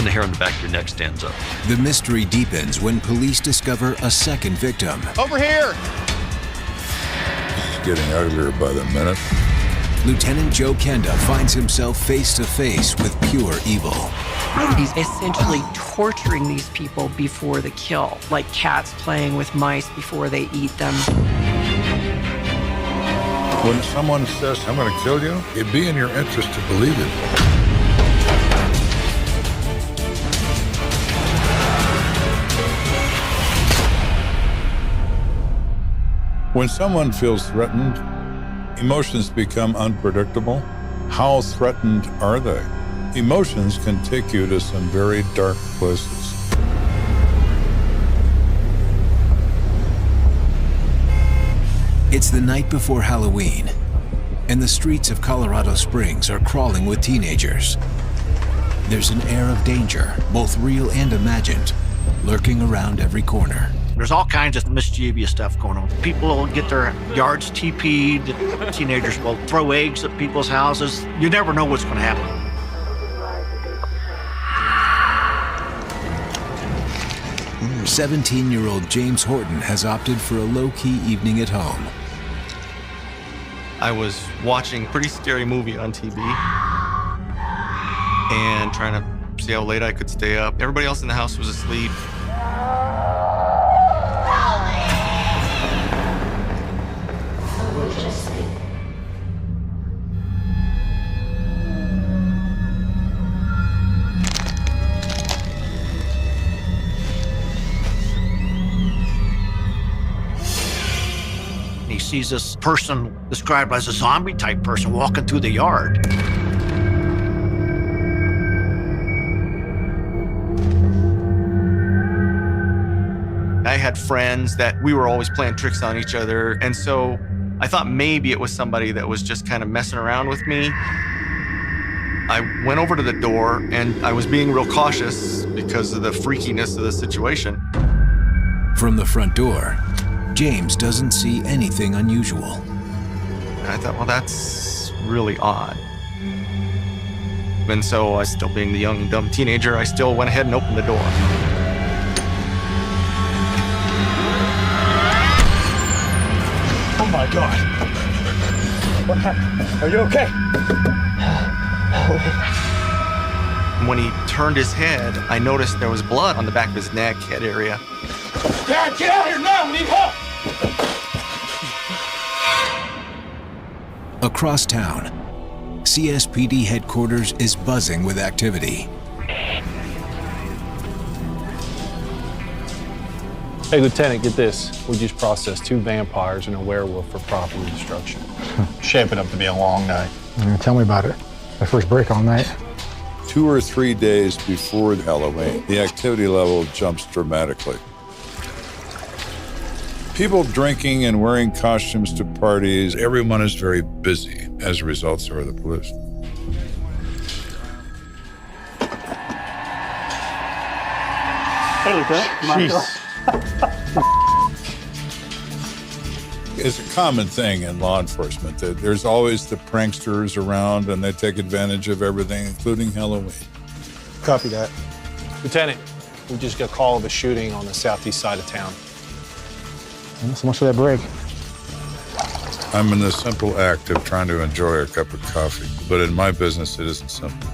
the hair on the back of your neck stands up. The mystery deepens when police discover a second victim. Over here! It's getting uglier by the minute. Lieutenant Joe Kenda finds himself face to face with pure evil. He's essentially torturing these people before the kill, like cats playing with mice before they eat them. When someone says, I'm going to kill you, it'd be in your interest to believe it. When someone feels threatened, emotions become unpredictable. How threatened are they? Emotions can take you to some very dark places. It's the night before Halloween, and the streets of Colorado Springs are crawling with teenagers. There's an air of danger, both real and imagined, lurking around every corner. There's all kinds of mischievous stuff going on. People will get their yards TP'd. Teenagers will throw eggs at people's houses. You never know what's going to happen. Mm. 17-year-old James Horton has opted for a low-key evening at home. I was watching a pretty scary movie on TV and trying to see how late I could stay up. Everybody else in the house was asleep. He sees this person described as a zombie type person walking through the yard. I had friends that we were always playing tricks on each other, and so I thought maybe it was somebody that was just kind of messing around with me. I went over to the door, and I was being real cautious because of the freakiness of the situation. From the front door, James doesn't see anything unusual. And I thought, well, that's really odd. And so I, still being the young, dumb teenager, I still went ahead and opened the door. Oh my God. What happened? Are you okay? When he turned his head, I noticed there was blood on the back of his neck, head area. Dad, get out here now! We need help! Across town, CSPD headquarters is buzzing with activity. Hey, Lieutenant, get this. We just processed 2 vampires and a werewolf for property destruction. Shaping up to be a long night. Tell me about it. My first break all night. 2 or 3 days before Halloween, the activity level jumps dramatically. People drinking and wearing costumes to parties. Everyone is very busy. As a result, so are the police. Hey, Lieutenant. Jeez. It's a common thing in law enforcement that there's always the pranksters around and they take advantage of everything, including Halloween. Copy that. Lieutenant, we just got a call of a shooting on the southeast side of town. So much for that break. I'm in the simple act of trying to enjoy a cup of coffee, but in my business, it isn't simple.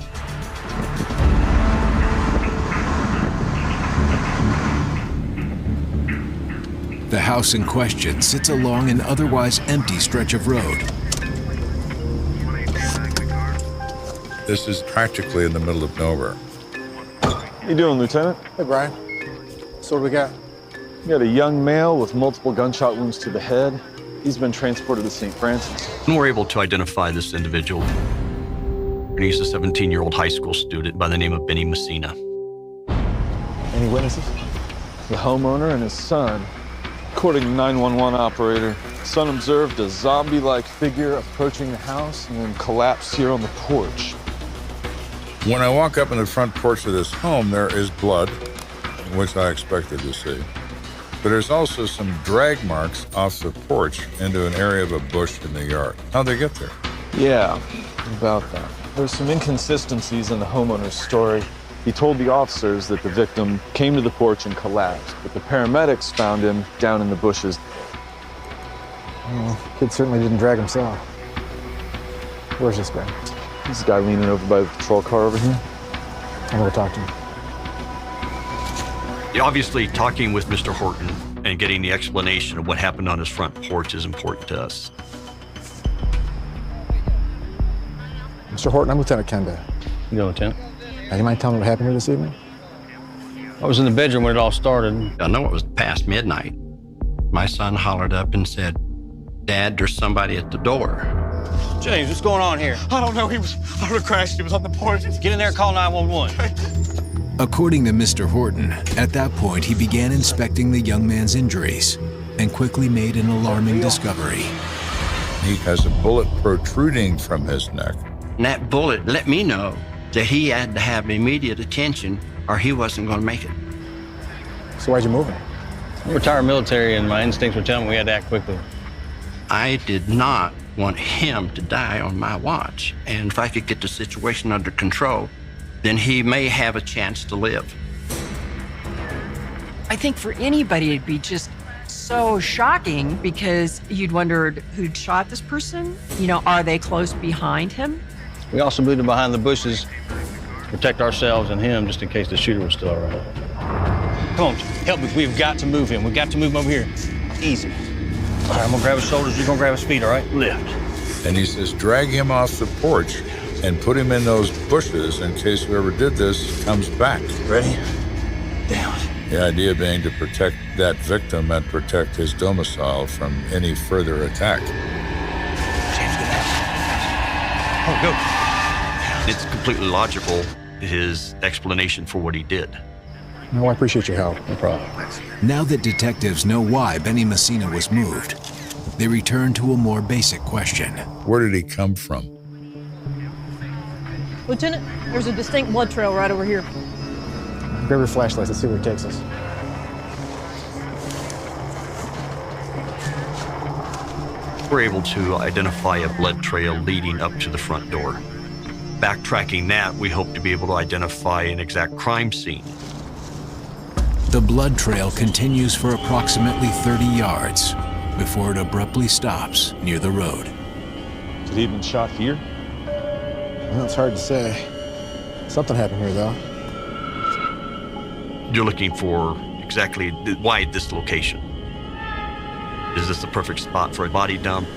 The house in question sits along an otherwise empty stretch of road. This is practically in the middle of nowhere. How you doing, Lieutenant? Hey, Brian. So what do we got? We got a young male with multiple gunshot wounds to the head. He's been transported to St. Francis. And we're able to identify this individual. And he's a 17-year-old high school student by the name of Benny Messina. Any witnesses? The homeowner and his son. According to 911 operator, the son observed a zombie-like figure approaching the house and then collapsed here on the porch. When I walk up in the front porch of this home, there is blood, which I expected to see. But there's also some drag marks off the porch into an area of a bush in the yard. How'd they get there? Yeah, about that. There's some inconsistencies in the homeowner's story. He told the officers that the victim came to the porch and collapsed, but the paramedics found him down in the bushes. Well, kid certainly didn't drag himself. Where's this guy? This guy leaning over by the patrol car over here. I'm gonna talk to him. Obviously, talking with Mr. Horton and getting the explanation of what happened on his front porch is important to us. Mr. Horton, I'm Lieutenant Kenda. You go, Lieutenant. Now, you mind telling me what happened here this evening? I was in the bedroom when it all started. I know it was past midnight. My son hollered up and said, "Dad, there's somebody at the door." James, what's going on here? I don't know. I would have crashed. He was on the porch. Get in there and call 911. According to Mr. Horton, at that point he began inspecting the young man's injuries and quickly made an alarming discovery. He has a bullet protruding from his neck. And that bullet let me know that he had to have immediate attention or he wasn't going to make it. So why'd you move him? I'm retired military, and my instincts were telling me we had to act quickly. I did not want him to die on my watch. And if I could get the situation under control, then he may have a chance to live. I think for anybody, it'd be just so shocking because you'd wondered who'd shot this person. You know, are they close behind him? We also moved him behind the bushes to protect ourselves and him, just in case the shooter was still around. Come on, help me. We've got to move him. We've got to move him over here. Easy. All right, I'm gonna grab his shoulders. You're gonna grab his feet, all right? Lift. And he says, drag him off the porch and put him in those bushes in case whoever did this comes back. Ready? Down. The idea being to protect that victim and protect his domicile from any further attack. James, get out. Oh, go. It's completely logical, his explanation for what he did. No, I appreciate your help. No problem. Now that detectives know why Benny Messina was moved, they return to a more basic question. Where did he come from? Lieutenant, there's a distinct blood trail right over here. Grab your flashlights. Let's see where it takes us. We're able to identify a blood trail leading up to the front door. Backtracking that, we hope to be able to identify an exact crime scene. The blood trail continues for approximately 30 yards before it abruptly stops near the road. Did he even shot here? Well, it's hard to say. Something happened here, though. You're looking for exactly why this location. Is this the perfect spot for a body dump?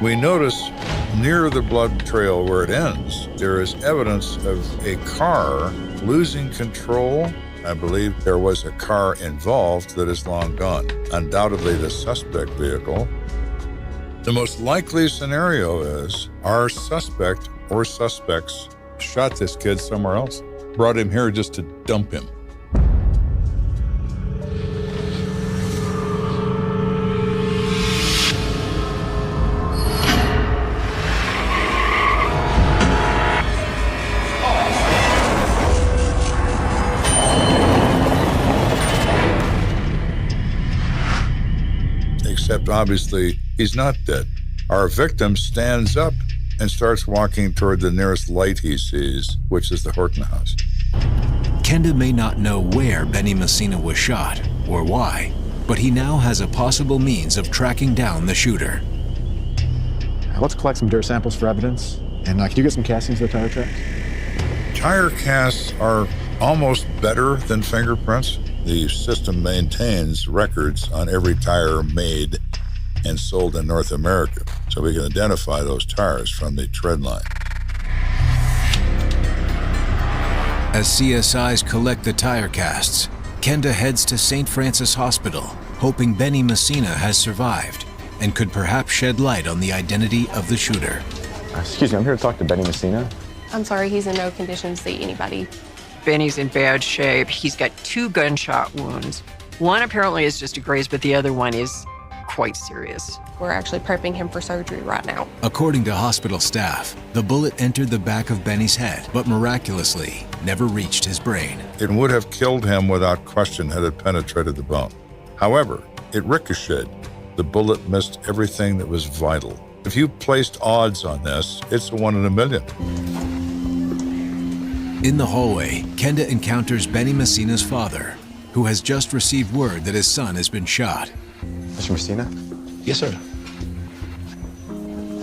We notice near the blood trail where it ends, there is evidence of a car losing control. I believe there was a car involved that is long gone. Undoubtedly the suspect vehicle. The most likely scenario is our suspect or suspects shot this kid somewhere else, brought him here just to dump him. Except obviously he's not dead. Our victim stands up and starts walking toward the nearest light he sees, which is the Horton house. Kenda may not know where Benny Messina was shot or why, but he now has a possible means of tracking down the shooter. Let's collect some dirt samples for evidence. And could you get some castings of the tire tracks? Tire casts are almost better than fingerprints. The system maintains records on every tire made and sold in North America, so we can identify those tires from the tread line. As CSIs collect the tire casts, Kenda heads to St. Francis Hospital, hoping Benny Messina has survived and could perhaps shed light on the identity of the shooter. Excuse me, I'm here to talk to Benny Messina. I'm sorry, he's in no condition to see anybody. Benny's in bad shape. He's got 2 gunshot wounds. One apparently is just a graze, but the other one is quite serious. We're actually prepping him for surgery right now. According to hospital staff, the bullet entered the back of Benny's head, but miraculously never reached his brain. It would have killed him without question had it penetrated the bone. However, it ricocheted. The bullet missed everything that was vital. If you placed odds on this, it's a 1 in a million. In the hallway, Kenda encounters Benny Messina's father, who has just received word that his son has been shot. Mr. Messina? Yes, sir.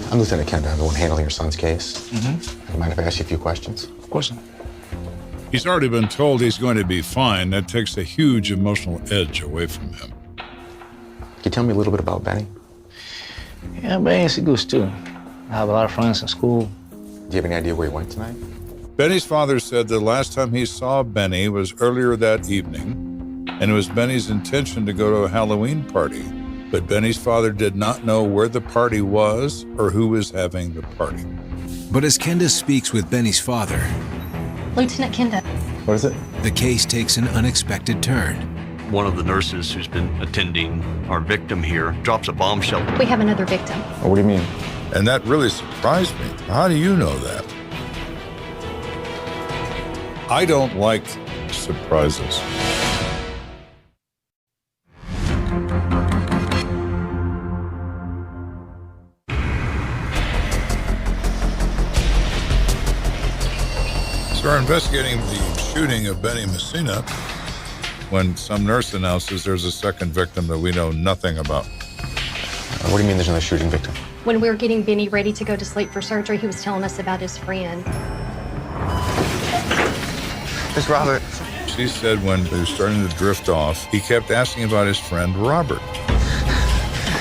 I'm Lieutenant Kenda. I'm the one handling your son's case. Mm-hmm. You mind if I ask you a few questions? Of course not. He's already been told he's going to be fine. That takes a huge emotional edge away from him. Can you tell me a little bit about Benny? Yeah, Benny's a good student. I have a lot of friends in school. Do you have any idea where he went tonight? Benny's father said the last time he saw Benny was earlier that evening, and it was Benny's intention to go to a Halloween party. But Benny's father did not know where the party was or who was having the party. But as Kenda speaks with Benny's father, Lieutenant Kenda. What is it? the case takes an unexpected turn. One of the nurses who's been attending our victim here drops a bombshell. We have another victim. Oh, what do you mean? And that really surprised me. How do you know that? I don't like surprises. So we're investigating the shooting of Benny Messina when some nurse announces there's a second victim that we know nothing about. What do you mean there's another shooting victim? When we were getting Benny ready to go to sleep for surgery, he was telling us about his friend. Miss Robert. She said when they were starting to drift off, he kept asking about his friend Robert.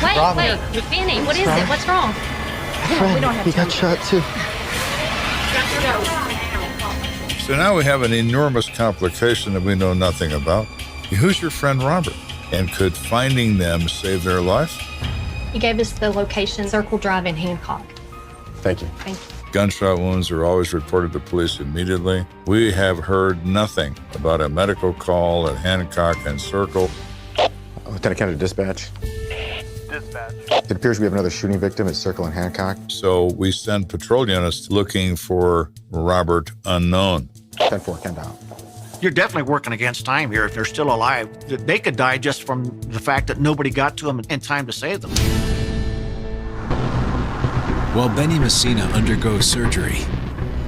Wait, Robert. Benny, what is it? What's wrong? We don't have He got shot too. So now we have an enormous complication that we know nothing about. Who's your friend Robert? And could finding them save their life? He gave us the location, Circle Drive in Hancock. Thank you. Thank you. Gunshot wounds are always reported to police immediately. We have heard nothing about a medical call at Hancock and Circle. Lieutenant Kenda, dispatch. Dispatch. It appears we have another shooting victim at Circle and Hancock. So we send patrol units looking for Robert unknown. 10-4, Kenda. You're definitely working against time here if they're still alive. They could die just from the fact that nobody got to them in time to save them. While Benny Messina undergoes surgery,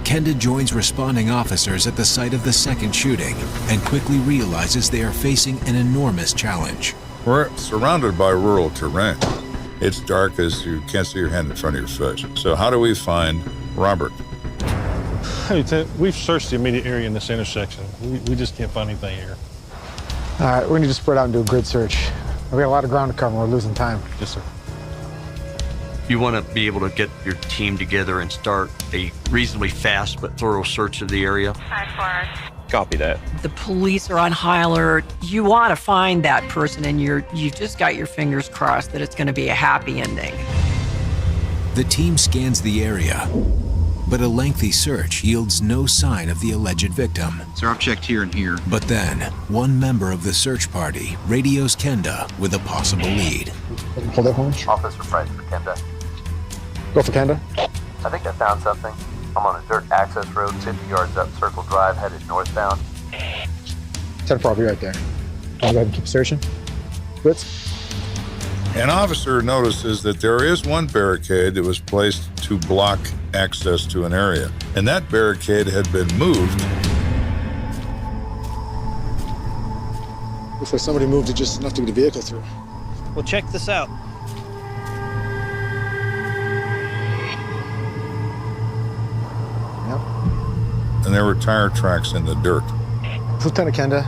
Kenda joins responding officers at the site of the second shooting and quickly realizes they are facing an enormous challenge. We're surrounded by rural terrain. It's dark as you can't see your hand in front of your face. So how do we find Robert? Hey, Lieutenant, we've searched the immediate area in this intersection. We just can't find anything here. All right, we need to spread out and do a grid search. We got a lot of ground to cover. We're losing time. Yes, sir. You want to be able to get your team together and start a reasonably fast but thorough search of the area. Copy that. The police are on high alert. You want to find that person, and you've just got your fingers crossed that it's going to be a happy ending. The team scans the area, but a lengthy search yields no sign of the alleged victim. Sir, I've checked here and here. But then, one member of the search party radios Kenda with a possible lead. Hold that for me. Officer Price for Kenda. Go for Kenda. I think I found something. I'm on a dirt access road 50 yards up Circle Drive, headed northbound. 10-4, I'll be right there. I'll go ahead and keep searching. Blitz. An officer notices that there is one barricade that was placed to block access to an area, and that barricade had been moved. Looks like somebody moved it just enough to get a vehicle through. Well, check this out. And there were tire tracks in the dirt. Lieutenant Kenda,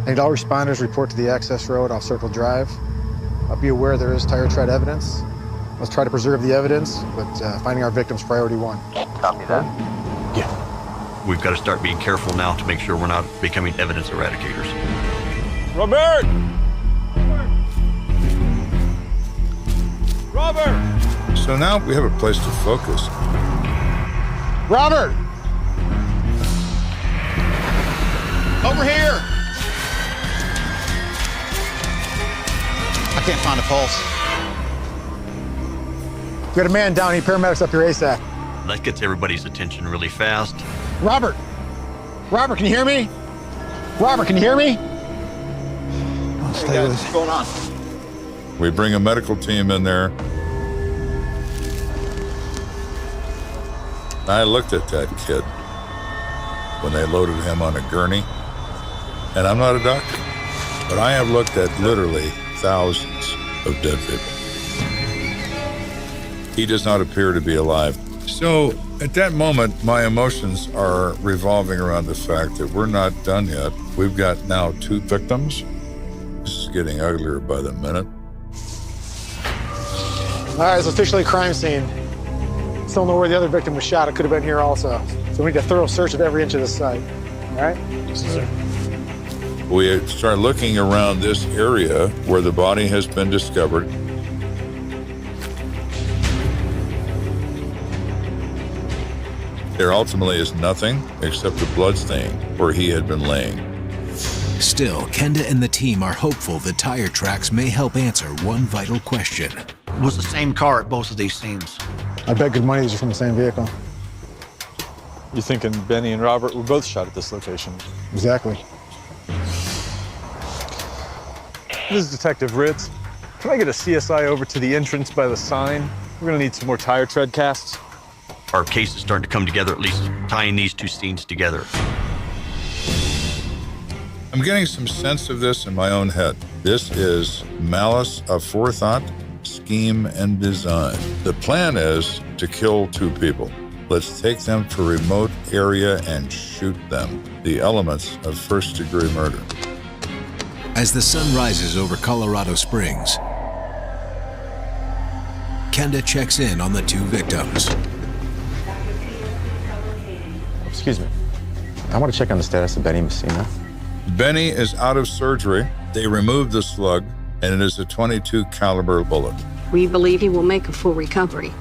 I need all responders report to the access road off Circle Drive. I'll be aware there is tire tread evidence. Let's try to preserve the evidence, but finding our victim's priority one. Copy that. Yeah. We've got to start being careful now to make sure we're not becoming evidence eradicators. Robert! Robert! So now we have a place to focus. Robert! Over here! I can't find a pulse. We got a man down. Need paramedics up here ASAP. That gets everybody's attention really fast. Robert! Robert, can you hear me? Robert, can you hear me? Hey guys, what's going on? We bring a medical team in there. I looked at that kid when they loaded him on a gurney, and I'm not a doctor, but I have looked at literally thousands of dead people. He does not appear to be alive. So at that moment, my emotions are revolving around the fact that we're not done yet. We've got now 2 victims. This is getting uglier by the minute. All right, it's officially a crime scene. Still know where the other victim was shot. It could have been here also. So we need a thorough search of every inch of the site. All right? Yes, sir. We start looking around this area where the body has been discovered. There ultimately is nothing except a blood stain where he had been laying. Still, Kenda and the team are hopeful the tire tracks may help answer one vital question. It was the same car at both of these scenes. I bet good money these are from the same vehicle. You thinking Benny and Robert were both shot at this location? Exactly. This is Detective Ritz. Can I get a CSI over to the entrance by the sign? We're gonna need some more tire tread casts. Our case is starting to come together, at least tying these 2 scenes together. I'm getting some sense of this in my own head. This is malice aforethought, scheme, and design. The plan is to kill 2 people. Let's take them to a remote area and shoot them. The elements of first-degree murder. As the sun rises over Colorado Springs, Kenda checks in on the 2 victims. Excuse me. I want to check on the status of Benny Messina. Benny is out of surgery. They removed the slug, and it is a .22 caliber bullet. We believe he will make a full recovery.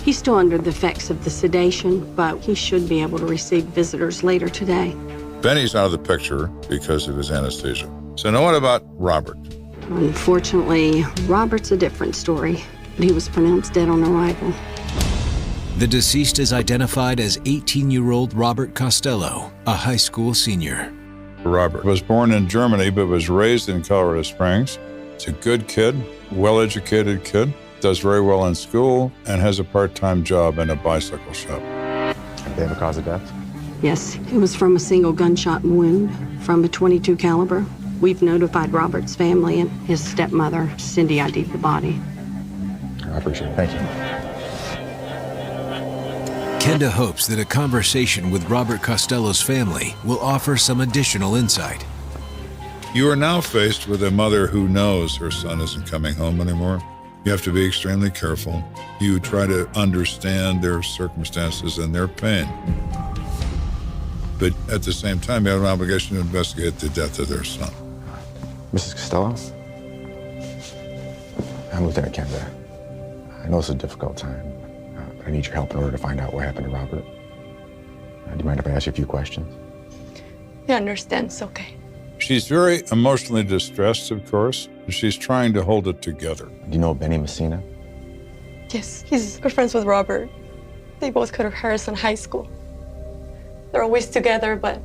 He's still under the effects of the sedation, but he should be able to receive visitors later today. Benny's out of the picture because of his anesthesia. So now what about Robert? Unfortunately, Robert's a different story. He was pronounced dead on arrival. The deceased is identified as 18-year-old Robert Costello, a high school senior. Robert was born in Germany but was raised in Colorado Springs. He's a good kid, well-educated kid, does very well in school, and has a part-time job in a bicycle shop. They have a cause of death? Yes, it was from a single gunshot wound from a .22 caliber. We've notified Robert's family, and his stepmother, Cindy, ID'd the body. I appreciate it. Thank you. Kenda hopes that a conversation with Robert Costello's family will offer some additional insight. You are now faced with a mother who knows her son isn't coming home anymore. You have to be extremely careful. You try to understand their circumstances and their pain. But at the same time, you have an obligation to investigate the death of their son. Mrs. Costello? I'm Lieutenant Kenda. I know it's a difficult time, but I need your help in order to find out what happened to Robert. Do you mind if I ask you a few questions? He understands, it's okay. She's very emotionally distressed, of course. She's trying to hold it together. Do you know Benny Messina? Yes, he's good friends with Robert. They both go to Harrison High School. They're always together, but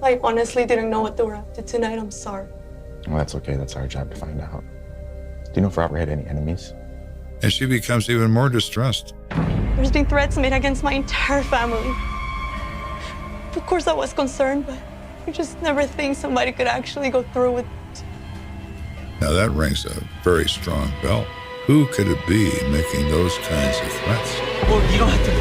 I honestly didn't know what they were up to tonight. I'm sorry. Well, that's okay. That's our job to find out. Do you know if Robert had any enemies? And she becomes even more distressed. There's been threats made against my entire family. Of course, I was concerned, but I just never think somebody could actually go through with it. Now that rings a very strong bell. Who could it be making those kinds of threats? Well, you don't have to.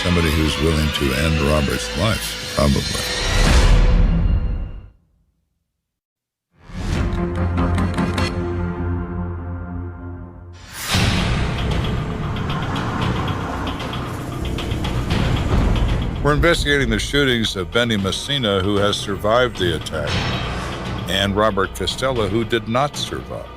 Somebody who's willing to end Robert's life, probably. We're investigating the shootings of Benny Messina, who has survived the attack, and Robert Costello, who did not survive.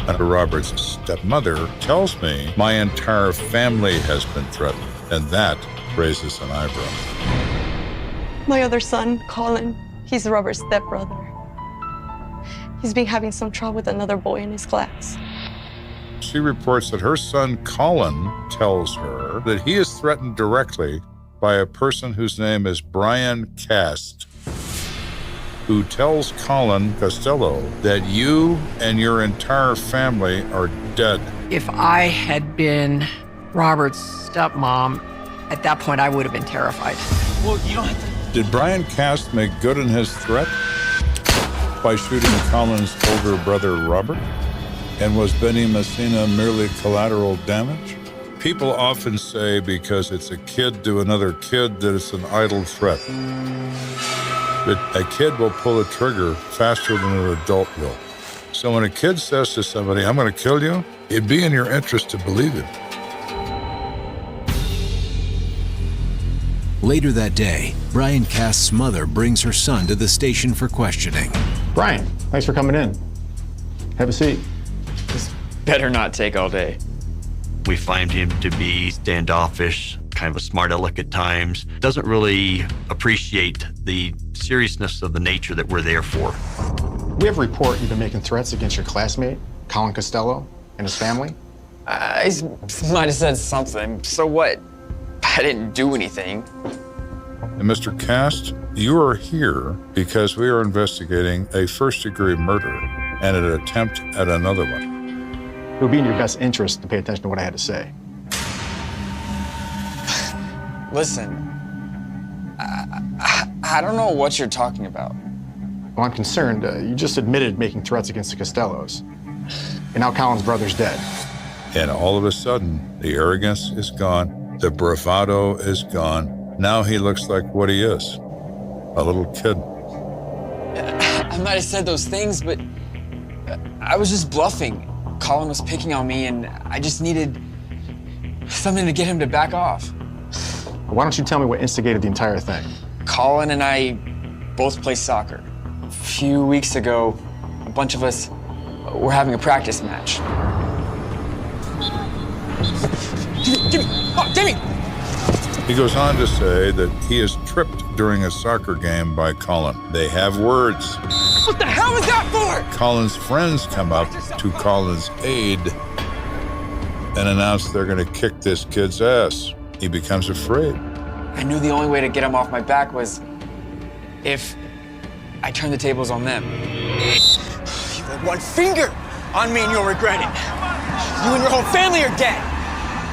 And Robert's stepmother tells me my entire family has been threatened, and that raises an eyebrow. My other son, Colin, he's Robert's stepbrother. He's been having some trouble with another boy in his class. She reports that her son, Colin, tells her that he is threatened directly by a person whose name is Brian Cast. who tells Colin Costello that you and your entire family are dead. If I had been Robert's stepmom, at that point I would have been terrified. Well, you don't have to. Did Brian Cast make good on his threat by shooting Colin's older brother, Robert? And was Benny Messina merely collateral damage? People often say because it's a kid to another kid that it's an idle threat. But a kid will pull the trigger faster than an adult will. So when a kid says to somebody, I'm going to kill you, it'd be in your interest to believe it. Later that day, Brian Cast's mother brings her son to the station for questioning. Brian, thanks for coming in. Have a seat. This better not take all day. We find him to be standoffish, kind of a smart aleck at times, doesn't really appreciate the seriousness of the nature that we're there for. We have a report you've been making threats against your classmate, Colin Costello, and his family. I might have said something. So what? I didn't do anything. And Mr. Cast, you are here because we are investigating a first-degree murder and an attempt at another one. It would be in your best interest to pay attention to what I had to say. Listen, I don't know what you're talking about. Well, I'm concerned. You just admitted making threats against the Costellos. And now Colin's brother's dead. And all of a sudden, the arrogance is gone. The bravado is gone. Now he looks like what he is, a little kid. I might have said those things, but I was just bluffing. Colin was picking on me, and I just needed something to get him to back off. Why don't you tell me what instigated the entire thing? Colin and I both play soccer. A few weeks ago, a bunch of us were having a practice match. Jimmy! Oh, Jimmy! He goes on to say that he is tripped during a soccer game by Colin. They have words. What the hell was that for? Colin's friends come up to Colin's aid and announce they're going to kick this kid's ass. He becomes afraid. I knew the only way to get him off my back was if I turned the tables on them. You put one finger on me and you'll regret it. You and your whole family are dead.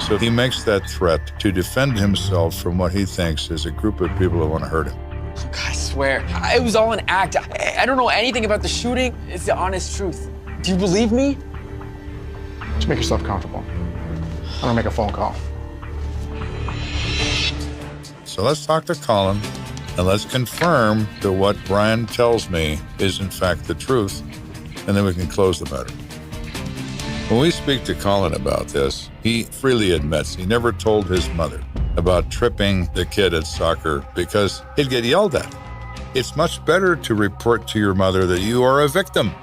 So he makes that threat to defend himself from what he thinks is a group of people who want to hurt him. Look, I swear, it was all an act. I don't know anything about the shooting. It's the honest truth. Do you believe me? Just make yourself comfortable. I'm gonna make a phone call. So let's talk to Colin and let's confirm that what Brian tells me is in fact the truth, and then we can close the matter. When we speak to Colin about this, he freely admits he never told his mother about tripping the kid at soccer because he'd get yelled at. It's much better to report to your mother that you are a victim.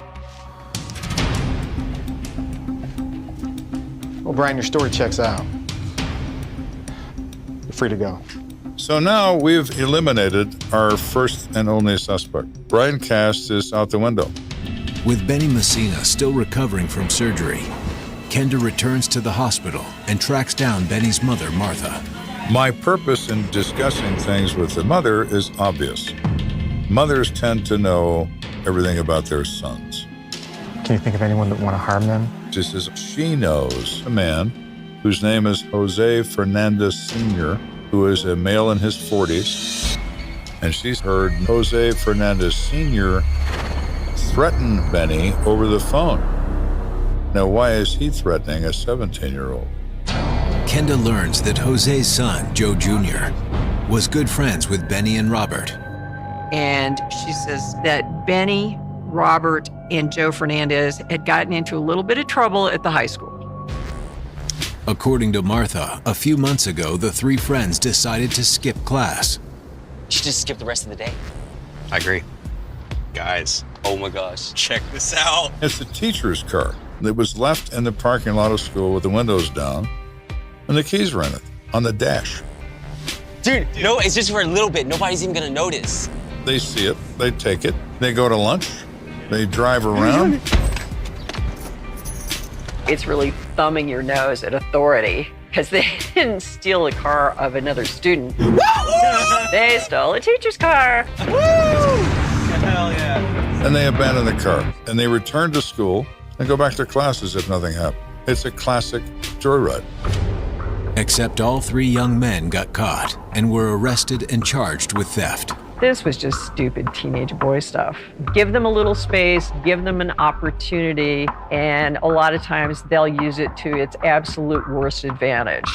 Well, Brian, your story checks out. You're free to go. So now we've eliminated our first and only suspect. Brian Cast is out the window. With Benny Messina still recovering from surgery, Kenda returns to the hospital and tracks down Benny's mother, Martha. My purpose in discussing things with the mother is obvious. Mothers tend to know everything about their sons. Can you think of anyone that want to harm them? Just as she knows a man whose name is Jose Fernandez Sr., who is a male in his 40s, and she's heard Jose Fernandez Sr. threaten Benny over the phone. Now, why is he threatening a 17-year-old? Kenda learns that Jose's son, Joe Jr., was good friends with Benny and Robert. And she says that Benny, Robert, and Joe Fernandez had gotten into a little bit of trouble at the high school. According to Martha, a few months ago, the three friends decided to skip class. You should just skip the rest of the day. I agree. Guys, oh my gosh, check this out. It's the teacher's car that was left in the parking lot of school with the windows down and the keys were in it, on the dash. Dude, no, it's just for a little bit. Nobody's even gonna notice. They see it, they take it, they go to lunch, they drive around. It's really thumbing your nose at authority because they didn't steal a car of another student. They stole a teacher's car. Woo! Hell yeah. and they abandon the car, and they return to school and go back to class as if nothing happened. It's a classic joyride. Except all 3 young men got caught and were arrested and charged with theft. This was just stupid teenage boy stuff. Give them a little space, give them an opportunity, and a lot of times they'll use it to its absolute worst advantage.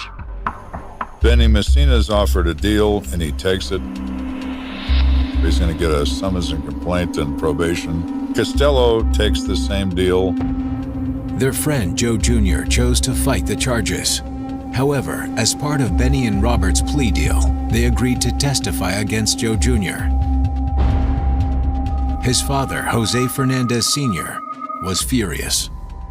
Benny Messina's offered a deal, and he takes it. He's going to get a summons and complaint and probation. Costello takes the same deal. Their friend Joe Jr. chose to fight the charges. However, as part of Benny and Robert's plea deal, they agreed to testify against Joe Jr. His father, Jose Fernandez Sr., was furious.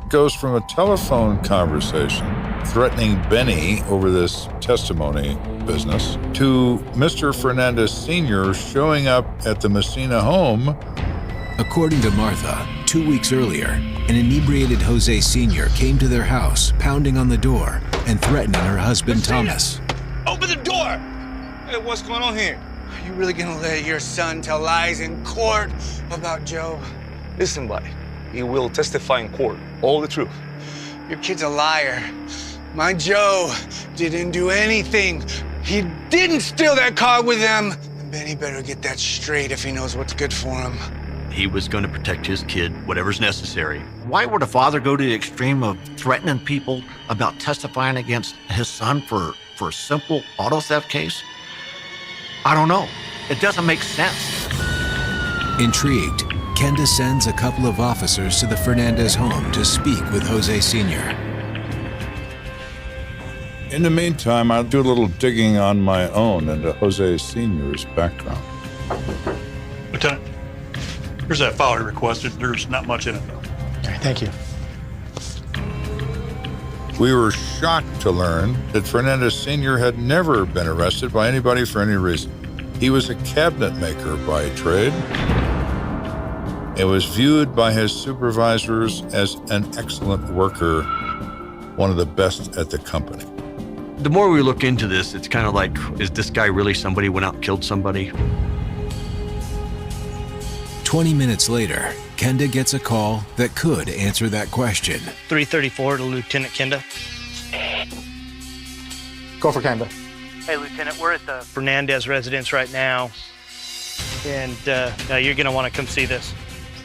Goes from a telephone conversation threatening Benny over this testimony business to Mr. Fernandez Sr. showing up at the Messina home. According to Martha, 2 weeks earlier, an inebriated Jose Sr. came to their house, pounding on the door and threatening her husband, Thomas. Open the door! Hey, what's going on here? Are you really gonna let your son tell lies in court about Joe? Listen, buddy, he will testify in court, all the truth. Your kid's a liar. My Joe didn't do anything. He didn't steal that car with them. And Benny better get that straight if he knows what's good for him. He was going to protect his kid, whatever's necessary. Why would a father go to the extreme of threatening people about testifying against his son for a simple auto theft case? I don't know. It doesn't make sense. Intrigued, Kenda sends a couple of officers to the Fernandez home to speak with Jose Sr. In the meantime, I'll do a little digging on my own into Jose Sr.'s background. Lieutenant, here's that file he requested. There's not much in it, though. Okay, thank you. We were shocked to learn that Fernandez Sr. had never been arrested by anybody for any reason. He was a cabinet maker by trade. It was viewed by his supervisors as an excellent worker, one of the best at the company. The more we look into this, it's kind of like, is this guy really somebody who went out and killed somebody? 20 minutes later, Kenda gets a call that could answer that question. 334 to Lieutenant Kenda. Go for Kenda. Hey, Lieutenant, we're at the Fernandez residence right now, and now you're going to want to come see this.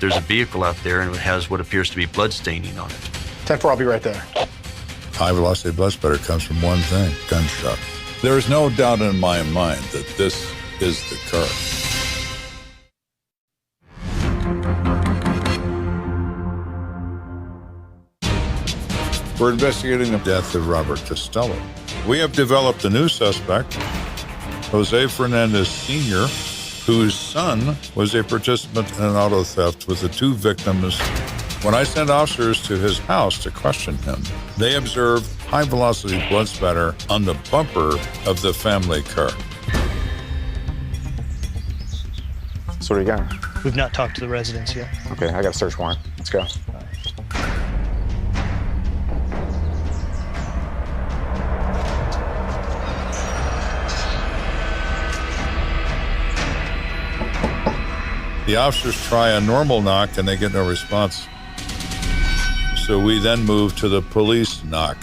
There's a vehicle out there, and it has what appears to be blood staining on it. 10-4, I'll be right there. High-velocity blood spatter comes from one thing, gunshot. There is no doubt in my mind that this is the car. We're investigating the death of Robert Costello. We have developed a new suspect, Jose Fernandez Sr., whose son was a participant in an auto theft with the 2 victims. When I sent officers to his house to question him, they observed high-velocity blood spatter on the bumper of the family car. So what do you got? We've not talked to the residents yet. Okay, I got a search warrant. Let's go. The officers try a normal knock and they get no response. So we then move to the police knock.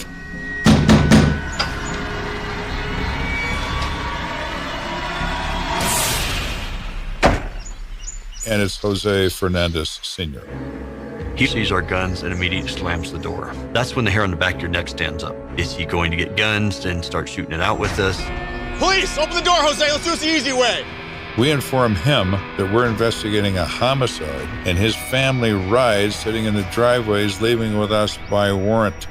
And it's Jose Fernandez Sr. He sees our guns and immediately slams the door. That's when the hair on the back of your neck stands up. Is he going to get guns and start shooting it out with us? Police, open the door, Jose. Let's do this the easy way. We inform him that we're investigating a homicide, and his family rides sitting in the driveways, leaving with us by warrant.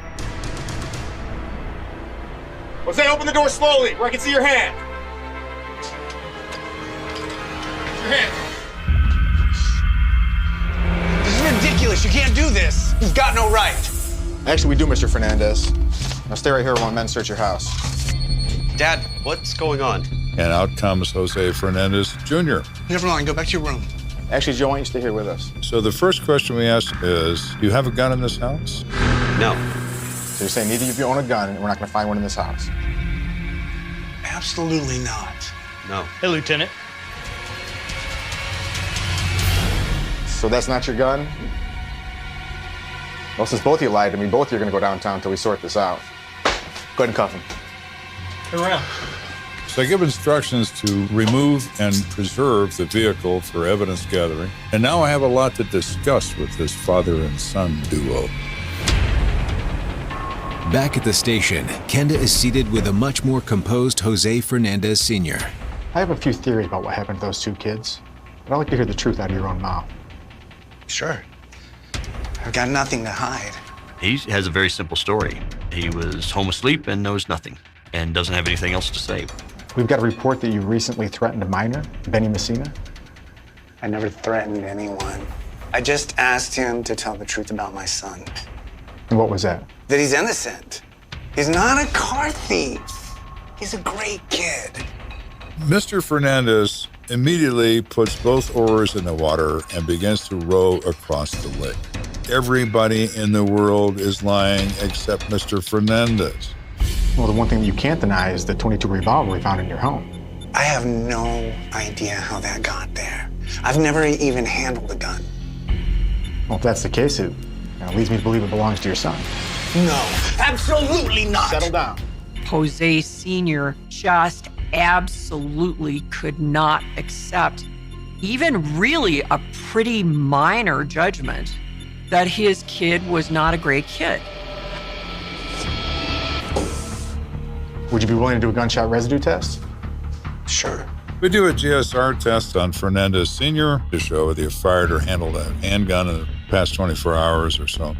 Jose, open the door slowly, where I can see your hand. Your hand. This is ridiculous. You can't do this. You've got no right. Actually, we do, Mr. Fernandez. Now stay right here while men search your house. Dad, what's going on? And out comes Jose Fernandez Jr. Never mind. Go back to your room. Actually, Joe, why don't you stay here with us? So the first question we ask is, do you have a gun in this house? No. So you're saying neither of you own a gun, and we're not going to find one in this house? Absolutely not. No. Hey, Lieutenant. So that's not your gun? Well, since both of you lied to me, both of you are going to go downtown until we sort this out. Go ahead and cuff him. Turn around. So I give instructions to remove and preserve the vehicle for evidence gathering. And now I have a lot to discuss with this father and son duo. Back at the station, Kenda is seated with a much more composed Jose Fernandez Sr. I have a few theories about what happened to those two kids, but I'd like to hear the truth out of your own mouth. Sure. I've got nothing to hide. He has a very simple story. He was home asleep and knows nothing and doesn't have anything else to say. We've got a report that you recently threatened a minor, Benny Messina. I never threatened anyone. I just asked him to tell the truth about my son. And what was that? That he's innocent. He's not a car thief. He's a great kid. Mr. Fernandez immediately puts both oars in the water and begins to row across the lake. Everybody in the world is lying except Mr. Fernandez. Well, the one thing you can't deny is the .22 revolver we found in your home. I have no idea how that got there. I've never even handled a gun. Well, if that's the case, it leads me to believe it belongs to your son. No, absolutely not. Settle down. Jose Sr. just absolutely could not accept even really a pretty minor judgment that his kid was not a great kid. Would you be willing to do a gunshot residue test? Sure. We do a GSR test on Fernandez Sr. to show whether he fired or handled a handgun in the past 24 hours or so.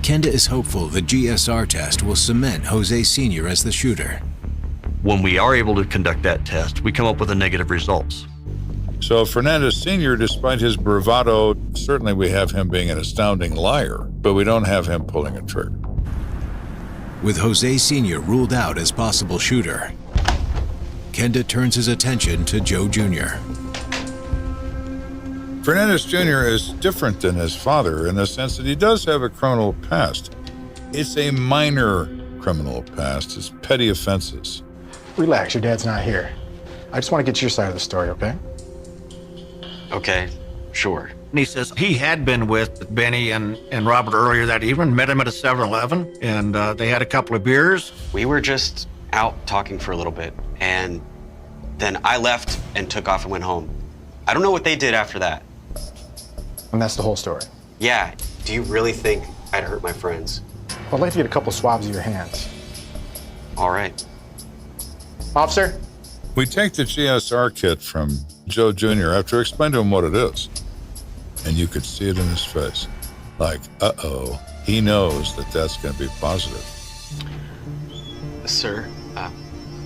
Kenda is hopeful the GSR test will cement Jose Sr. as the shooter. When we are able to conduct that test, we come up with the negative results. So Fernandez Sr., despite his bravado, certainly we have him being an astounding liar, but we don't have him pulling a trigger. With Jose Sr. ruled out as possible shooter, Kenda turns his attention to Joe Jr. Fernandez Jr. is different than his father in the sense that he does have a criminal past. It's a minor criminal past. It's petty offenses. Relax, your dad's not here. I just want to get your side of the story, okay? Okay, sure. And he says he had been with Benny and Robert earlier that evening, met him at a 7-Eleven, and they had a couple of beers. We were just out talking for a little bit, and then I left and took off and went home. I don't know what they did after that. And that's the whole story. Yeah, do you really think I'd hurt my friends? Well, I'd like to get a couple swabs of your hands. All right. Officer? We take the GSR kit from Joe Jr. after explaining to him what it is. And you could see it in his face. Like, uh-oh, he knows that that's going to be positive. Sir,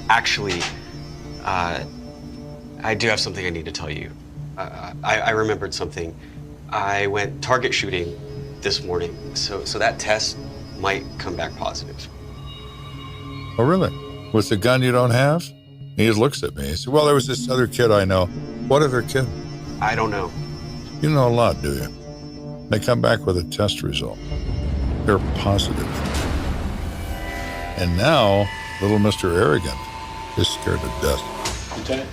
actually, I do have something I need to tell you. I remembered something. I went target shooting this morning, so that test might come back positive. Oh, really? With the gun you don't have? He looks at me. He said, well, there was this other kid I know. What other kid? I don't know. You know a lot, do you? They come back with a test result. They're positive. And now, little Mr. Arrogant is scared to death. Lieutenant?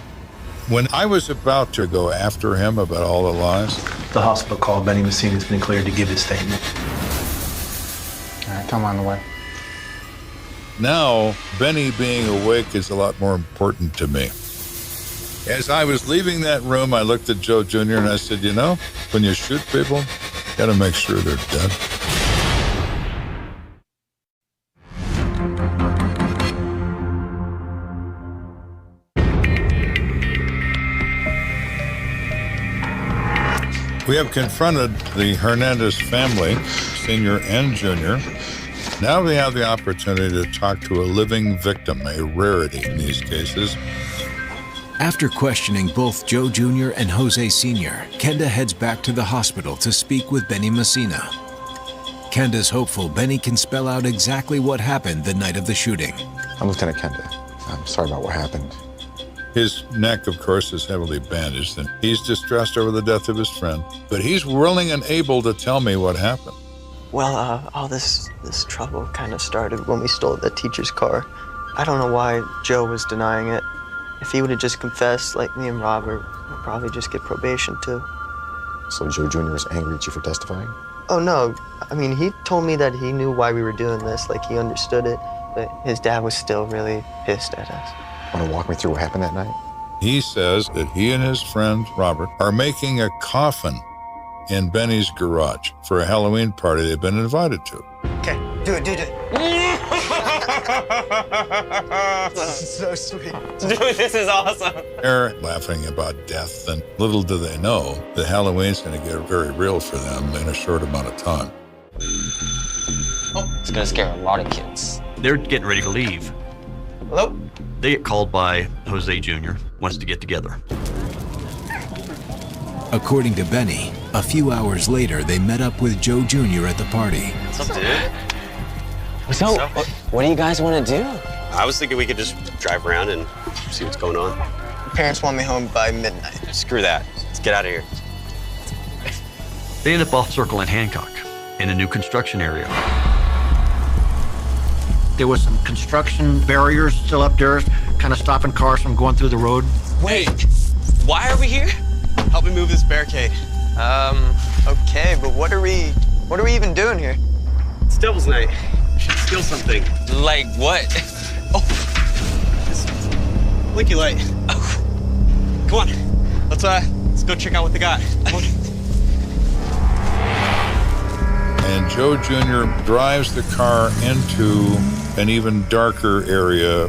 When I was about to go after him about all the lies, the hospital called Benny Messina has been cleared to give his statement. All right, tell him on the way. now Benny being awake is a lot more important to me. As I was leaving that room, I looked at Joe Jr. and I said, you know, when you shoot people, you got to make sure they're dead. We have confronted the Hernandez family, senior and junior. Now we have the opportunity to talk to a living victim, a rarity in these cases. After questioning both Joe Jr. and Jose Sr., Kenda heads back to the hospital to speak with Benny Messina. Kenda's hopeful Benny can spell out exactly what happened the night of the shooting. I'm Lieutenant Kenda. I'm sorry about what happened. His neck, of course, is heavily bandaged, and he's distressed over the death of his friend. But he's willing and able to tell me what happened. Well, all this trouble kind of started when we stole the teacher's car. I don't know why Joe was denying it. If he would have just confessed, like me and Robert, we'd probably just get probation too. So Joe Jr. is angry at you for testifying? Oh, no. I mean, he told me that he knew why we were doing this, like he understood it, but his dad was still really pissed at us. Want to walk me through what happened that night? He says that he and his friend Robert are making a coffin in Benny's garage for a Halloween party they've been invited to. Okay, do it. This is so sweet. Dude, this is awesome. They're laughing about death, and little do they know that Halloween's going to get very real for them in a short amount of time. It's gonna scare a lot of kids. They're getting ready to leave. Hello? They get called by Jose Jr., wants to get together. According to Benny, a few hours later, they met up with Joe Jr. at the party. What's up, dude? So, what do you guys want to do? I was thinking we could just drive around and see what's going on. Parents want me home by midnight. Screw that. Let's get out of here. They end up off Circle and Hancock in a new construction area. There was some construction barriers still up there, kind of stopping cars from going through the road. Wait, why are we here? Help me move this barricade. Okay, but what are we even doing here? It's Devil's Night. We should steal something. Like what? Oh, this blinky light. Oh. Come on, let's go check out what they got. Come on. And Joe Jr. drives the car into an even darker area.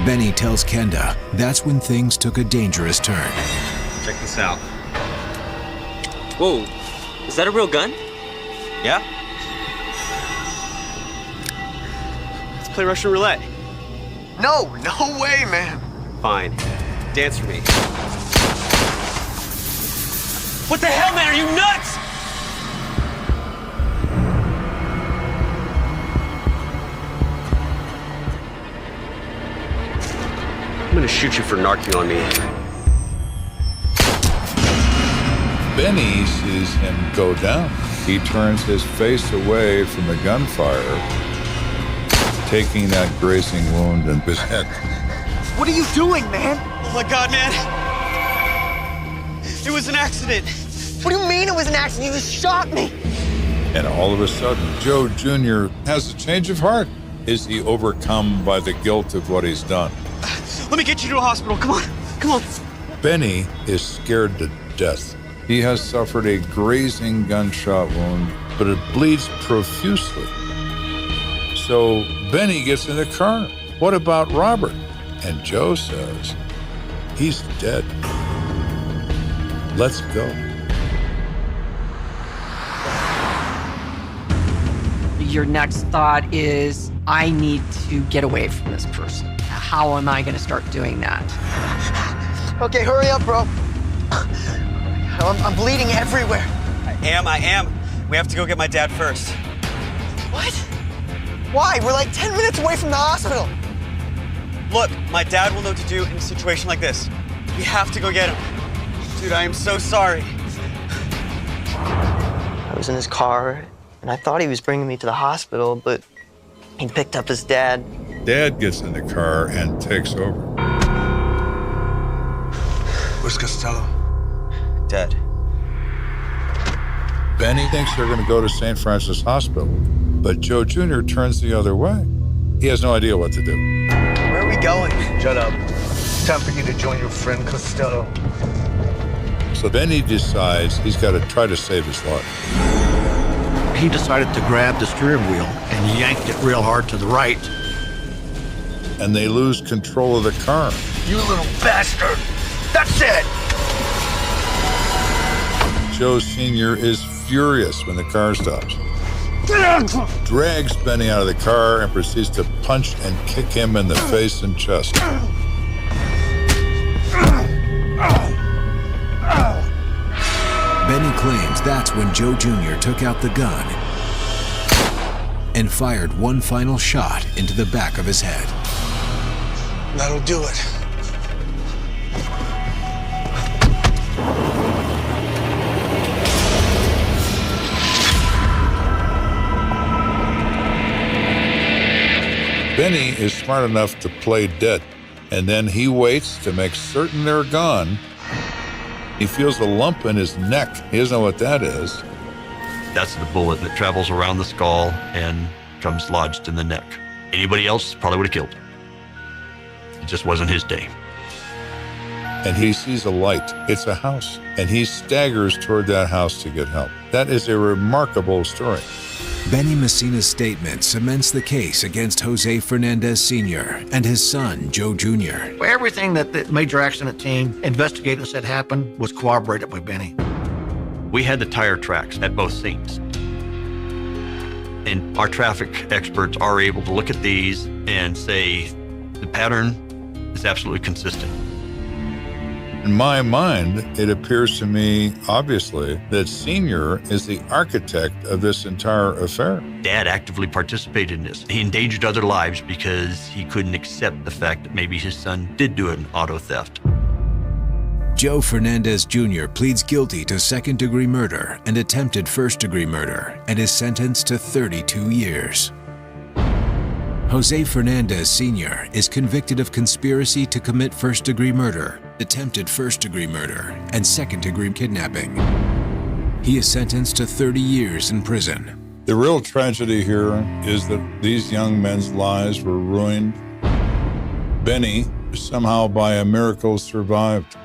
Benny tells Kenda that's when things took a dangerous turn. Check this out. Whoa, is that a real gun? Yeah? Let's play Russian roulette. No way, man. Fine. Dance for me. What the hell, man? Are you nuts? I'm gonna shoot you for narking on me. Benny sees him go down. He turns his face away from the gunfire, taking that grazing wound in his head. What are you doing, man? Oh my God, man. It was an accident. What do you mean it was an accident? You just shot me. And all of a sudden, Joe Jr. has a change of heart. Is he overcome by the guilt of what he's done? Let me get you to a hospital. Come on. Benny is scared to death. He has suffered a grazing gunshot wound, but it bleeds profusely. So Benny gets in the car. What about Robert? And Joe says, he's dead. Let's go. Your next thought is, I need to get away from this person. How am I going to start doing that? Okay, hurry up, bro. I'm bleeding everywhere. I am. We have to go get my dad first. What? Why? We're like 10 minutes away from the hospital. Look, my dad will know what to do in a situation like this. We have to go get him. Dude, I am so sorry. I was in his car, and I thought he was bringing me to the hospital, but he picked up his dad. Dad gets in the car and takes over. Where's Costello? Dead. Benny thinks they're going to go to St. Francis Hospital, but Joe Jr. turns the other way. He has no idea what to do. Where are we going? Shut up. Time for you to join your friend Costello. So Benny decides he's got to try to save his life. He decided to grab the steering wheel and yanked it real hard to the right. And they lose control of the car. You little bastard! That's it! Joe Sr. is furious when the car stops. Drags Benny out of the car and proceeds to punch and kick him in the face and chest. Benny claims that's when Joe Jr. took out the gun and fired one final shot into the back of his head. That'll do it. Benny is smart enough to play dead, and then he waits to make certain they're gone He feels a lump in his neck. He doesn't know what that is. That's the bullet that travels around the skull and comes lodged in the neck. Anybody else probably would have killed him. It just wasn't his day. And he sees a light. It's a house. And he staggers toward that house to get help. That is a remarkable story. Benny Messina's statement cements the case against Jose Fernandez Sr. and his son, Joe Jr. Everything that the major accident team investigators said happened was corroborated by Benny. We had the tire tracks at both scenes. And our traffic experts are able to look at these and say the pattern is absolutely consistent. In my mind, it appears to me, obviously, that Senior is the architect of this entire affair. Dad actively participated in this. He endangered other lives because he couldn't accept the fact that maybe his son did do an auto theft. Joe Fernandez Jr. pleads guilty to second-degree murder and attempted first-degree murder and is sentenced to 32 years. Jose Fernandez Sr. is convicted of conspiracy to commit first-degree murder, attempted first-degree murder, and second-degree kidnapping. He is sentenced to 30 years in prison. The real tragedy here is that these young men's lives were ruined. Benny, somehow by a miracle, survived,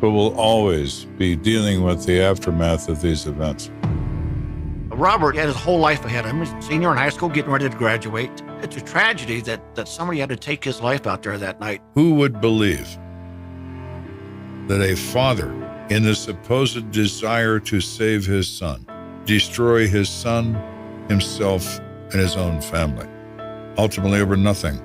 but will always be dealing with the aftermath of these events. Robert had his whole life ahead of him. He was a senior in high school, getting ready to graduate. It's a tragedy that somebody had to take his life out there that night. Who would believe that a father, in the supposed desire to save his son, destroy his son, himself, and his own family, ultimately over nothing?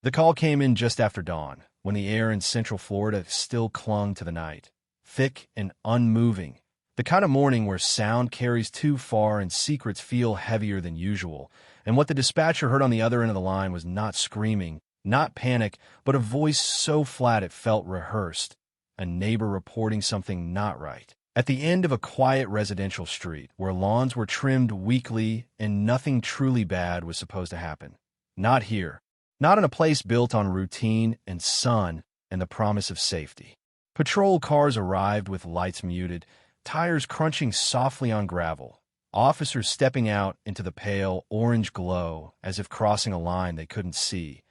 The call came in just after dawn, when the air in Central Florida still clung to the night, thick and unmoving. The kind of morning where sound carries too far and secrets feel heavier than usual. And what the dispatcher heard on the other end of the line was not screaming, not panic, but a voice so flat it felt rehearsed. A neighbor reporting something not right. At the end of a quiet residential street where lawns were trimmed weekly and nothing truly bad was supposed to happen. Not here. Not in a place built on routine and sun and the promise of safety. Patrol cars arrived with lights muted, tires crunching softly on gravel, officers stepping out into the pale orange glow as if crossing a line they couldn't see.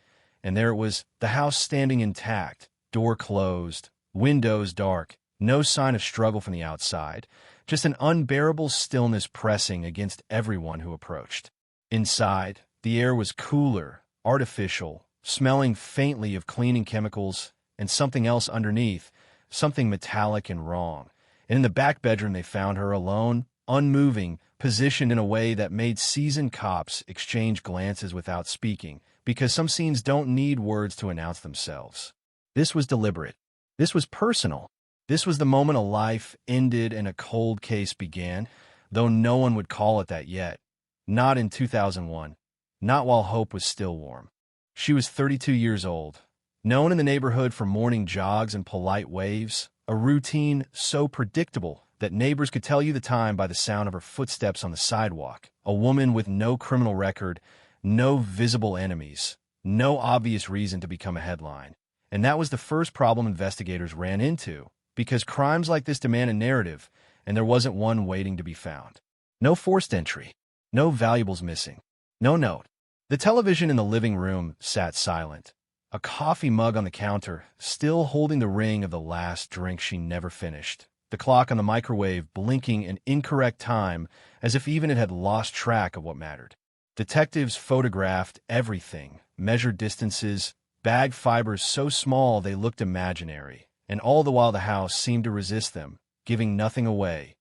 And there it was, the house standing intact, door closed, windows dark, no sign of struggle from the outside, just an unbearable stillness pressing against everyone who approached. Inside, the air was cooler, artificial, smelling faintly of cleaning chemicals and something else underneath, something metallic and wrong. And in the back bedroom, they found her alone, unmoving, positioned in a way that made seasoned cops exchange glances without speaking, because some scenes don't need words to announce themselves. This was deliberate. This was personal. This was the moment a life ended and a cold case began, though no one would call it that yet. Not in 2001. Not while hope was still warm. She was 32 years old, known in the neighborhood for morning jogs and polite waves, a routine so predictable that neighbors could tell you the time by the sound of her footsteps on the sidewalk. A woman with no criminal record, no visible enemies, no obvious reason to become a headline. And that was the first problem investigators ran into, because crimes like this demand a narrative, and there wasn't one waiting to be found. No forced entry, no valuables missing, no note. The television in the living room sat silent. A coffee mug on the counter, still holding the ring of the last drink she never finished. The clock on the microwave blinking an incorrect time, as if even it had lost track of what mattered. Detectives photographed everything, measured distances, bagged fibers so small they looked imaginary, and all the while the house seemed to resist them, giving nothing away,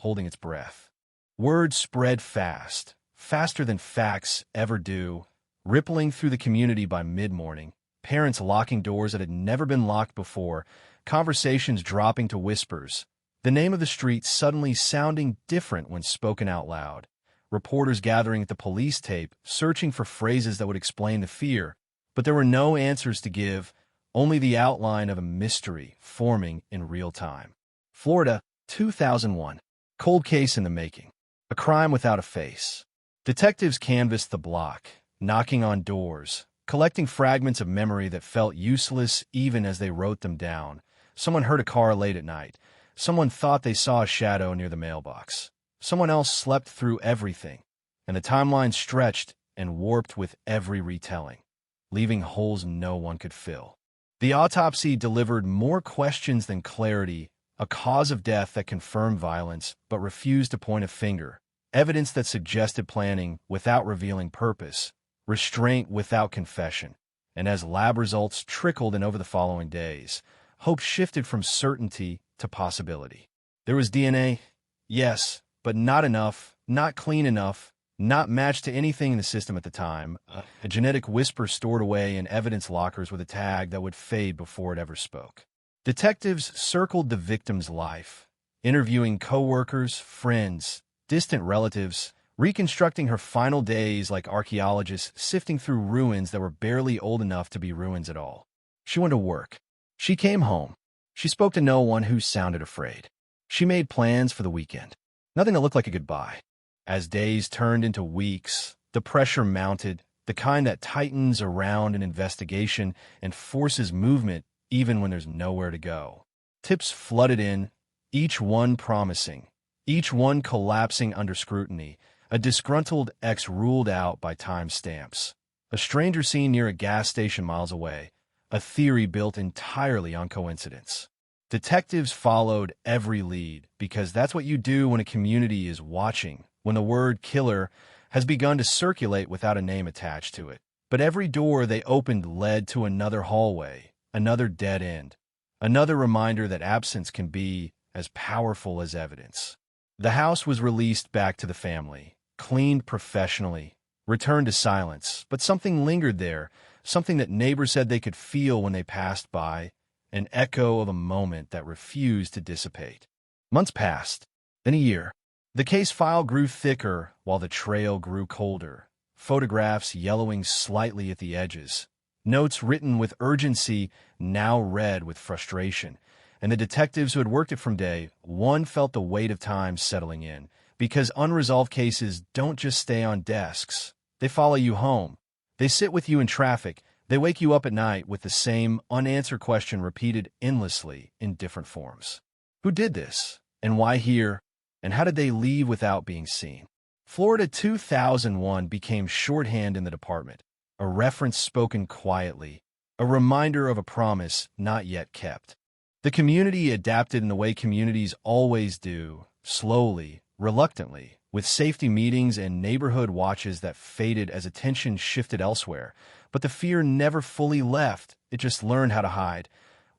holding its breath. Word spread fast, faster than facts ever do, rippling through the community by mid-morning. Parents locking doors that had never been locked before, conversations dropping to whispers, the name of the street suddenly sounding different when spoken out loud, reporters gathering at the police tape, searching for phrases that would explain the fear, but there were no answers to give, only the outline of a mystery forming in real time. Florida, 2001. Cold case in the making. A crime without a face. Detectives canvassed the block, knocking on doors, collecting fragments of memory that felt useless even as they wrote them down. Someone heard a car late at night. Someone thought they saw a shadow near the mailbox. Someone else slept through everything, and the timeline stretched and warped with every retelling, leaving holes no one could fill. The autopsy delivered more questions than clarity, a cause of death that confirmed violence but refused to point a finger, evidence that suggested planning without revealing purpose, restraint without confession. And as lab results trickled in over the following days, hope shifted from certainty to possibility. There was DNA, yes, but not enough, not clean enough, not matched to anything in the system at the time, a genetic whisper stored away in evidence lockers with a tag that would fade before it ever spoke. Detectives circled the victim's life, interviewing coworkers, friends, distant relatives, reconstructing her final days like archaeologists sifting through ruins that were barely old enough to be ruins at all. She went to work. She came home. She spoke to no one who sounded afraid. She made plans for the weekend. Nothing that looked like a goodbye. As days turned into weeks, the pressure mounted, the kind that tightens around an investigation and forces movement even when there's nowhere to go. Tips flooded in, each one promising, each one collapsing under scrutiny, a disgruntled ex ruled out by timestamps, a stranger seen near a gas station miles away, a theory built entirely on coincidence. Detectives followed every lead because that's what you do when a community is watching, when the word killer has begun to circulate without a name attached to it. But every door they opened led to another hallway, another dead end, another reminder that absence can be as powerful as evidence. The house was released back to the family, cleaned professionally, returned to silence, but something lingered there, something that neighbors said they could feel when they passed by, an echo of a moment that refused to dissipate. Months passed, then a year. The case file grew thicker while the trail grew colder, photographs yellowing slightly at the edges, notes written with urgency now read with frustration, and the detectives who had worked it from day one felt the weight of time settling in, because unresolved cases don't just stay on desks. They follow you home. They sit with you in traffic. They wake you up at night with the same unanswered question repeated endlessly in different forms. Who did this? And why here? And how did they leave without being seen? Florida 2001 became shorthand in the department, a reference spoken quietly, a reminder of a promise not yet kept. The community adapted in the way communities always do, slowly, reluctantly, with safety meetings and neighborhood watches that faded as attention shifted elsewhere. But the fear never fully left. It just learned how to hide,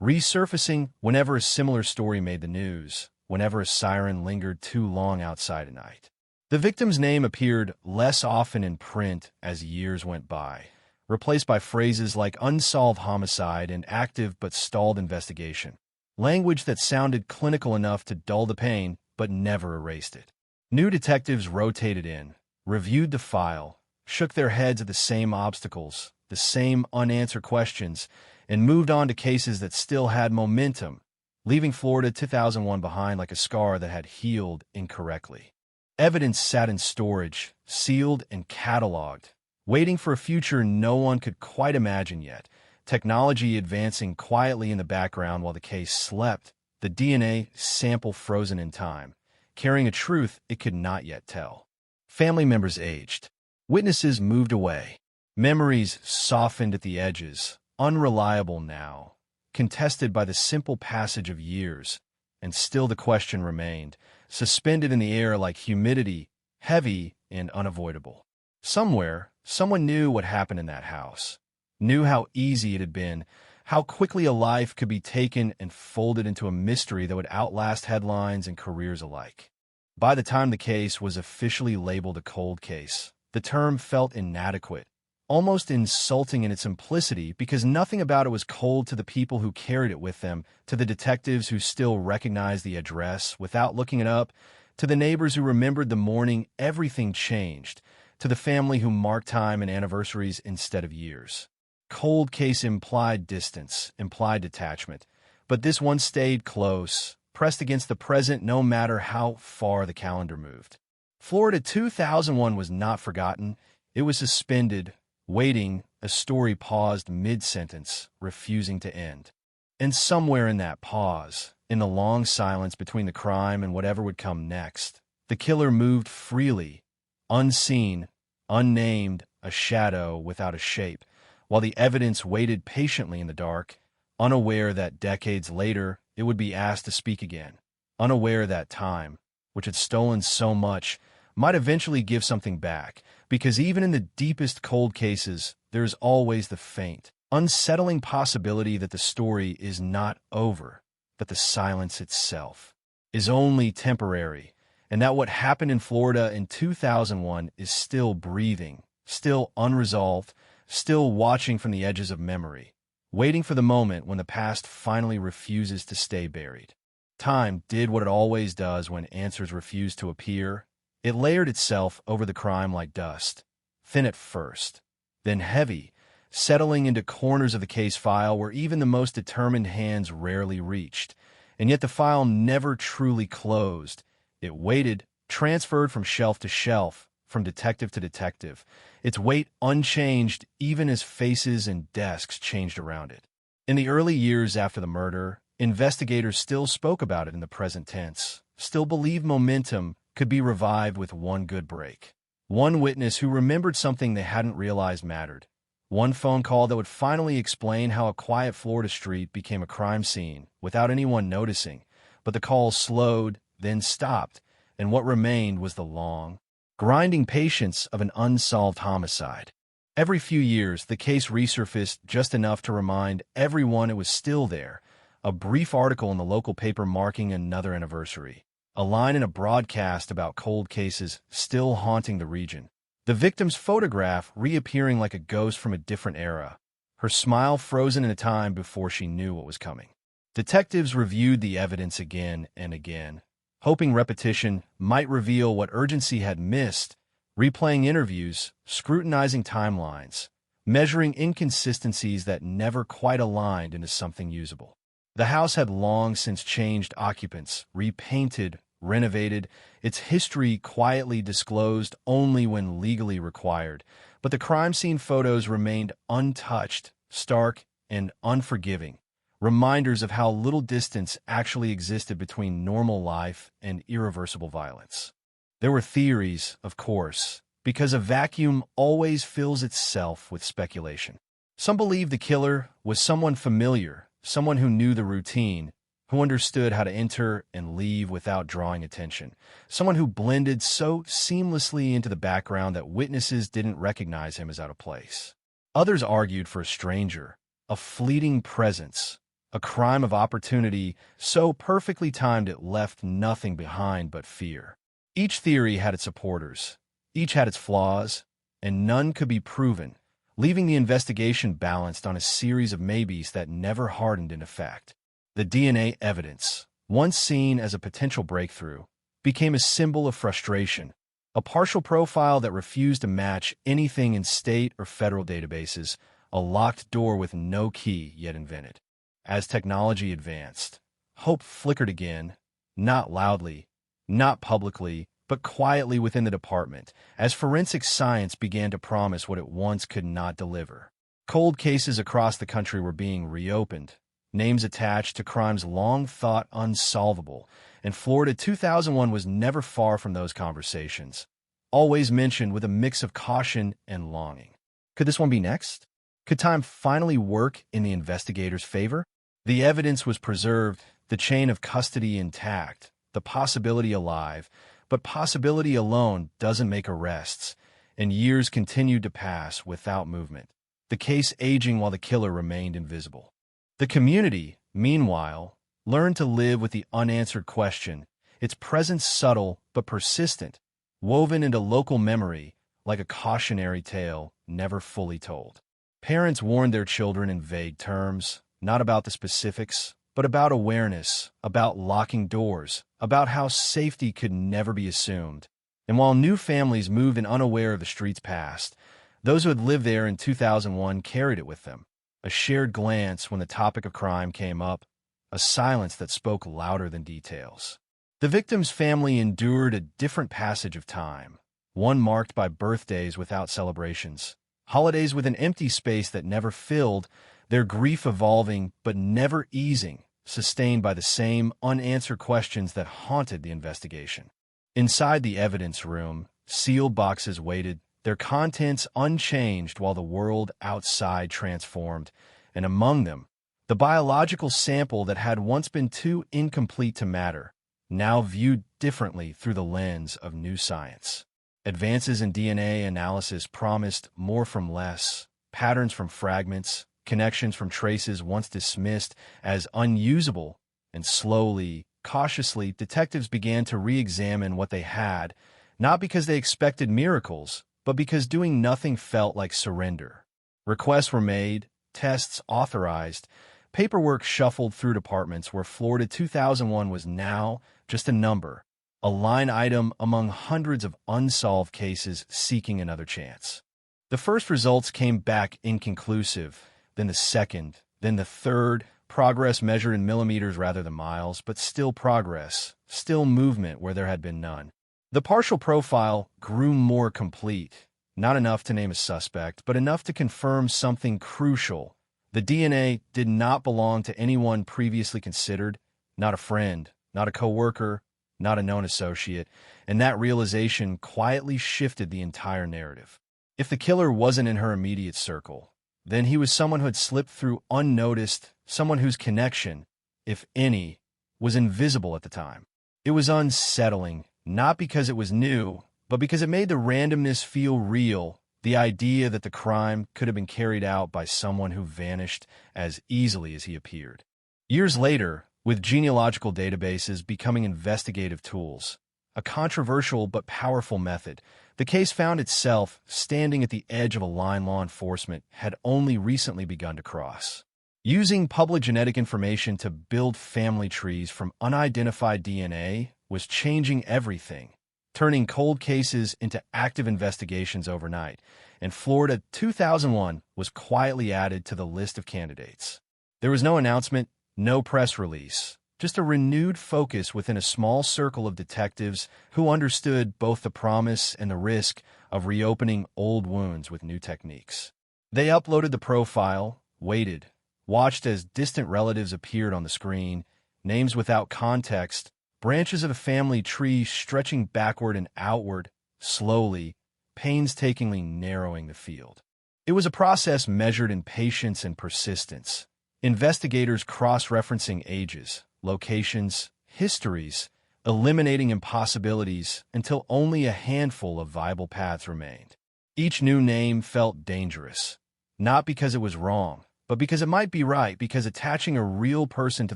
resurfacing whenever a similar story made the news, whenever a siren lingered too long outside at night. The victim's name appeared less often in print as years went by, replaced by phrases like unsolved homicide and active but stalled investigation, language that sounded clinical enough to dull the pain but never erased it. New detectives rotated in, reviewed the file, shook their heads at the same obstacles, the same unanswered questions, and moved on to cases that still had momentum, leaving Florida 2001 behind like a scar that had healed incorrectly. Evidence sat in storage, sealed and cataloged, waiting for a future no one could quite imagine yet, technology advancing quietly in the background while the case slept, the DNA sample frozen in time, carrying a truth it could not yet tell. Family members aged. Witnesses moved away. Memories softened at the edges, unreliable now, contested by the simple passage of years, and still the question remained, suspended in the air like humidity, heavy and unavoidable. Somewhere, someone knew what happened in that house, knew how easy it had been, how quickly a life could be taken and folded into a mystery that would outlast headlines and careers alike. By the time the case was officially labeled a cold case, the term felt inadequate, almost insulting in its simplicity because nothing about it was cold to the people who carried it with them, to the detectives who still recognized the address without looking it up, to the neighbors who remembered the morning everything changed, to the family who marked time and anniversaries instead of years. Cold case implied distance, implied detachment, but this one stayed close, pressed against the present no matter how far the calendar moved. Florida 2001 was not forgotten. It was suspended, Waiting, a story paused mid-sentence, refusing to end. And somewhere in that pause, in the long silence between the crime and whatever would come next, the killer moved freely, unseen, unnamed, a shadow without a shape, while the evidence waited patiently in the dark, unaware that decades later it would be asked to speak again, unaware that time, which had stolen so much, might eventually give something back, because even in the deepest cold cases, there is always the faint, unsettling possibility that the story is not over, that the silence itself is only temporary, and that what happened in Florida in 2001 is still breathing, still unresolved, still watching from the edges of memory, waiting for the moment when the past finally refuses to stay buried. Time did what it always does when answers refuse to appear. It layered itself over the crime like dust, thin at first, then heavy, settling into corners of the case file where even the most determined hands rarely reached. And yet the file never truly closed. It waited, transferred from shelf to shelf, from detective to detective, its weight unchanged even as faces and desks changed around it. In the early years after the murder, investigators still spoke about it in the present tense, still believed momentum could be revived with one good break. One witness who remembered something they hadn't realized mattered. One phone call that would finally explain how a quiet Florida street became a crime scene without anyone noticing, but the call slowed, then stopped, and what remained was the long, grinding patience of an unsolved homicide. Every few years, the case resurfaced just enough to remind everyone it was still there, a brief article in the local paper marking another anniversary, a line in a broadcast about cold cases still haunting the region, the victim's photograph reappearing like a ghost from a different era, her smile frozen in a time before she knew what was coming. Detectives reviewed the evidence again and again, hoping repetition might reveal what urgency had missed, replaying interviews, scrutinizing timelines, measuring inconsistencies that never quite aligned into something usable. The house had long since changed occupants, repainted, renovated, its history quietly disclosed only when legally required, but the crime scene photos remained untouched, stark, and unforgiving, reminders of how little distance actually existed between normal life and irreversible violence. There were theories, of course, because a vacuum always fills itself with speculation. Some believed the killer was someone familiar, someone who knew the routine, who understood how to enter and leave without drawing attention, someone who blended so seamlessly into the background that witnesses didn't recognize him as out of place. Others argued for a stranger, a fleeting presence, a crime of opportunity so perfectly timed it left nothing behind but fear. Each theory had its supporters, each had its flaws, and none could be proven, leaving the investigation balanced on a series of maybes that never hardened into fact. The DNA evidence, once seen as a potential breakthrough, became a symbol of frustration, a partial profile that refused to match anything in state or federal databases, a locked door with no key yet invented. As technology advanced, hope flickered again, not loudly, not publicly, but quietly within the department, as forensic science began to promise what it once could not deliver. Cold cases across the country were being reopened, names attached to crimes long thought unsolvable, and Florida 2001 was never far from those conversations, always mentioned with a mix of caution and longing. Could this one be next? Could time finally work in the investigators' favor? The evidence was preserved, the chain of custody intact, the possibility alive, but possibility alone doesn't make arrests, and years continued to pass without movement, the case aging while the killer remained invisible. The community, meanwhile, learned to live with the unanswered question, its presence subtle but persistent, woven into local memory like a cautionary tale never fully told. Parents warned their children in vague terms, not about the specifics, but about awareness, about locking doors, about how safety could never be assumed. And while new families moved in unaware of the street's past, those who had lived there in 2001 carried it with them. A shared glance when the topic of crime came up, a silence that spoke louder than details. The victim's family endured a different passage of time, one marked by birthdays without celebrations, Holidays with an empty space that never filled, their grief evolving but never easing, sustained by the same unanswered questions that haunted the investigation. Inside the evidence room, sealed boxes waited, their contents unchanged while the world outside transformed, and among them, the biological sample that had once been too incomplete to matter, now viewed differently through the lens of new science. Advances in DNA analysis promised more from less, patterns from fragments, connections from traces once dismissed as unusable, and slowly, cautiously, detectives began to re-examine what they had, not because they expected miracles, but because doing nothing felt like surrender. Requests were made, tests authorized, paperwork shuffled through departments where Florida 2001 was now just a number, a line item among hundreds of unsolved cases seeking another chance. The first results came back inconclusive, then the second, then the third, progress measured in millimeters rather than miles, but still progress, still movement where there had been none. The partial profile grew more complete, not enough to name a suspect, but enough to confirm something crucial. The DNA did not belong to anyone previously considered, not a friend, not a coworker, not a known associate, and that realization quietly shifted the entire narrative. If the killer wasn't in her immediate circle, then he was someone who had slipped through unnoticed, someone whose connection, if any, was invisible at the time. It was unsettling, not because it was new, but because it made the randomness feel real, the idea that the crime could have been carried out by someone who vanished as easily as he appeared. Years later, with genealogical databases becoming investigative tools, a controversial but powerful method, the case found itself standing at the edge of a line law enforcement had only recently begun to cross. Using public genetic information to build family trees from unidentified DNA was changing everything, turning cold cases into active investigations overnight, and Florida 2001 was quietly added to the list of candidates. There was no announcement, no press release, just a renewed focus within a small circle of detectives who understood both the promise and the risk of reopening old wounds with new techniques. They uploaded the profile, waited, watched as distant relatives appeared on the screen, names without context, branches of a family tree stretching backward and outward, slowly, painstakingly narrowing the field. It was a process measured in patience and persistence. Investigators cross-referencing ages, locations, histories, eliminating impossibilities until only a handful of viable paths remained. Each new name felt dangerous, not because it was wrong, but because it might be right, because attaching a real person to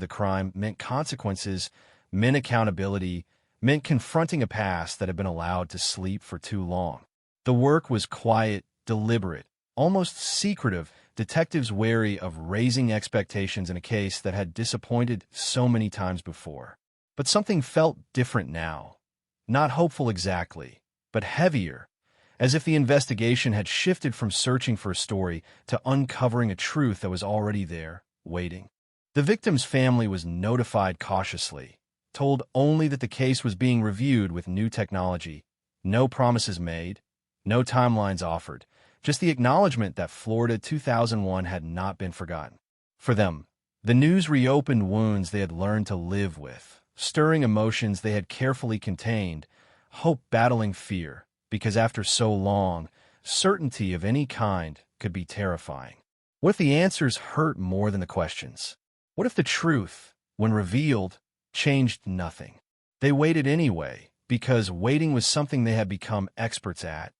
the crime meant consequences, meant accountability, meant confronting a past that had been allowed to sleep for too long. The work was quiet, deliberate, almost secretive, detectives wary of raising expectations in a case that had disappointed so many times before. But something felt different now. Not hopeful exactly, but heavier, as if the investigation had shifted from searching for a story to uncovering a truth that was already there, waiting. The victim's family was notified cautiously, told only that the case was being reviewed with new technology, no promises made, no timelines offered, just the acknowledgement that Florida 2001 had not been forgotten. For them, the news reopened wounds they had learned to live with, stirring emotions they had carefully contained, hope battling fear, because after so long, certainty of any kind could be terrifying. What if the answers hurt more than the questions? What if the truth, when revealed, changed nothing? They waited anyway, because waiting was something they had become experts at.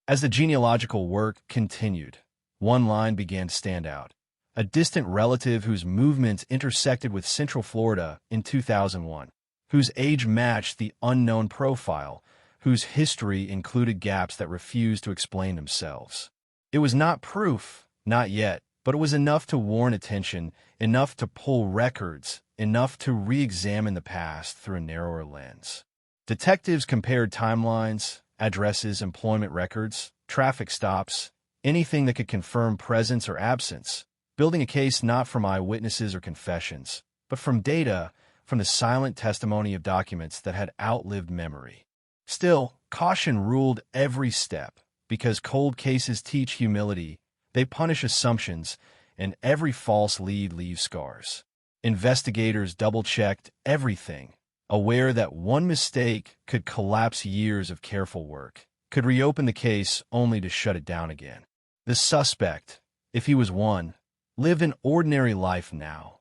As the genealogical work continued, one line began to stand out. A distant relative whose movements intersected with Central Florida in 2001, whose age matched the unknown profile, whose history included gaps that refused to explain themselves. It was not proof, not yet, but it was enough to warrant attention, enough to pull records, enough to re-examine the past through a narrower lens. Detectives compared timelines, addresses, employment records, traffic stops, anything that could confirm presence or absence, building a case not from eyewitnesses or confessions, but from data, from the silent testimony of documents that had outlived memory. Still, caution ruled every step, because cold cases teach humility, they punish assumptions, and every false lead leaves scars. Investigators double-checked everything, aware that one mistake could collapse years of careful work, could reopen the case only to shut it down again. The suspect, if he was one, lived an ordinary life now,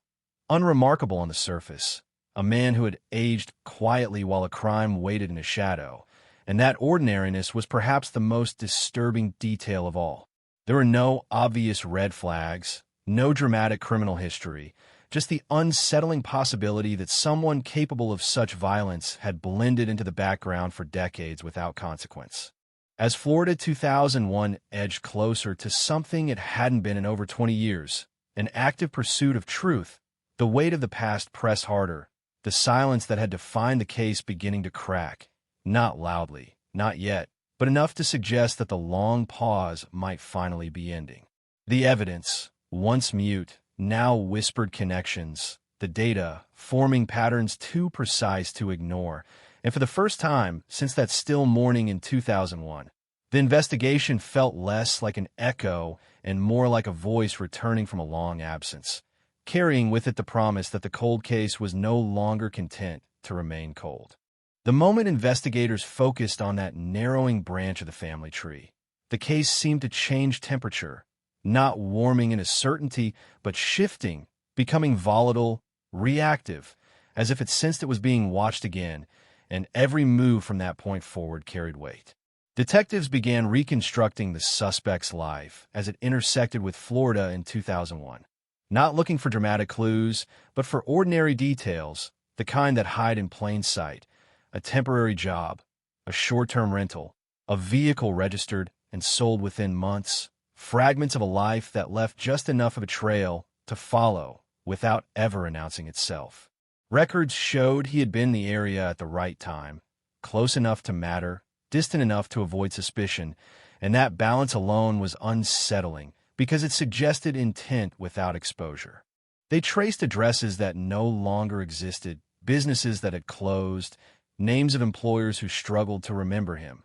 unremarkable on the surface, a man who had aged quietly while a crime waited in his shadow, and that ordinariness was perhaps the most disturbing detail of all. There were no obvious red flags, no dramatic criminal history, just the unsettling possibility that someone capable of such violence had blended into the background for decades without consequence. As Florida 2001 edged closer to something it hadn't been in over 20 years, an active pursuit of truth, the weight of the past pressed harder, the silence that had defined the case beginning to crack, not loudly, not yet, but enough to suggest that the long pause might finally be ending. The evidence, once mute, now whispered connections, the data, forming patterns too precise to ignore, and for the first time since that still morning in 2001, the investigation felt less like an echo and more like a voice returning from a long absence, carrying with it the promise that the cold case was no longer content to remain cold. The moment investigators focused on that narrowing branch of the family tree, the case seemed to change temperature, not warming into certainty, but shifting, becoming volatile, reactive, as if it sensed it was being watched again, and every move from that point forward carried weight. Detectives began reconstructing the suspect's life as it intersected with Florida in 2001, not looking for dramatic clues, but for ordinary details, the kind that hide in plain sight: a temporary job, a short-term rental, a vehicle registered and sold within months, fragments of a life that left just enough of a trail to follow without ever announcing itself. Records showed he had been in the area at the right time, close enough to matter, distant enough to avoid suspicion, and that balance alone was unsettling because it suggested intent without exposure. They traced addresses that no longer existed, businesses that had closed, names of employers who struggled to remember him,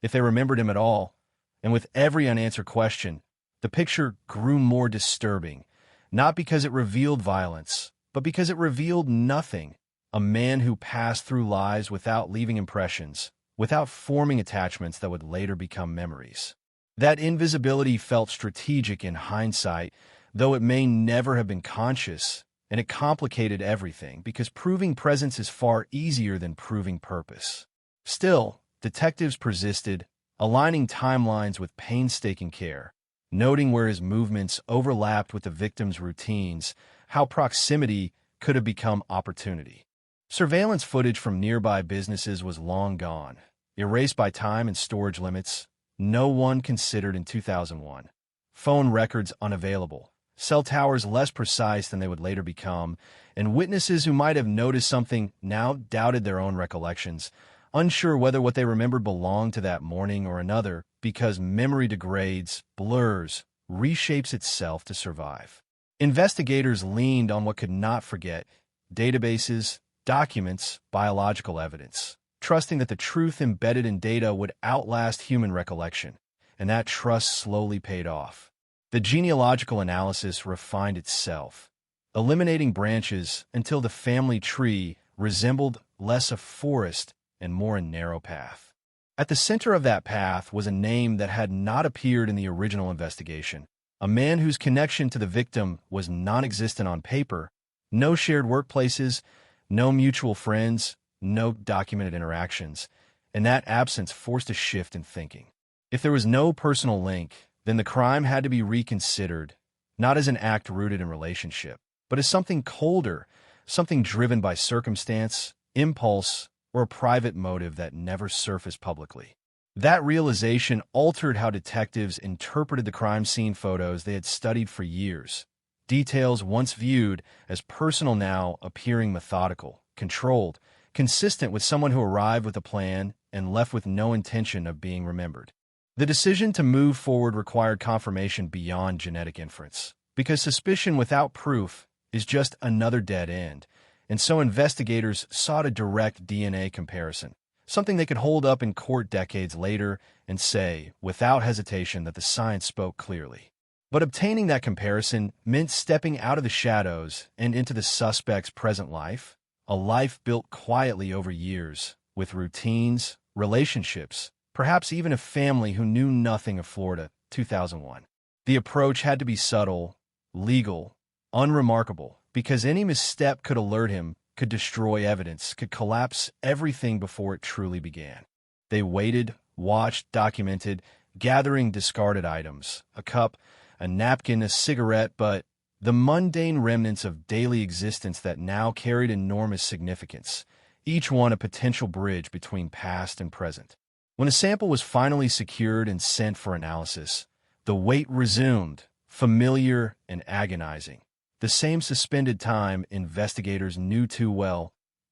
if they remembered him at all, and with every unanswered question, the picture grew more disturbing, not because it revealed violence, but because it revealed nothing. A man who passed through lives without leaving impressions, without forming attachments that would later become memories. That invisibility felt strategic in hindsight, though it may never have been conscious, and it complicated everything because proving presence is far easier than proving purpose. Still, detectives persisted, aligning timelines with painstaking care, noting where his movements overlapped with the victim's routines, how proximity could have become opportunity. Surveillance footage from nearby businesses was long gone, erased by time and storage limits, no one considered in 2001. Phone records unavailable, cell towers less precise than they would later become, and witnesses who might have noticed something now doubted their own recollections, unsure whether what they remembered belonged to that morning or another, because memory degrades, blurs, reshapes itself to survive. Investigators leaned on what could not forget: databases, documents, biological evidence, trusting that the truth embedded in data would outlast human recollection, and that trust slowly paid off. The genealogical analysis refined itself, eliminating branches until the family tree resembled less a forest and more a narrow path. At the center of that path was a name that had not appeared in the original investigation, a man whose connection to the victim was non-existent on paper, no shared workplaces, no mutual friends, no documented interactions, and that absence forced a shift in thinking. If there was no personal link, then the crime had to be reconsidered, not as an act rooted in relationship, but as something colder, something driven by circumstance, impulse, or a private motive that never surfaced publicly. That realization altered how detectives interpreted the crime scene photos they had studied for years, details once viewed as personal now appearing methodical, controlled, consistent with someone who arrived with a plan and left with no intention of being remembered. The decision to move forward required confirmation beyond genetic inference, because suspicion without proof is just another dead end, and so investigators sought a direct DNA comparison, something they could hold up in court decades later and say, without hesitation, that the science spoke clearly. But obtaining that comparison meant stepping out of the shadows and into the suspect's present life, a life built quietly over years, with routines, relationships, perhaps even a family who knew nothing of Florida, 2001. The approach had to be subtle, legal, unremarkable, because any misstep could alert him, could destroy evidence, could collapse everything before it truly began. They waited, watched, documented, gathering discarded items, a cup, a napkin, a cigarette, but the mundane remnants of daily existence that now carried enormous significance, each one a potential bridge between past and present. When a sample was finally secured and sent for analysis, the wait resumed, familiar and agonizing. The same suspended time investigators knew too well,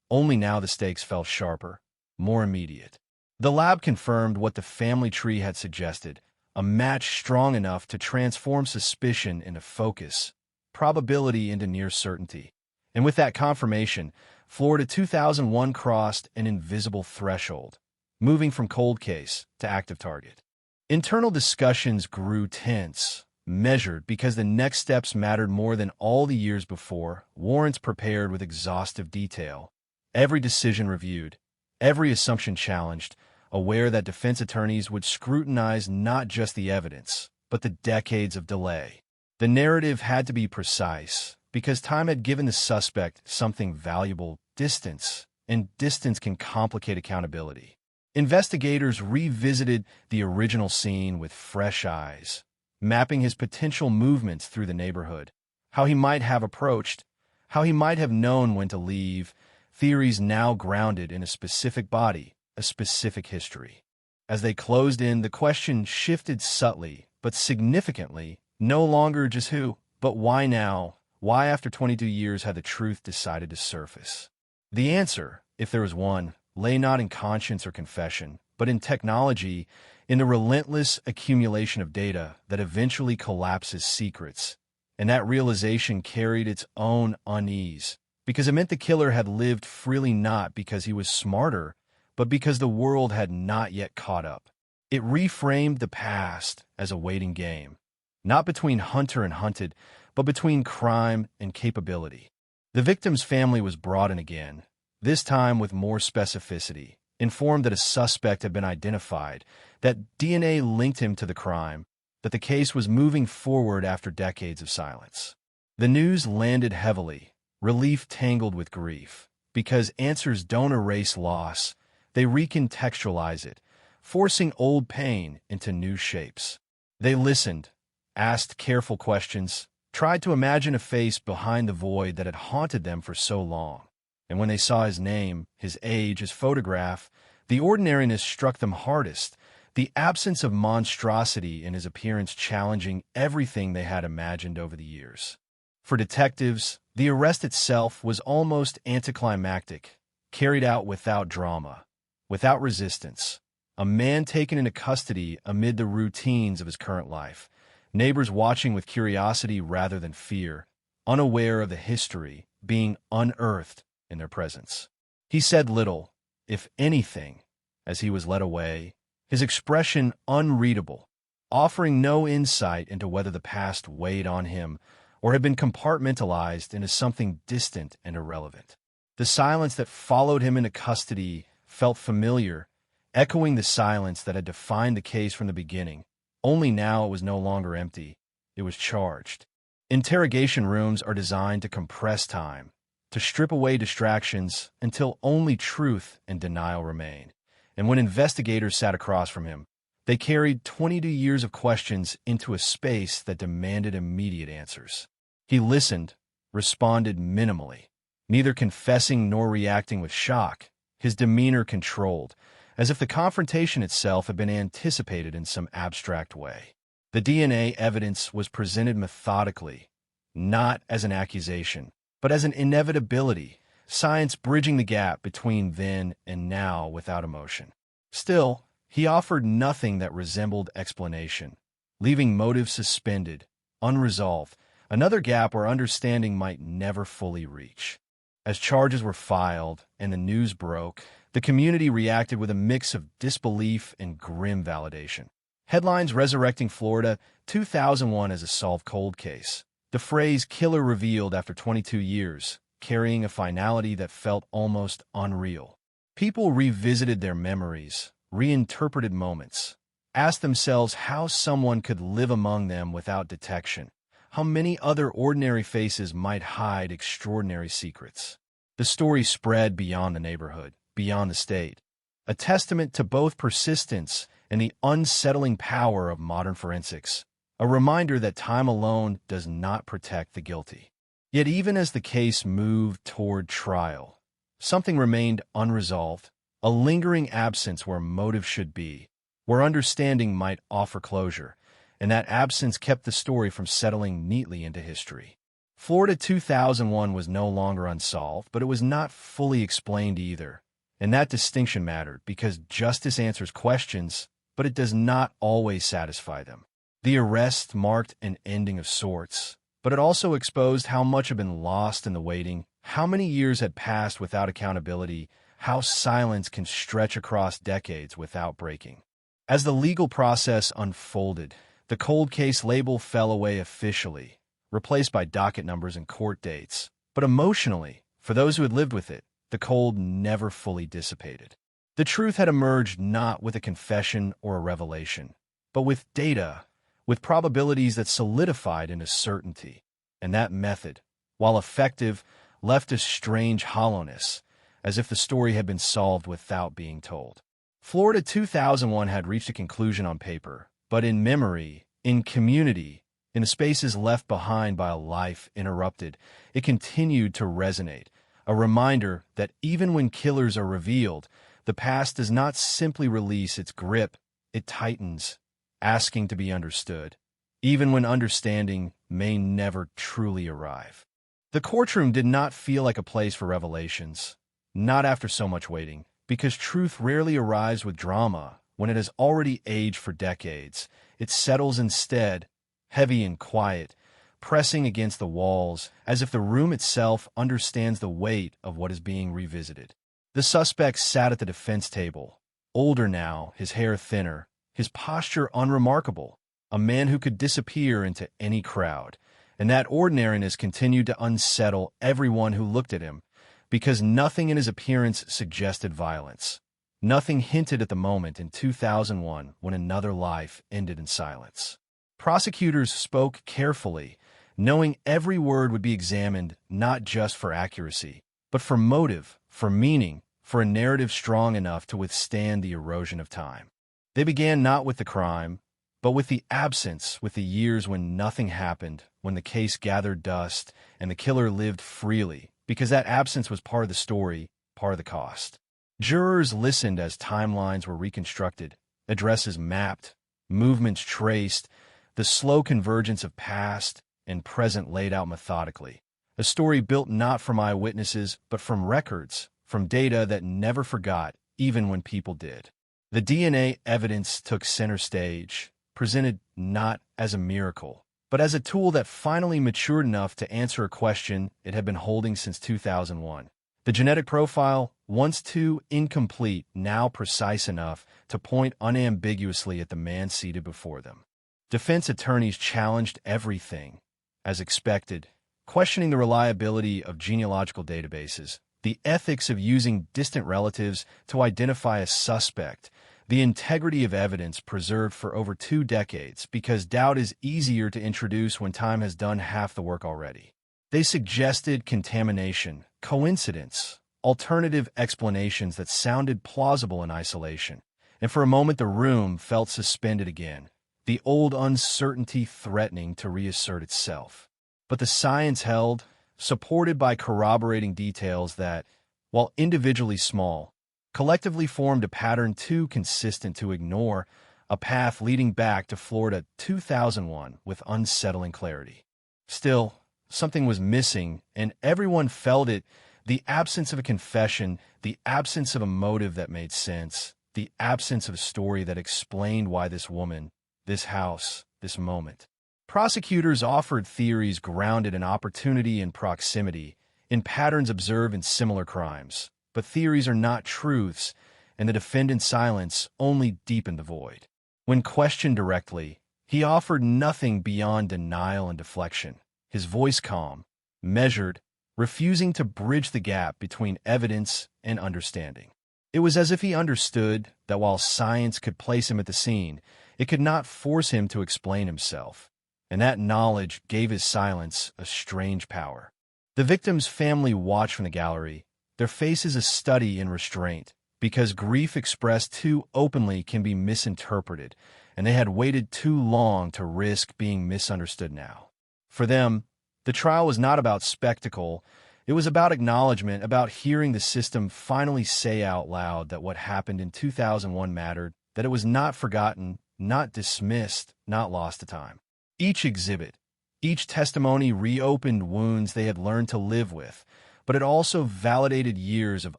only now the stakes fell sharper, more immediate. The lab confirmed what the family tree had suggested, a match strong enough to transform suspicion into focus, probability into near certainty. And with that confirmation, Florida 2001 crossed an invisible threshold, moving from cold case to active target. Internal discussions grew tense, measured because the next steps mattered more than all the years before, warrants prepared with exhaustive detail, every decision reviewed, every assumption challenged, aware that defense attorneys would scrutinize not just the evidence, but the decades of delay. The narrative had to be precise, because time had given the suspect something valuable, distance, and distance can complicate accountability. Investigators revisited the original scene with fresh eyes, mapping his potential movements through the neighborhood, how he might have approached, how he might have known when to leave, theories now grounded in a specific body, a specific history. As they closed in, the question shifted subtly, but significantly, no longer just who, but why now? Why after 22 years had the truth decided to surface? The answer, if there was one, lay not in conscience or confession, but in technology, in the relentless accumulation of data that eventually collapses secrets. And that realization carried its own unease, because it meant the killer had lived freely not because he was smarter, but because the world had not yet caught up. It reframed the past as a waiting game, not between hunter and hunted, but between crime and capability. The victim's family was brought in again, this time with more specificity, informed that a suspect had been identified, that DNA linked him to the crime, that the case was moving forward after decades of silence. The news landed heavily, relief tangled with grief, because answers don't erase loss, they recontextualize it, forcing old pain into new shapes. They listened, asked careful questions, tried to imagine a face behind the void that had haunted them for so long. And when they saw his name, his age, his photograph, the ordinariness struck them hardest, the absence of monstrosity in his appearance challenging everything they had imagined over the years. For detectives, the arrest itself was almost anticlimactic, carried out without drama, without resistance. A man taken into custody amid the routines of his current life, neighbors watching with curiosity rather than fear, unaware of the history being unearthed in their presence. He said little, if anything, as he was led away, his expression unreadable, offering no insight into whether the past weighed on him or had been compartmentalized into something distant and irrelevant. The silence that followed him into custody felt familiar, echoing the silence that had defined the case from the beginning. Only now it was no longer empty. It was charged. Interrogation rooms are designed to compress time, to strip away distractions until only truth and denial remain. And when investigators sat across from him, they carried 22 years of questions into a space that demanded immediate answers. He listened, responded minimally, neither confessing nor reacting with shock, his demeanor controlled, as if the confrontation itself had been anticipated in some abstract way. The DNA evidence was presented methodically, not as an accusation, but as an inevitability, science bridging the gap between then and now without emotion. Still, he offered nothing that resembled explanation, leaving motive suspended, unresolved, another gap where understanding might never fully reach. As charges were filed and the news broke, The community reacted with a mix of disbelief and grim validation. Headlines resurrecting Florida 2001 as a solved cold case. The phrase "killer revealed after 22 years," carrying a finality that felt almost unreal. People revisited their memories, reinterpreted moments, asked themselves how someone could live among them without detection, how many other ordinary faces might hide extraordinary secrets. The story spread beyond the neighborhood, beyond the state, a testament to both persistence and the unsettling power of modern forensics, a reminder that time alone does not protect the guilty. Yet even as the case moved toward trial, something remained unresolved, a lingering absence where motive should be, where understanding might offer closure, and that absence kept the story from settling neatly into history. Florida 2001 was no longer unsolved, but it was not fully explained either. And that distinction mattered because justice answers questions, but it does not always satisfy them. The arrest marked an ending of sorts, but it also exposed how much had been lost in the waiting, how many years had passed without accountability, how silence can stretch across decades without breaking. As the legal process unfolded, the cold case label fell away officially, replaced by docket numbers and court dates. But emotionally, for those who had lived with it, the cold never fully dissipated. The truth had emerged not with a confession or a revelation, but with data, with probabilities that solidified into certainty. And that method, while effective, left a strange hollowness, as if the story had been solved without being told. Florida 2001 had reached a conclusion on paper, but in memory, in community, in the spaces left behind by a life interrupted, it continued to resonate, a reminder that even when killers are revealed, the past does not simply release its grip, it tightens, asking to be understood, even when understanding may never truly arrive. The courtroom did not feel like a place for revelations, not after so much waiting, because truth rarely arrives with drama when it has already aged for decades. It settles instead, heavy and quiet, pressing against the walls, as if the room itself understands the weight of what is being revisited. The suspect sat at the defense table, older now, his hair thinner, his posture unremarkable, a man who could disappear into any crowd, and that ordinariness continued to unsettle everyone who looked at him, because nothing in his appearance suggested violence. Nothing hinted at the moment in 2001 when another life ended in silence. Prosecutors spoke carefully, knowing every word would be examined not just for accuracy, but for motive, for meaning, for a narrative strong enough to withstand the erosion of time. They began not with the crime, but with the absence, with the years when nothing happened, when the case gathered dust, and the killer lived freely, because that absence was part of the story, part of the cost. Jurors listened as timelines were reconstructed, addresses mapped, movements traced, the slow convergence of past and present laid out methodically. A story built not from eyewitnesses, but from records, from data that never forgot, even when people did. The DNA evidence took center stage, presented not as a miracle, but as a tool that finally matured enough to answer a question it had been holding since 2001. The genetic profile, once too incomplete, now precise enough to point unambiguously at the man seated before them. Defense attorneys challenged everything, as expected, questioning the reliability of genealogical databases, the ethics of using distant relatives to identify a suspect, the integrity of evidence preserved for over 2 decades because doubt is easier to introduce when time has done half the work already. They suggested contamination, coincidence, alternative explanations that sounded plausible in isolation, and for a moment the room felt suspended again, the old uncertainty threatening to reassert itself. But the science held, supported by corroborating details that, while individually small, collectively formed a pattern too consistent to ignore, a path leading back to Florida 2001 with unsettling clarity. Still, something was missing, and everyone felt it, the absence of a confession, the absence of a motive that made sense, the absence of a story that explained why this woman, this house, this moment. Prosecutors offered theories grounded in opportunity and proximity, in patterns observed in similar crimes. but theories are not truths, and the defendant's silence only deepened the void. When questioned directly, he offered nothing beyond denial and deflection, his voice calm, measured, refusing to bridge the gap between evidence and understanding. It was as if he understood that while science could place him at the scene, it could not force him to explain himself, and that knowledge gave his silence a strange power. The victim's family watched from the gallery, their faces a study in restraint, because grief expressed too openly can be misinterpreted, and they had waited too long to risk being misunderstood now. For them, the trial was not about spectacle. It was about acknowledgement, about hearing the system finally say out loud that what happened in 2001 mattered, that it was not forgotten, not dismissed, not lost to time. Each exhibit, each testimony reopened wounds they had learned to live with, but it also validated years of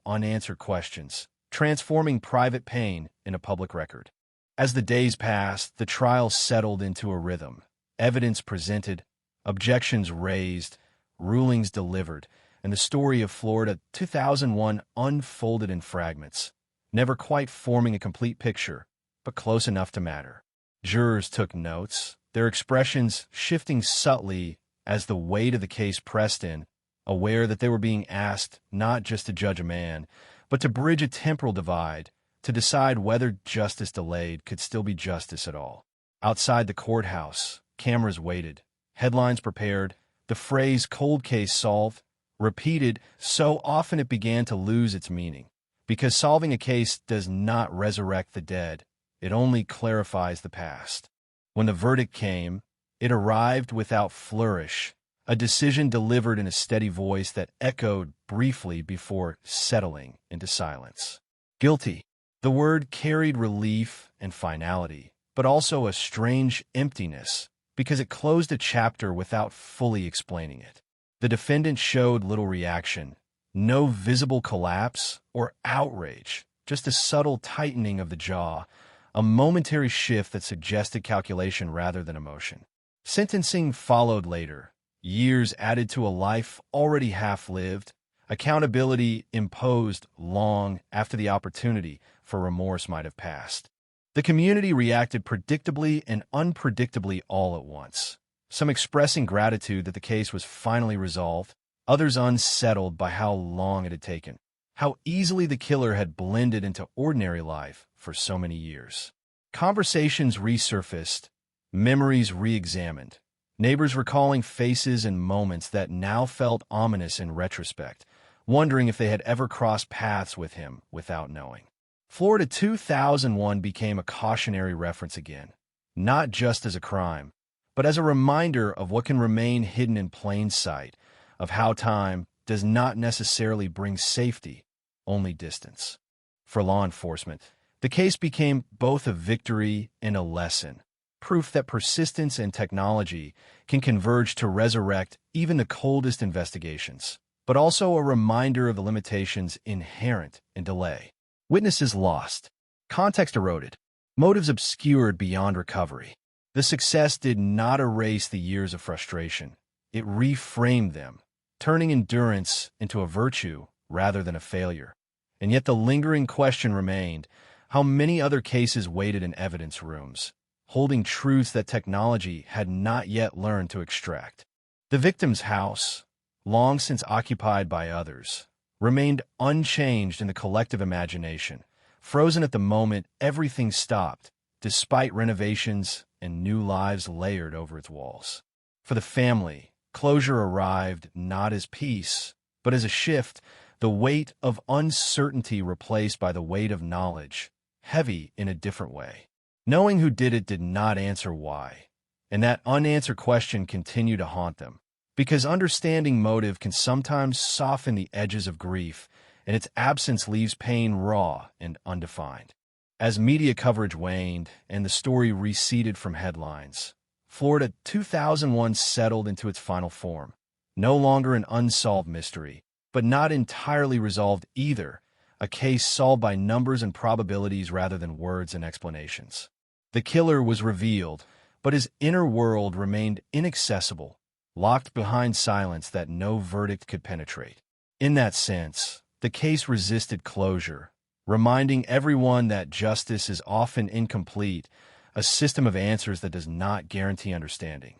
unanswered questions, transforming private pain in a public record. As the days passed, the trial settled into a rhythm. Evidence presented, objections raised, rulings delivered, and the story of Florida 2001 unfolded in fragments, never quite forming a complete picture, but close enough to matter. Jurors took notes, their expressions shifting subtly as the weight of the case pressed in, aware that they were being asked not just to judge a man, but to bridge a temporal divide, to decide whether justice delayed could still be justice at all. Outside the courthouse, cameras waited, headlines prepared, the phrase "cold case solved" repeated so often it began to lose its meaning. Because solving a case does not resurrect the dead, it only clarifies the past. When the verdict came, it arrived without flourish, a decision delivered in a steady voice that echoed briefly before settling into silence. Guilty. The word carried relief and finality, but also a strange emptiness, because it closed a chapter without fully explaining it. The defendant showed little reaction, no visible collapse or outrage, just a subtle tightening of the jaw, a momentary shift that suggested calculation rather than emotion. Sentencing followed later, years added to a life already half-lived, accountability imposed long after the opportunity for remorse might have passed. The community reacted predictably and unpredictably all at once, some expressing gratitude that the case was finally resolved, others unsettled by how long it had taken, how easily the killer had blended into ordinary life for so many years. Conversations resurfaced, memories re-examined, neighbors recalling faces and moments that now felt ominous in retrospect, wondering if they had ever crossed paths with him without knowing. Florida 2001 became a cautionary reference again, not just as a crime, but as a reminder of what can remain hidden in plain sight, of how time does not necessarily bring safety, only distance. For law enforcement, the case became both a victory and a lesson, proof that persistence and technology can converge to resurrect even the coldest investigations, but also a reminder of the limitations inherent in delay. Witnesses lost, context eroded, motives obscured beyond recovery. The success did not erase the years of frustration. It reframed them, turning endurance into a virtue rather than a failure. And yet the lingering question remained, how many other cases waited in evidence rooms, holding truths that technology had not yet learned to extract? The victim's house, long since occupied by others, remained unchanged in the collective imagination, frozen at the moment everything stopped, despite renovations and new lives layered over its walls. For the family, closure arrived not as peace, but as a shift, the weight of uncertainty replaced by the weight of knowledge, heavy in a different way. Knowing who did it did not answer why, and that unanswered question continued to haunt them, because understanding motive can sometimes soften the edges of grief, and its absence leaves pain raw and undefined. As media coverage waned and the story receded from headlines, Florida 2001 settled into its final form, no longer an unsolved mystery, but not entirely resolved either, a case solved by numbers and probabilities rather than words and explanations. The killer was revealed, but his inner world remained inaccessible, locked behind silence that no verdict could penetrate. In that sense, the case resisted closure, reminding everyone that justice is often incomplete, a system of answers that does not guarantee understanding.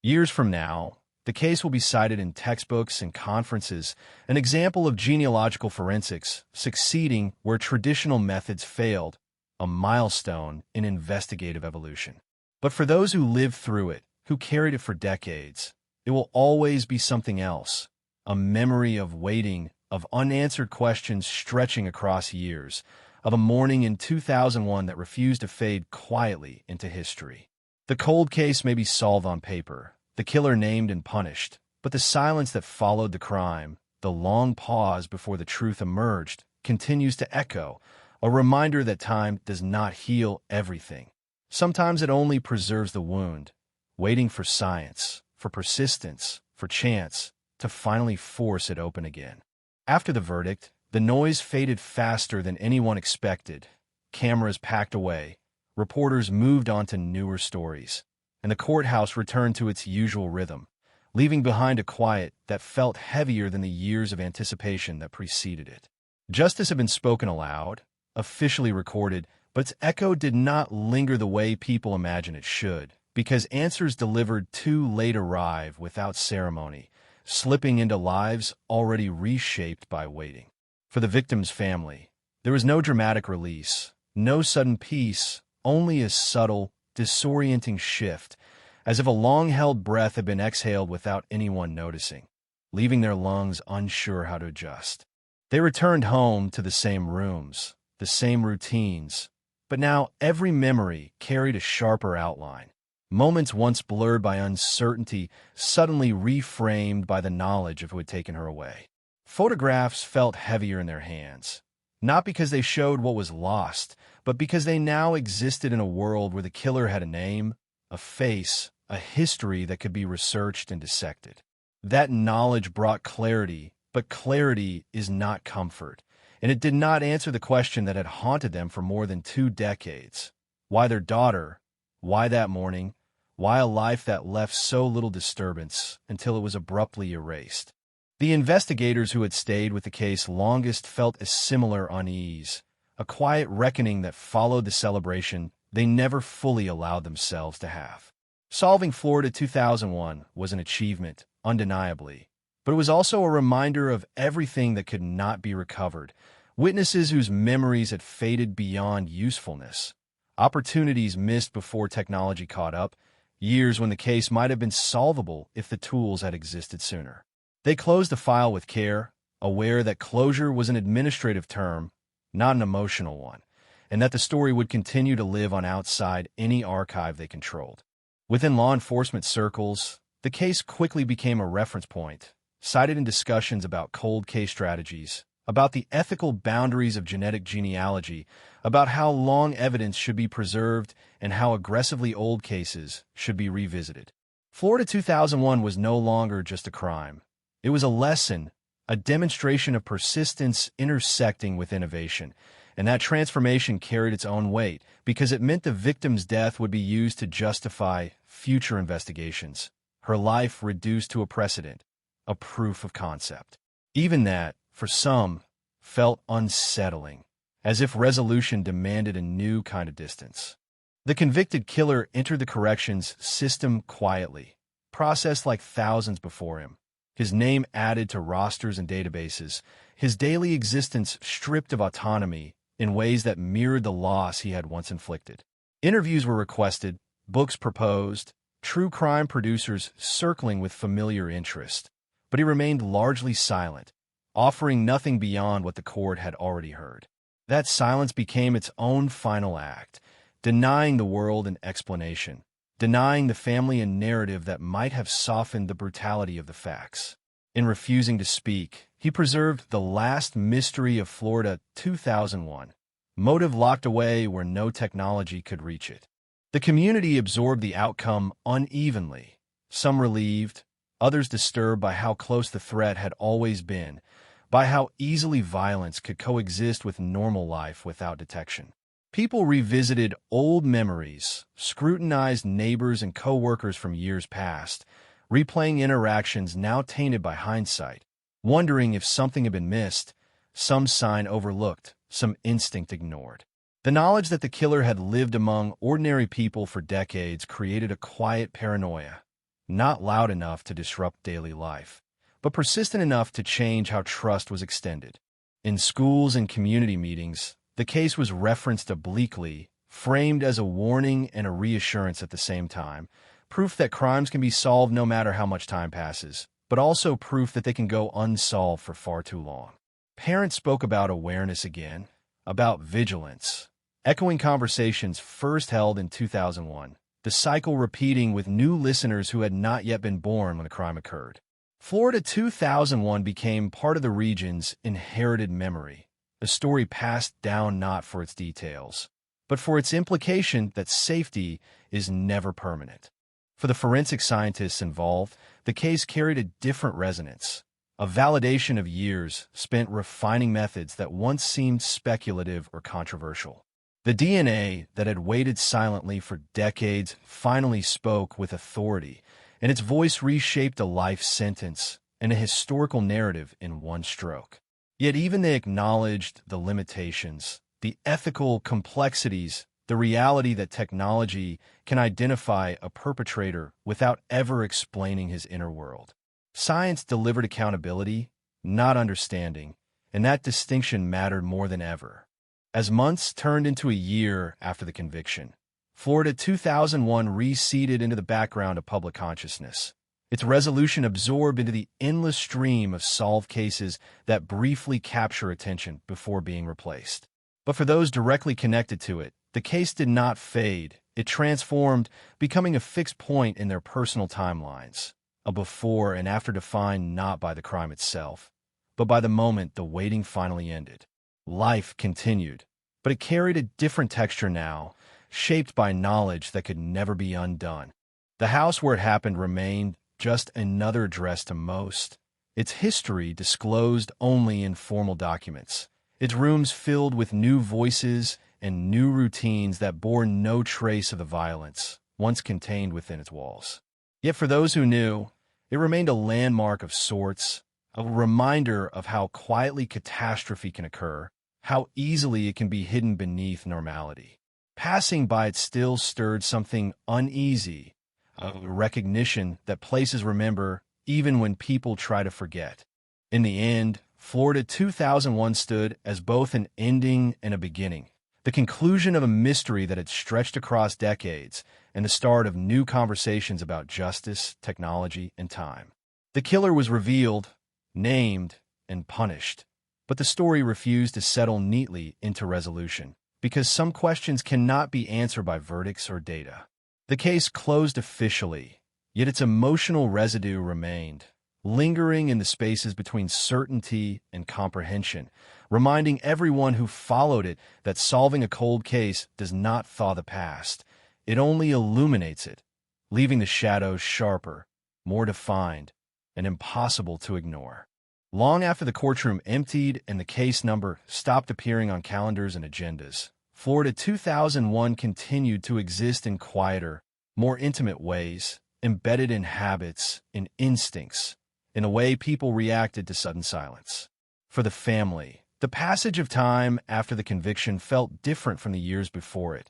Years from now, the case will be cited in textbooks and conferences, an example of genealogical forensics succeeding where traditional methods failed, a milestone in investigative evolution. But for those who lived through it, who carried it for decades, it will always be something else, a memory of waiting, of unanswered questions stretching across years, of a morning in 2001 that refused to fade quietly into history. The cold case may be solved on paper, the killer named and punished, but the silence that followed the crime, the long pause before the truth emerged, continues to echo, a reminder that time does not heal everything. Sometimes it only preserves the wound, waiting for science, for persistence, for chance, to finally force it open again. After the verdict, the noise faded faster than anyone expected. Cameras packed away, reporters moved on to newer stories, and the courthouse returned to its usual rhythm, leaving behind a quiet that felt heavier than the years of anticipation that preceded it. Justice had been spoken aloud, officially recorded, but its echo did not linger the way people imagine it should, because answers delivered too late arrive without ceremony, slipping into lives already reshaped by waiting. For the victim's family, there was no dramatic release, no sudden peace, only a subtle, disorienting shift, as if a long-held breath had been exhaled without anyone noticing, leaving their lungs unsure how to adjust. They returned home to the same rooms, the same routines, but now every memory carried a sharper outline. Moments once blurred by uncertainty, suddenly reframed by the knowledge of who had taken her away. Photographs felt heavier in their hands, not because they showed what was lost, but because they now existed in a world where the killer had a name, a face, a history that could be researched and dissected. That knowledge brought clarity, but clarity is not comfort, and it did not answer the question that had haunted them for more than 2 decades. Why their daughter? Why that morning? Why a life that left so little disturbance until it was abruptly erased? The investigators who had stayed with the case longest felt a similar unease, a quiet reckoning that followed the celebration they never fully allowed themselves to have. Solving Florida 2001 was an achievement, undeniably, but it was also a reminder of everything that could not be recovered, witnesses whose memories had faded beyond usefulness, opportunities missed before technology caught up, years when the case might have been solvable if the tools had existed sooner. They closed the file with care, aware that closure was an administrative term, not an emotional one, and that the story would continue to live on outside any archive they controlled. Within law enforcement circles, the case quickly became a reference point, cited in discussions about cold case strategies, about the ethical boundaries of genetic genealogy, about how long evidence should be preserved, and how aggressively old cases should be revisited. Florida 2001 was no longer just a crime. It was a lesson, a demonstration of persistence intersecting with innovation, and that transformation carried its own weight because it meant the victim's death would be used to justify future investigations, her life reduced to a precedent, a proof of concept. Even that, for some, felt unsettling, as if resolution demanded a new kind of distance. The convicted killer entered the corrections system quietly, processed like thousands before him, his name added to rosters and databases, his daily existence stripped of autonomy in ways that mirrored the loss he had once inflicted. Interviews were requested, books proposed, true crime producers circling with familiar interest, but he remained largely silent, offering nothing beyond what the court had already heard. That silence became its own final act, denying the world an explanation, denying the family a narrative that might have softened the brutality of the facts. In refusing to speak, he preserved the last mystery of Florida 2001, motive locked away where no technology could reach it. The community absorbed the outcome unevenly, some relieved, others disturbed by how close the threat had always been, by how easily violence could coexist with normal life without detection. People revisited old memories, scrutinized neighbors and co-workers from years past, replaying interactions now tainted by hindsight, wondering if something had been missed, some sign overlooked, some instinct ignored. The knowledge that the killer had lived among ordinary people for decades created a quiet paranoia, not loud enough to disrupt daily life, but persistent enough to change how trust was extended. In schools and community meetings, the case was referenced obliquely, framed as a warning and a reassurance at the same time, proof that crimes can be solved no matter how much time passes, but also proof that they can go unsolved for far too long. Parents spoke about awareness again, about vigilance, echoing conversations first held in 2001, the cycle repeating with new listeners who had not yet been born when the crime occurred. Florida 2001 became part of the region's inherited memory, a story passed down not for its details, but for its implication that safety is never permanent. For the forensic scientists involved, the case carried a different resonance, a validation of years spent refining methods that once seemed speculative or controversial. The DNA that had waited silently for decades finally spoke with authority, and its voice reshaped a life sentence and a historical narrative in one stroke. Yet even they acknowledged the limitations, the ethical complexities, the reality that technology can identify a perpetrator without ever explaining his inner world. Science delivered accountability, not understanding, and that distinction mattered more than ever. As months turned into a year after the conviction, Florida 2001 receded into the background of public consciousness, its resolution absorbed into the endless stream of solved cases that briefly capture attention before being replaced. But for those directly connected to it, the case did not fade. It transformed, becoming a fixed point in their personal timelines, a before and after defined not by the crime itself, but by the moment the waiting finally ended. Life continued, but it carried a different texture now, shaped by knowledge that could never be undone. The house where it happened remained just another address to most, its history disclosed only in formal documents, its rooms filled with new voices and new routines that bore no trace of the violence once contained within its walls. Yet for those who knew, it remained a landmark of sorts, a reminder of how quietly catastrophe can occur, how easily it can be hidden beneath normality. Passing by it still stirred something uneasy, a recognition that places remember even when people try to forget. In the end, Florida 2001 stood as both an ending and a beginning, the conclusion of a mystery that had stretched across decades and the start of new conversations about justice, technology, and time. The killer was revealed, named, and punished, but the story refused to settle neatly into resolution, because some questions cannot be answered by verdicts or data. The case closed officially, yet its emotional residue remained, lingering in the spaces between certainty and comprehension, reminding everyone who followed it that solving a cold case does not thaw the past. It only illuminates it, leaving the shadows sharper, more defined, and impossible to ignore. Long after the courtroom emptied and the case number stopped appearing on calendars and agendas, Florida 2001 continued to exist in quieter, more intimate ways, embedded in habits, in instincts, in the way people reacted to sudden silence. For the family, the passage of time after the conviction felt different from the years before it.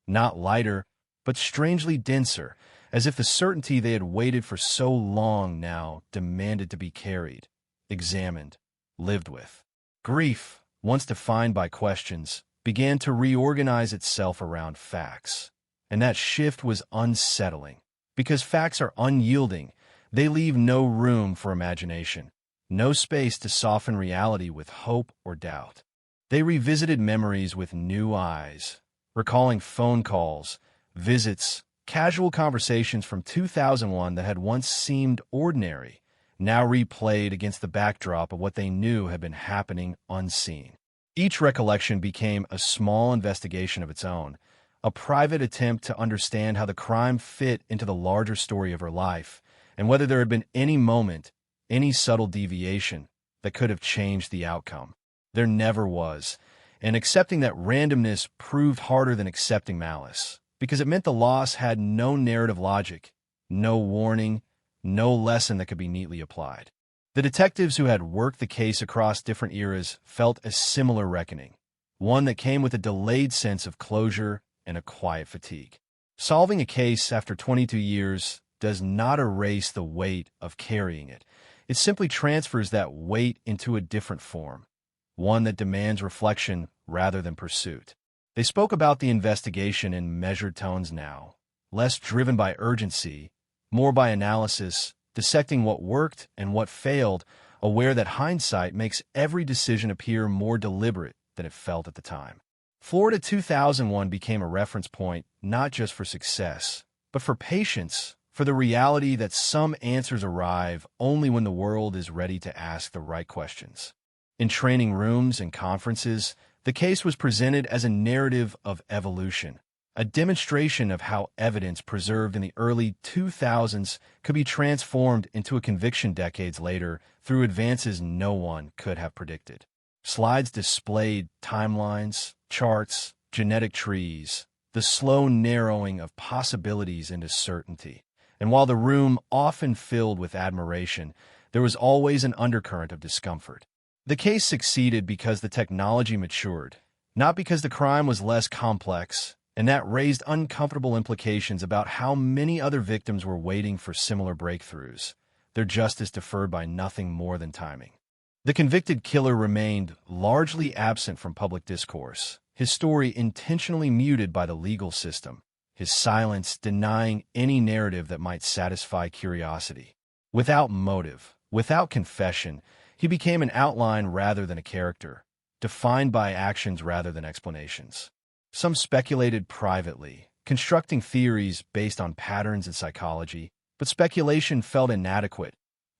Not lighter, but strangely denser, as if the certainty they had waited for so long now demanded to be carried, examined, lived with. Grief, once defined by questions, began to reorganize itself around facts. And that shift was unsettling, because facts are unyielding. They leave no room for imagination, no space to soften reality with hope or doubt. They revisited memories with new eyes, recalling phone calls, visits, casual conversations from 2001 that had once seemed ordinary, now replayed against the backdrop of what they knew had been happening unseen. Each recollection became a small investigation of its own, a private attempt to understand how the crime fit into the larger story of her life, and whether there had been any moment, any subtle deviation that could have changed the outcome. There never was, and accepting that randomness proved harder than accepting malice, because it meant the loss had no narrative logic, no warning, no lesson that could be neatly applied. The detectives who had worked the case across different eras felt a similar reckoning, one that came with a delayed sense of closure and a quiet fatigue. Solving a case after 22 years does not erase the weight of carrying it. It simply transfers that weight into a different form, one that demands reflection rather than pursuit. They spoke about the investigation in measured tones now, less driven by urgency, more by analysis, dissecting what worked and what failed, aware that hindsight makes every decision appear more deliberate than it felt at the time. Florida 2001 became a reference point not just for success, but for patience, for the reality that some answers arrive only when the world is ready to ask the right questions. In training rooms and conferences, the case was presented as a narrative of evolution, a demonstration of how evidence preserved in the early 2000s could be transformed into a conviction decades later through advances no one could have predicted. Slides displayed timelines, charts, genetic trees, the slow narrowing of possibilities into certainty. And while the room often filled with admiration, there was always an undercurrent of discomfort. The case succeeded because the technology matured, not because the crime was less complex, and that raised uncomfortable implications about how many other victims were waiting for similar breakthroughs, their justice deferred by nothing more than timing. The convicted killer remained largely absent from public discourse, his story intentionally muted by the legal system, his silence denying any narrative that might satisfy curiosity. Without motive, without confession, he became an outline rather than a character, defined by actions rather than explanations. Some speculated privately, constructing theories based on patterns in psychology, but speculation felt inadequate,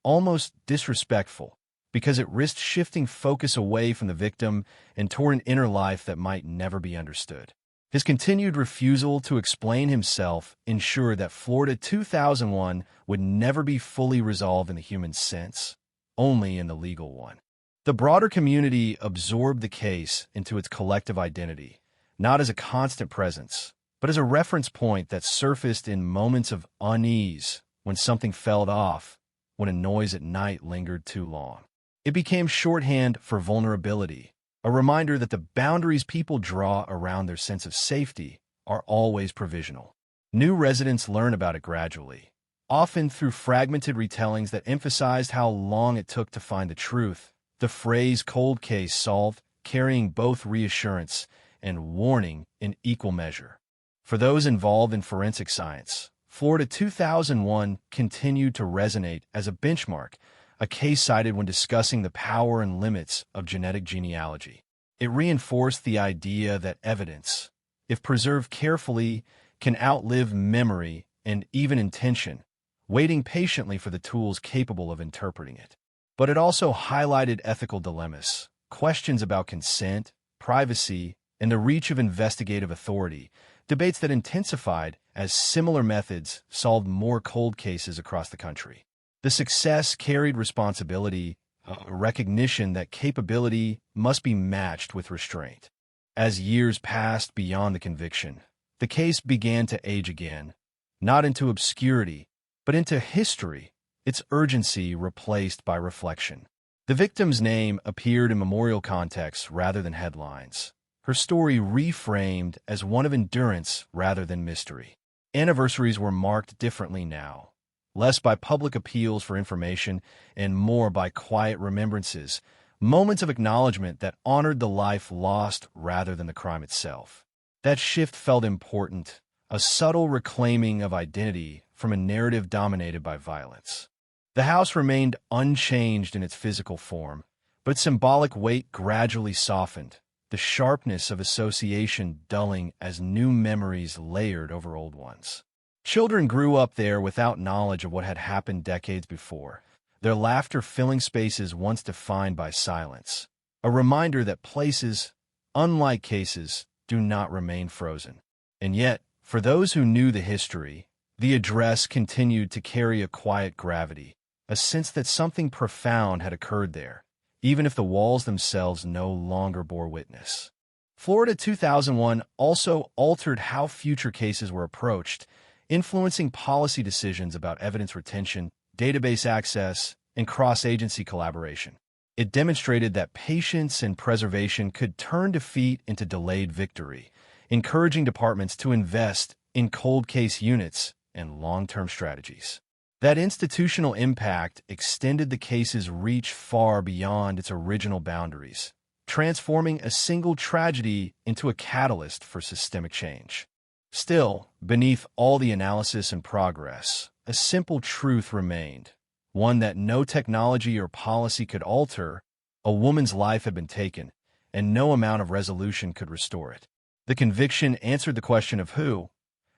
almost disrespectful, because it risked shifting focus away from the victim and toward an inner life that might never be understood. His continued refusal to explain himself ensured that Florida 2001 would never be fully resolved in the human sense, only in the legal one. The broader community absorbed the case into its collective identity, not as a constant presence, but as a reference point that surfaced in moments of unease, when something fell off, when a noise at night lingered too long. It became shorthand for vulnerability, a reminder that the boundaries people draw around their sense of safety are always provisional. New residents learn about it gradually, often through fragmented retellings that emphasized how long it took to find the truth, the phrase cold case solved carrying both reassurance and warning in equal measure. For those involved in forensic science, Florida 2001 continued to resonate as a benchmark, a case cited when discussing the power and limits of genetic genealogy. It reinforced the idea that evidence, if preserved carefully, can outlive memory and even intention, waiting patiently for the tools capable of interpreting it. But it also highlighted ethical dilemmas, questions about consent, privacy, and the reach of investigative authority, debates that intensified as similar methods solved more cold cases across the country. The success carried responsibility, a recognition that capability must be matched with restraint. As years passed beyond the conviction, the case began to age again, not into obscurity, but into history, its urgency replaced by reflection. The victim's name appeared in memorial contexts rather than headlines, her story reframed as one of endurance rather than mystery. Anniversaries were marked differently now, less by public appeals for information and more by quiet remembrances, moments of acknowledgement that honored the life lost rather than the crime itself. That shift felt important, a subtle reclaiming of identity from a narrative dominated by violence. The house remained unchanged in its physical form, but its symbolic weight gradually softened, the sharpness of association dulling as new memories layered over old ones. Children grew up there without knowledge of what had happened decades before, their laughter filling spaces once defined by silence, a reminder that places, unlike cases, do not remain frozen. And yet, for those who knew the history, the address continued to carry a quiet gravity, a sense that something profound had occurred there, even if the walls themselves no longer bore witness. Florida 2001 also altered how future cases were approached, influencing policy decisions about evidence retention, database access, and cross-agency collaboration. It demonstrated that patience and preservation could turn defeat into delayed victory, encouraging departments to invest in cold case units and long-term strategies. That institutional impact extended the case's reach far beyond its original boundaries, transforming a single tragedy into a catalyst for systemic change. Still, beneath all the analysis and progress, a simple truth remained, one that no technology or policy could alter. A woman's life had been taken, and no amount of resolution could restore it. The conviction answered the question of who,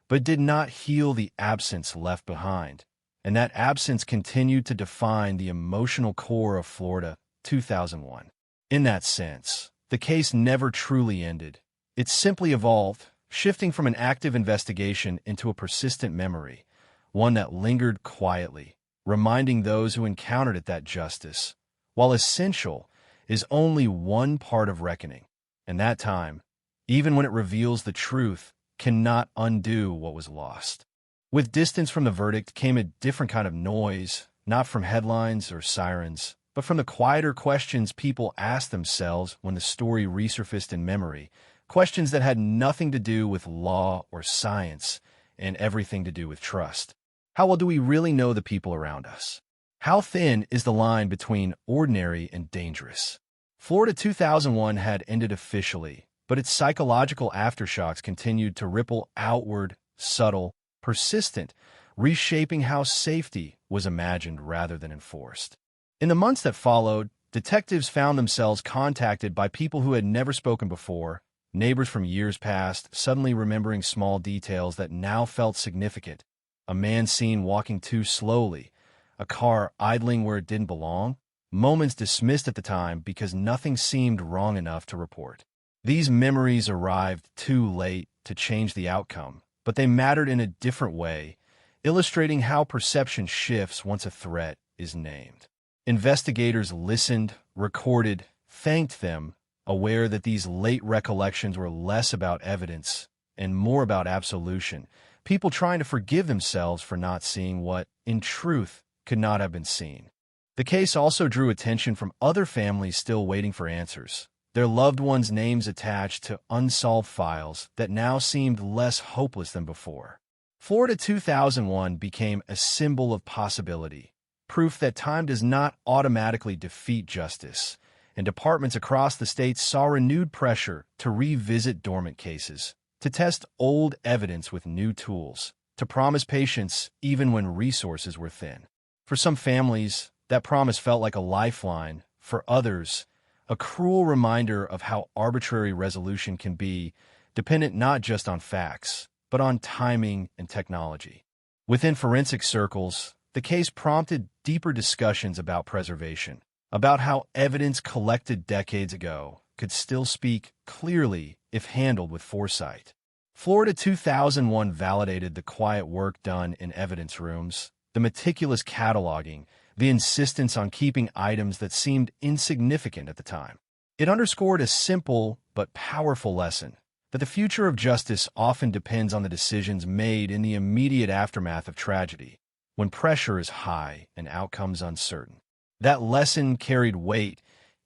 but did not heal the absence left behind, and that absence continued to define the emotional core of Florida 2001. In that sense, the case never truly ended. It simply evolved, shifting from an active investigation into a persistent memory, one that lingered quietly, reminding those who encountered it that justice, while essential, is only one part of reckoning, and that time, even when it reveals the truth, cannot undo what was lost. With distance from the verdict came a different kind of noise, not from headlines or sirens, but from the quieter questions people asked themselves when the story resurfaced in memory, questions that had nothing to do with law or science and everything to do with trust. How well do we really know the people around us? How thin is the line between ordinary and dangerous? Florida 2001 had ended officially, but its psychological aftershocks continued to ripple outward, subtle, persistent, reshaping how safety was imagined rather than enforced. In the months that followed, detectives found themselves contacted by people who had never spoken before, neighbors from years past suddenly remembering small details that now felt significant. A man seen walking too slowly, a car idling where it didn't belong, moments dismissed at the time because nothing seemed wrong enough to report. These memories arrived too late to change the outcome, but they mattered in a different way, illustrating how perception shifts once a threat is named. Investigators listened, recorded, thanked them, aware that these late recollections were less about evidence and more about absolution, people trying to forgive themselves for not seeing what, in truth, could not have been seen. The case also drew attention from other families still waiting for answers, their loved ones' names attached to unsolved files that now seemed less hopeless than before. Florida 2001 became a symbol of possibility, proof that time does not automatically defeat justice, and departments across the state saw renewed pressure to revisit dormant cases, to test old evidence with new tools, to promise patience even when resources were thin. For some families, that promise felt like a lifeline. For others, a cruel reminder of how arbitrary resolution can be, dependent not just on facts, but on timing and technology. Within forensic circles, the case prompted deeper discussions about preservation, about how evidence collected decades ago could still speak clearly if handled with foresight. Florida 2001 validated the quiet work done in evidence rooms, the meticulous cataloging, the insistence on keeping items that seemed insignificant at the time. It underscored a simple but powerful lesson, that the future of justice often depends on the decisions made in the immediate aftermath of tragedy, when pressure is high and outcomes uncertain. That lesson carried weight,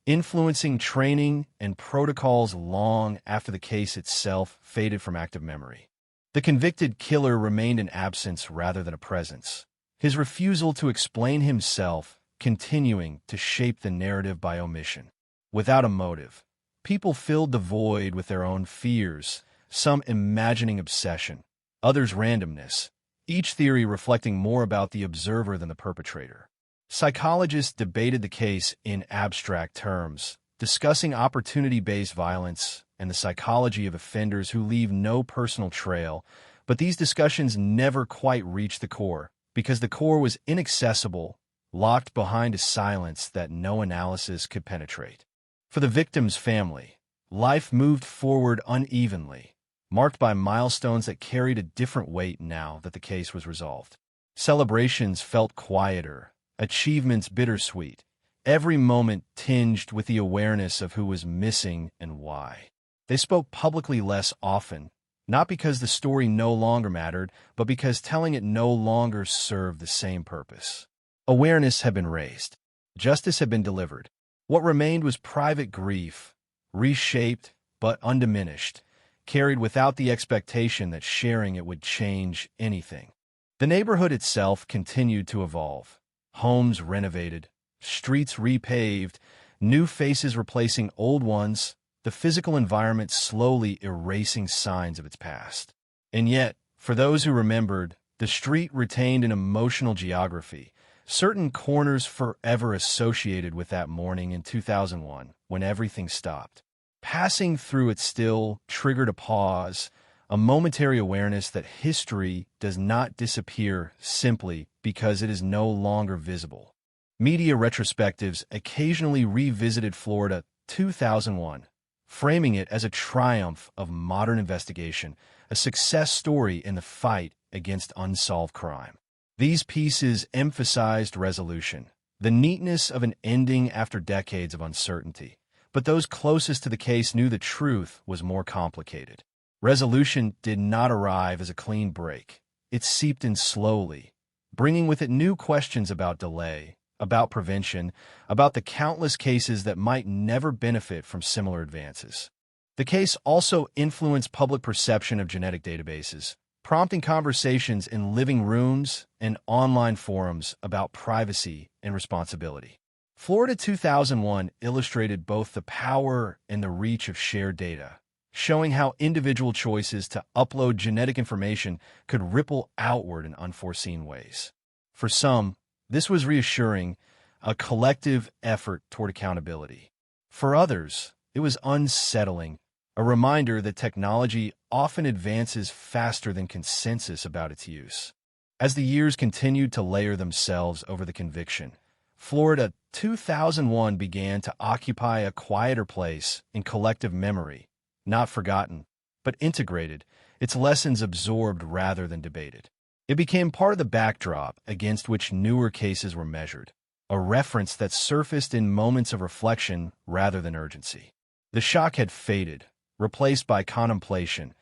influencing training and protocols long after the case itself faded from active memory. The convicted killer remained an absence rather than a presence, his refusal to explain himself continuing to shape the narrative by omission. Without a motive, people filled the void with their own fears, some imagining obsession, others randomness, each theory reflecting more about the observer than the perpetrator. Psychologists debated the case in abstract terms, discussing opportunity-based violence and the psychology of offenders who leave no personal trail, but these discussions never quite reached the core, because the core was inaccessible, locked behind a silence that no analysis could penetrate. For the victim's family, life moved forward unevenly, marked by milestones that carried a different weight now that the case was resolved. Celebrations felt quieter, achievements bittersweet, every moment tinged with the awareness of who was missing and why. They spoke publicly less often, not because the story no longer mattered, but because telling it no longer served the same purpose. Awareness had been raised. Justice had been delivered. What remained was private grief, reshaped but undiminished, carried without the expectation that sharing it would change anything. The neighborhood itself continued to evolve. Homes renovated, streets repaved, new faces replacing old ones, the physical environment slowly erasing signs of its past. And yet, for those who remembered, the street retained an emotional geography, certain corners forever associated with that morning in 2001 when everything stopped. Passing through it still triggered a pause, a momentary awareness that history does not disappear simply because it is no longer visible. Media retrospectives occasionally revisited Florida 2001, framing it as a triumph of modern investigation, a success story in the fight against unsolved crime. These pieces emphasized resolution, the neatness of an ending after decades of uncertainty. But those closest to the case knew the truth was more complicated. Resolution did not arrive as a clean break. It seeped in slowly, bringing with it new questions about delay, about prevention, about the countless cases that might never benefit from similar advances. The case also influenced public perception of genetic databases, prompting conversations in living rooms and online forums about privacy and responsibility. Florida 2001 illustrated both the power and the reach of shared data, showing how individual choices to upload genetic information could ripple outward in unforeseen ways. For some, this was reassuring, a collective effort toward accountability. For others, it was unsettling, a reminder that technology often advances faster than consensus about its use. As the years continued to layer themselves over the conviction, Florida 2001 began to occupy a quieter place in collective memory, not forgotten, but integrated, its lessons absorbed rather than debated. It became part of the backdrop against which newer cases were measured, a reference that surfaced in moments of reflection rather than urgency. The shock had faded, replaced by contemplation,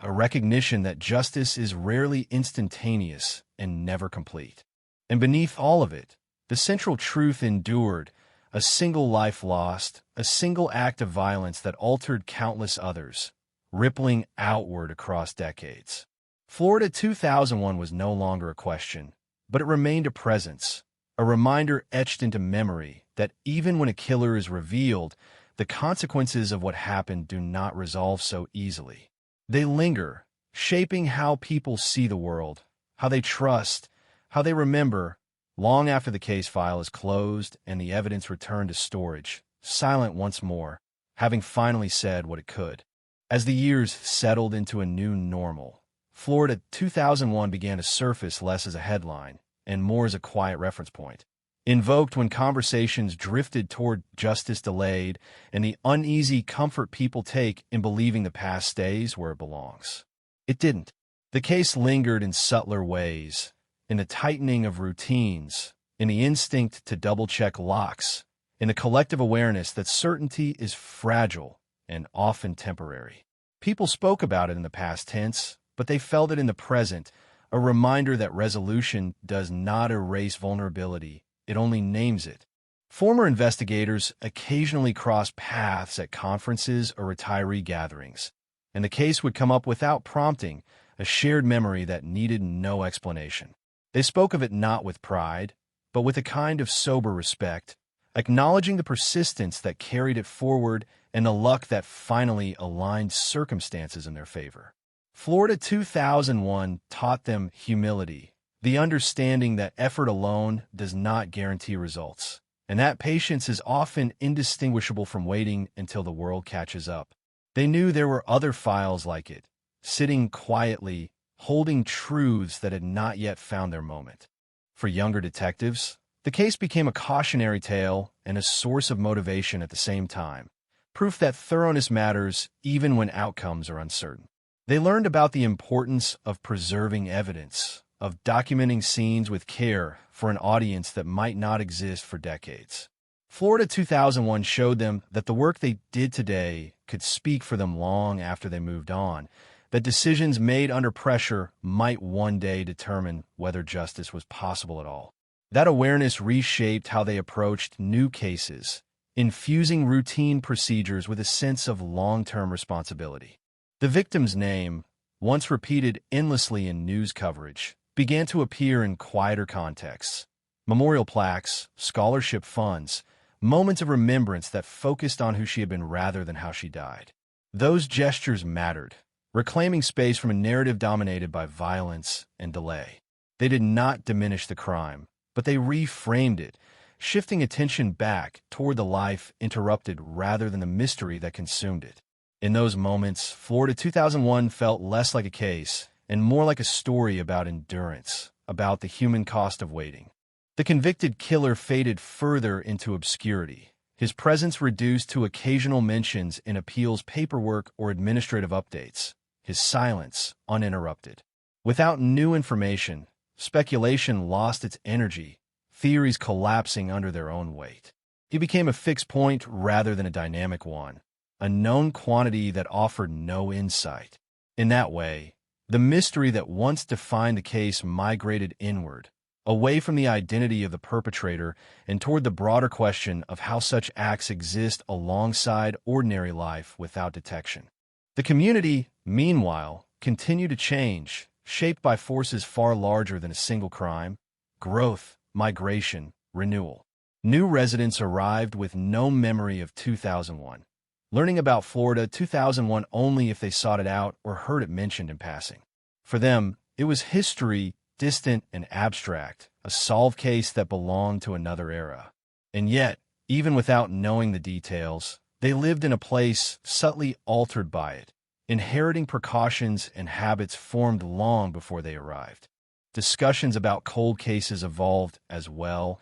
a recognition that justice is rarely instantaneous and never complete. And beneath all of it, the central truth endured, a single life lost, a single act of violence that altered countless others, rippling outward across decades. Florida 2001 was no longer a question, but it remained a presence, a reminder etched into memory that even when a killer is revealed, the consequences of what happened do not resolve so easily. They linger, shaping how people see the world, how they trust, how they remember, long after the case file is closed and the evidence returned to storage, silent once more, having finally said what it could. As the years settled into a new normal, Florida 2001 began to surface less as a headline and more as a quiet reference point, invoked when conversations drifted toward justice delayed and the uneasy comfort people take in believing the past stays where it belongs. It didn't. The case lingered in subtler ways, in the tightening of routines, in the instinct to double-check locks, in the collective awareness that certainty is fragile and often temporary. People spoke about it in the past tense, but they felt it in the present, a reminder that resolution does not erase vulnerability, it only names it. Former investigators occasionally crossed paths at conferences or retiree gatherings, and the case would come up without prompting, a shared memory that needed no explanation. They spoke of it not with pride, but with a kind of sober respect, acknowledging the persistence that carried it forward and the luck that finally aligned circumstances in their favor. Florida 2001 taught them humility, the understanding that effort alone does not guarantee results, and that patience is often indistinguishable from waiting until the world catches up. They knew there were other files like it, sitting quietly, holding truths that had not yet found their moment. For younger detectives, the case became a cautionary tale and a source of motivation at the same time, proof that thoroughness matters even when outcomes are uncertain. They learned about the importance of preserving evidence, of documenting scenes with care for an audience that might not exist for decades. Florida 2001 showed them that the work they did today could speak for them long after they moved on, that decisions made under pressure might one day determine whether justice was possible at all. That awareness reshaped how they approached new cases, infusing routine procedures with a sense of long-term responsibility. The victim's name, once repeated endlessly in news coverage, began to appear in quieter contexts. Memorial plaques, scholarship funds, moments of remembrance that focused on who she had been rather than how she died. Those gestures mattered, reclaiming space from a narrative dominated by violence and delay. They did not diminish the crime, but they reframed it, shifting attention back toward the life interrupted rather than the mystery that consumed it. In those moments, Florida 2001 felt less like a case and more like a story about endurance, about the human cost of waiting. The convicted killer faded further into obscurity, his presence reduced to occasional mentions in appeals paperwork or administrative updates, his silence uninterrupted. Without new information, speculation lost its energy, theories collapsing under their own weight. He became a fixed point rather than a dynamic one, a known quantity that offered no insight. In that way, the mystery that once defined the case migrated inward, away from the identity of the perpetrator and toward the broader question of how such acts exist alongside ordinary life without detection. The community, meanwhile, continued to change, shaped by forces far larger than a single crime: growth, migration, renewal. New residents arrived with no memory of 2001, learning about Florida 2001 only if they sought it out or heard it mentioned in passing. For them, it was history, distant and abstract, a solved case that belonged to another era. And yet, even without knowing the details, they lived in a place subtly altered by it, inheriting precautions and habits formed long before they arrived. Discussions about cold cases evolved as well,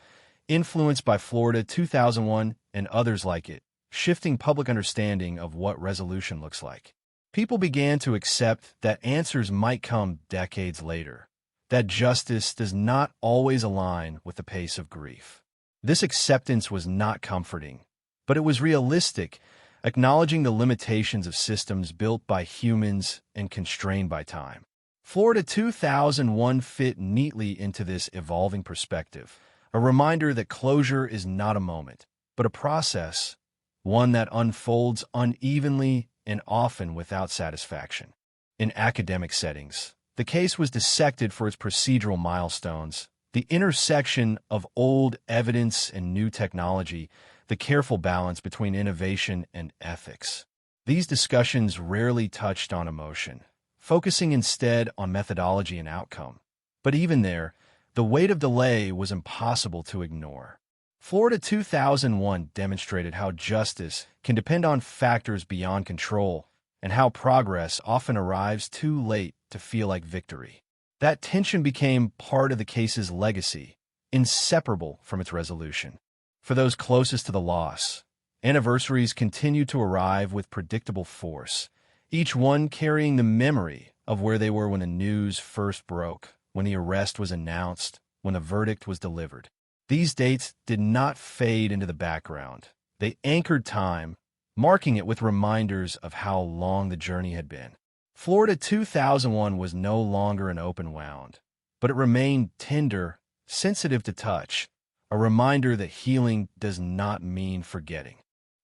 influenced by Florida 2001 and others like it, shifting public understanding of what resolution looks like. People began to accept that answers might come decades later, that justice does not always align with the pace of grief. This acceptance was not comforting, but it was realistic, acknowledging the limitations of systems built by humans and constrained by time. Florida 2001 fit neatly into this evolving perspective, a reminder that closure is not a moment, but a process, one that unfolds unevenly and often without satisfaction. In academic settings, the case was dissected for its procedural milestones, the intersection of old evidence and new technology, the careful balance between innovation and ethics. These discussions rarely touched on emotion, focusing instead on methodology and outcome. But even there, the weight of delay was impossible to ignore. Florida 2001 demonstrated how justice can depend on factors beyond control and how progress often arrives too late to feel like victory. That tension became part of the case's legacy, inseparable from its resolution. For those closest to the loss, anniversaries continued to arrive with predictable force, each one carrying the memory of where they were when the news first broke, when the arrest was announced, when the verdict was delivered. These dates did not fade into the background. They anchored time, marking it with reminders of how long the journey had been. Florida 2001 was no longer an open wound, but it remained tender, sensitive to touch, a reminder that healing does not mean forgetting.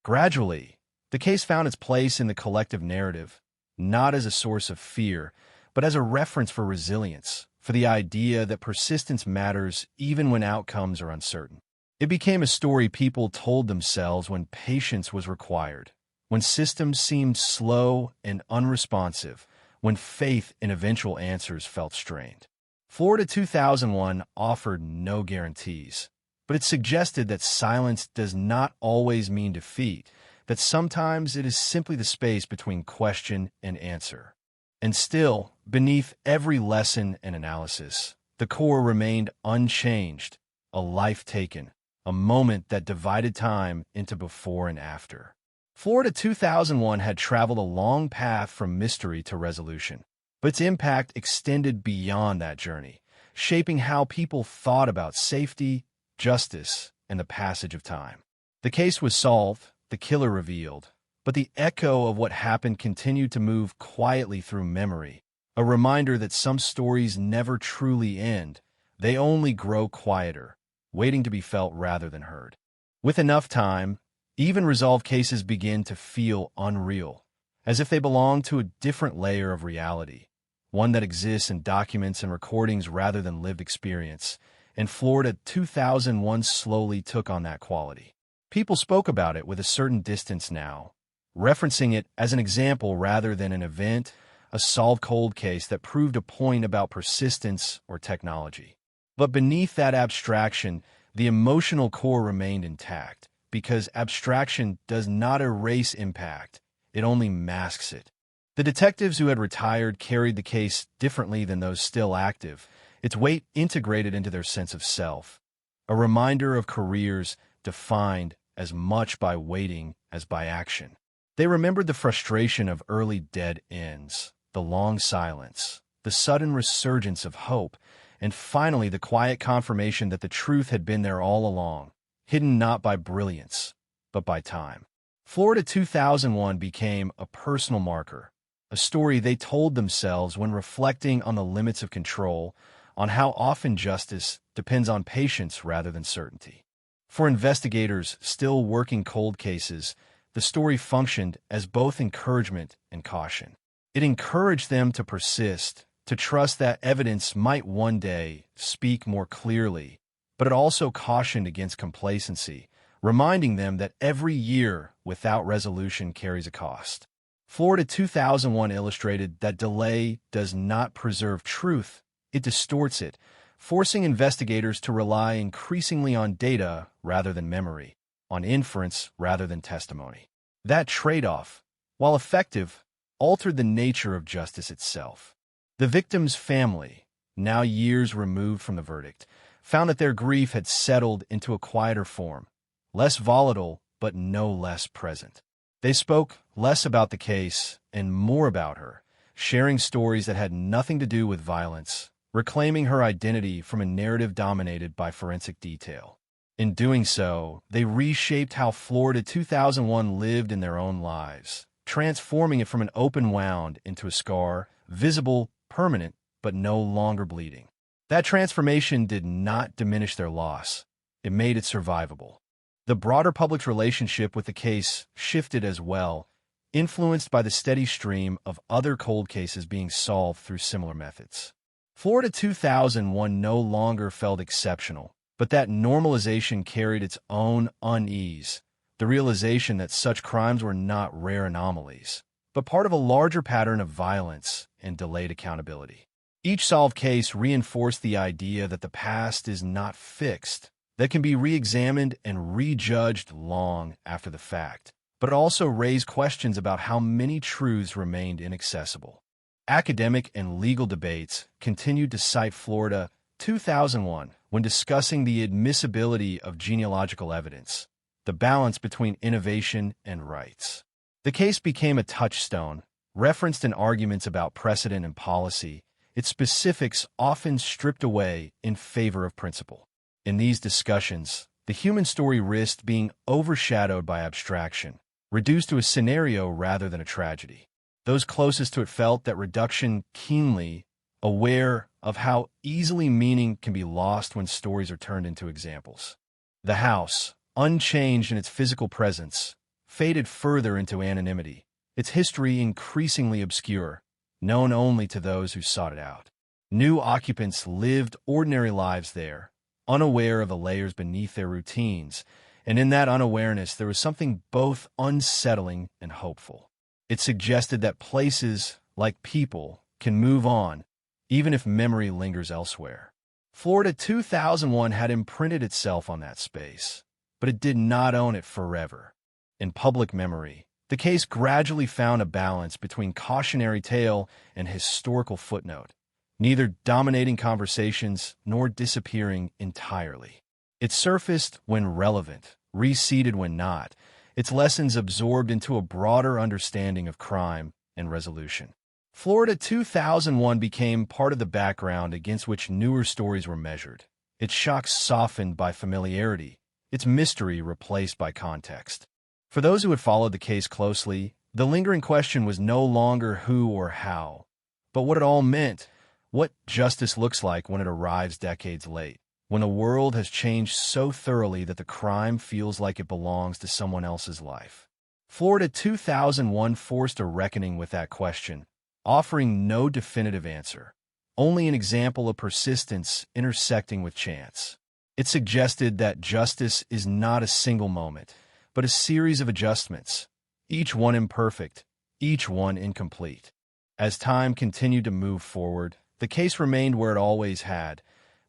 Gradually, the case found its place in the collective narrative, not as a source of fear, but as a reference for resilience, for the idea that persistence matters even when outcomes are uncertain. It became a story people told themselves when patience was required, when systems seemed slow and unresponsive, when faith in eventual answers felt strained. Florida 2001 offered no guarantees, but it suggested that silence does not always mean defeat, that sometimes it is simply the space between question and answer. And still, beneath every lesson and analysis, the core remained unchanged, a life taken, a moment that divided time into before and after. Florida 2001 had traveled a long path from mystery to resolution, but its impact extended beyond that journey, shaping how people thought about safety, justice, and the passage of time. The case was solved, the killer revealed, but the echo of what happened continued to move quietly through memory, a reminder that some stories never truly end, they only grow quieter, waiting to be felt rather than heard. With enough time, even resolved cases begin to feel unreal, as if they belong to a different layer of reality, one that exists in documents and recordings rather than lived experience, and Florida 2001 slowly took on that quality. People spoke about it with a certain distance now, referencing it as an example rather than an event, a solved cold case that proved a point about persistence or technology. But beneath that abstraction, the emotional core remained intact, because abstraction does not erase impact, it only masks it. The detectives who had retired carried the case differently than those still active, its weight integrated into their sense of self, a reminder of careers defined as much by waiting as by action. They remembered the frustration of early dead ends, the long silence, the sudden resurgence of hope, and finally the quiet confirmation that the truth had been there all along, hidden not by brilliance, but by time. Florida 2001 became a personal marker, a story they told themselves when reflecting on the limits of control, on how often justice depends on patience rather than certainty. For investigators still working cold cases, the story functioned as both encouragement and caution. It encouraged them to persist, to trust that evidence might one day speak more clearly, but it also cautioned against complacency, reminding them that every year without resolution carries a cost. Florida 2001 illustrated that delay does not preserve truth, it distorts it, forcing investigators to rely increasingly on data rather than memory, on inference rather than testimony. That trade-off, while effective, altered the nature of justice itself. The victim's family, now years removed from the verdict, found that their grief had settled into a quieter form, less volatile but no less present. They spoke less about the case and more about her, sharing stories that had nothing to do with violence, reclaiming her identity from a narrative dominated by forensic detail. In doing so, they reshaped how Florida 2001 lived in their own lives, transforming it from an open wound into a scar, visible, permanent, but no longer bleeding. That transformation did not diminish their loss. It made it survivable. The broader public's relationship with the case shifted as well, influenced by the steady stream of other cold cases being solved through similar methods. Florida 2001 no longer felt exceptional, but that normalization carried its own unease, the realization that such crimes were not rare anomalies, but part of a larger pattern of violence and delayed accountability. Each solved case reinforced the idea that the past is not fixed, that can be re-examined and rejudged long after the fact, but it also raised questions about how many truths remained inaccessible. Academic and legal debates continued to cite Florida 2001 when discussing the admissibility of genealogical evidence, the balance between innovation and rights. The case became a touchstone, referenced in arguments about precedent and policy, its specifics often stripped away in favor of principle. In these discussions, the human story risked being overshadowed by abstraction, reduced to a scenario rather than a tragedy. Those closest to it felt that reduction keenly, aware of how easily meaning can be lost when stories are turned into examples. The house, unchanged in its physical presence, faded further into anonymity, its history increasingly obscure, known only to those who sought it out. New occupants lived ordinary lives there, unaware of the layers beneath their routines, and in that unawareness there was something both unsettling and hopeful. It suggested that places, like people, can move on, even if memory lingers elsewhere. Florida 2001 had imprinted itself on that space, but it did not own it forever. In public memory, the case gradually found a balance between cautionary tale and historical footnote, neither dominating conversations nor disappearing entirely. It surfaced when relevant, reseeded when not, its lessons absorbed into a broader understanding of crime and resolution. Florida 2001 became part of the background against which newer stories were measured, its shocks softened by familiarity, its mystery replaced by context. For those who had followed the case closely, the lingering question was no longer who or how, but what it all meant, what justice looks like when it arrives decades late. when the world has changed so thoroughly that the crime feels like it belongs to someone else's life. Florida 2001 forced a reckoning with that question, offering no definitive answer, only an example of persistence intersecting with chance. It suggested that justice is not a single moment, but a series of adjustments, each one imperfect, each one incomplete. As time continued to move forward, the case remained where it always had,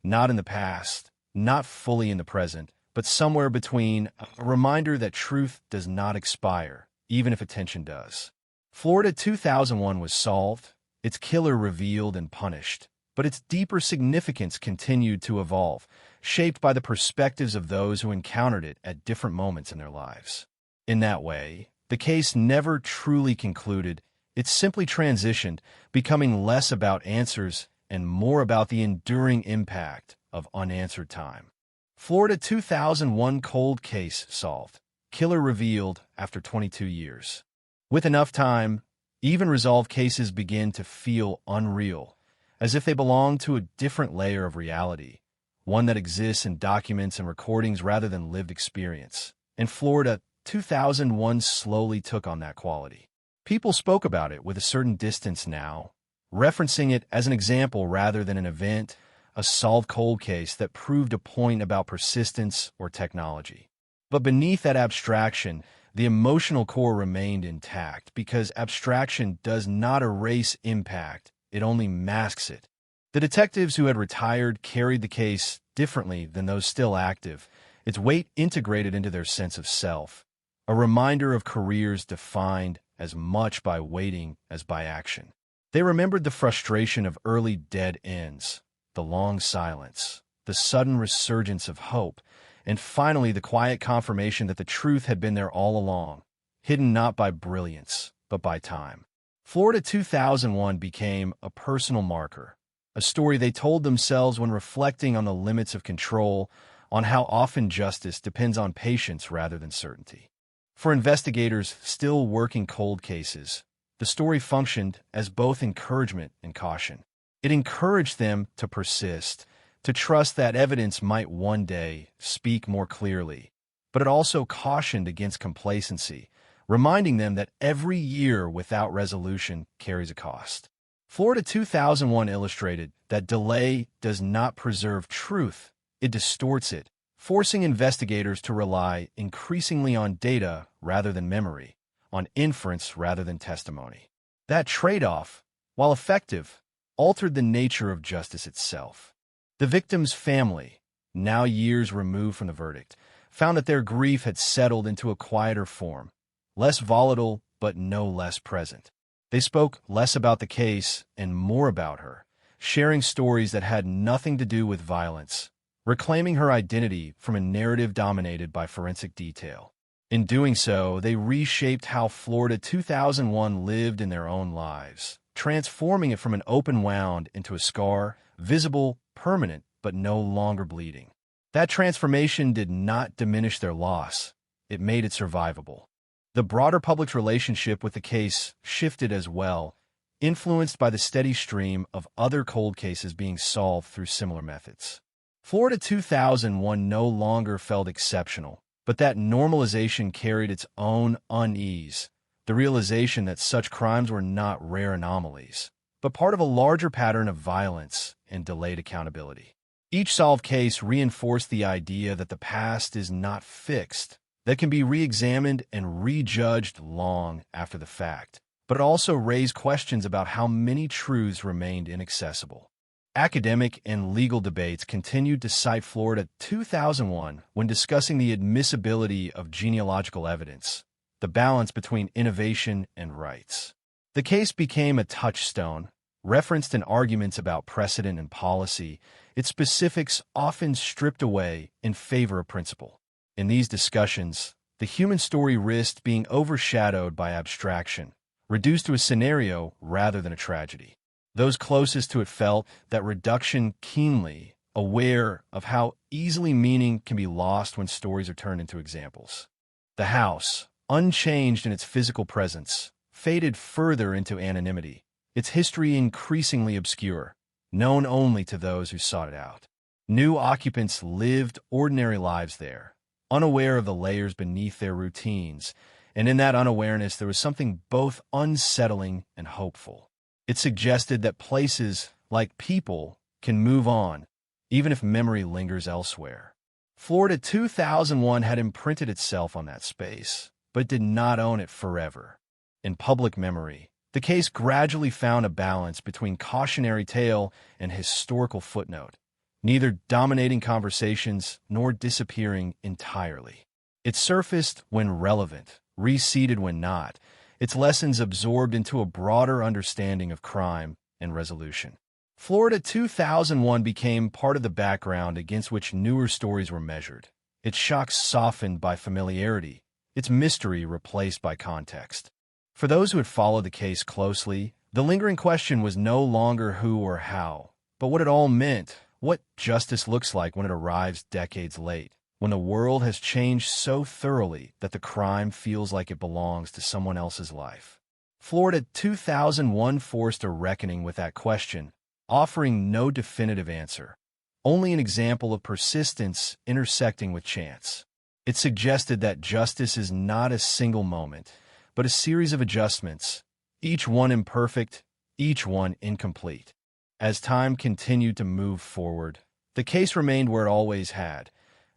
not in the past, not fully in the present, but somewhere between, a reminder that truth does not expire, even if attention does. Florida 2001 was solved, its killer revealed and punished, but its deeper significance continued to evolve, shaped by the perspectives of those who encountered it at different moments in their lives. In that way, the case never truly concluded. It simply transitioned, becoming less about answers and more about the enduring impact of unanswered time. Florida 2001 cold case solved. Killer revealed after 22 years. With enough time, even resolved cases begin to feel unreal, as if they belong to a different layer of reality, one that exists in documents and recordings rather than lived experience. And Florida 2001 slowly took on that quality. People spoke about it with a certain distance now, referencing it as an example rather than an event, a solved cold case that proved a point about persistence or technology. But beneath that abstraction, the emotional core remained intact because abstraction does not erase impact, it only masks it. The detectives who had retired carried the case differently than those still active, its weight integrated into their sense of self, a reminder of careers defined as much by waiting as by action. They remembered the frustration of early dead ends, the long silence, the sudden resurgence of hope, and finally the quiet confirmation that the truth had been there all along, hidden not by brilliance, but by time. Florida 2001 became a personal marker, a story they told themselves when reflecting on the limits of control, on how often justice depends on patience rather than certainty. For investigators still working cold cases, the story functioned as both encouragement and caution. It encouraged them to persist, to trust that evidence might one day speak more clearly, but it also cautioned against complacency, reminding them that every year without resolution carries a cost. Florida 2001 illustrated that delay does not preserve truth, it distorts it, forcing investigators to rely increasingly on data rather than memory, on inference rather than testimony. That trade-off, while effective, altered the nature of justice itself. The victim's family, now years removed from the verdict, found that their grief had settled into a quieter form, less volatile but no less present. They spoke less about the case and more about her, sharing stories that had nothing to do with violence, reclaiming her identity from a narrative dominated by forensic detail. In doing so, they reshaped how Florida 2001 lived in their own lives, transforming it from an open wound into a scar, visible, permanent, but no longer bleeding. That transformation did not diminish their loss, it made it survivable. The broader public's relationship with the case shifted as well, influenced by the steady stream of other cold cases being solved through similar methods. Florida 2001 no longer felt exceptional, but that normalization carried its own unease, the realization that such crimes were not rare anomalies, but part of a larger pattern of violence and delayed accountability. Each solved case reinforced the idea that the past is not fixed, that can be re-examined and rejudged long after the fact, but it also raised questions about how many truths remained inaccessible. Academic and legal debates continued to cite Florida 2001 when discussing the admissibility of genealogical evidence, the balance between innovation and rights. The case became a touchstone, referenced in arguments about precedent and policy, its specifics often stripped away in favor of principle. In these discussions, the human story risked being overshadowed by abstraction, reduced to a scenario rather than a tragedy. Those closest to it felt that reduction keenly, aware of how easily meaning can be lost when stories are turned into examples. The house, unchanged in its physical presence, faded further into anonymity, its history increasingly obscure, known only to those who sought it out. New occupants lived ordinary lives there, unaware of the layers beneath their routines, and in that unawareness there was something both unsettling and hopeful. It suggested that places, like people, can move on, even if memory lingers elsewhere. Florida 2001 had imprinted itself on that space, but did not own it forever. In public memory, the case gradually found a balance between cautionary tale and historical footnote, neither dominating conversations nor disappearing entirely. It surfaced when relevant, reseated when not, its lessons absorbed into a broader understanding of crime and resolution. Florida 2001 became part of the background against which newer stories were measured, its shocks softened by familiarity, its mystery replaced by context. For those who had followed the case closely, the lingering question was no longer who or how, but what it all meant, what justice looks like when it arrives decades late, when the world has changed so thoroughly that the crime feels like it belongs to someone else's life. Florida 2001 forced a reckoning with that question, offering no definitive answer, only an example of persistence intersecting with chance. It suggested that justice is not a single moment, but a series of adjustments, each one imperfect, each one incomplete. As time continued to move forward, the case remained where it always had,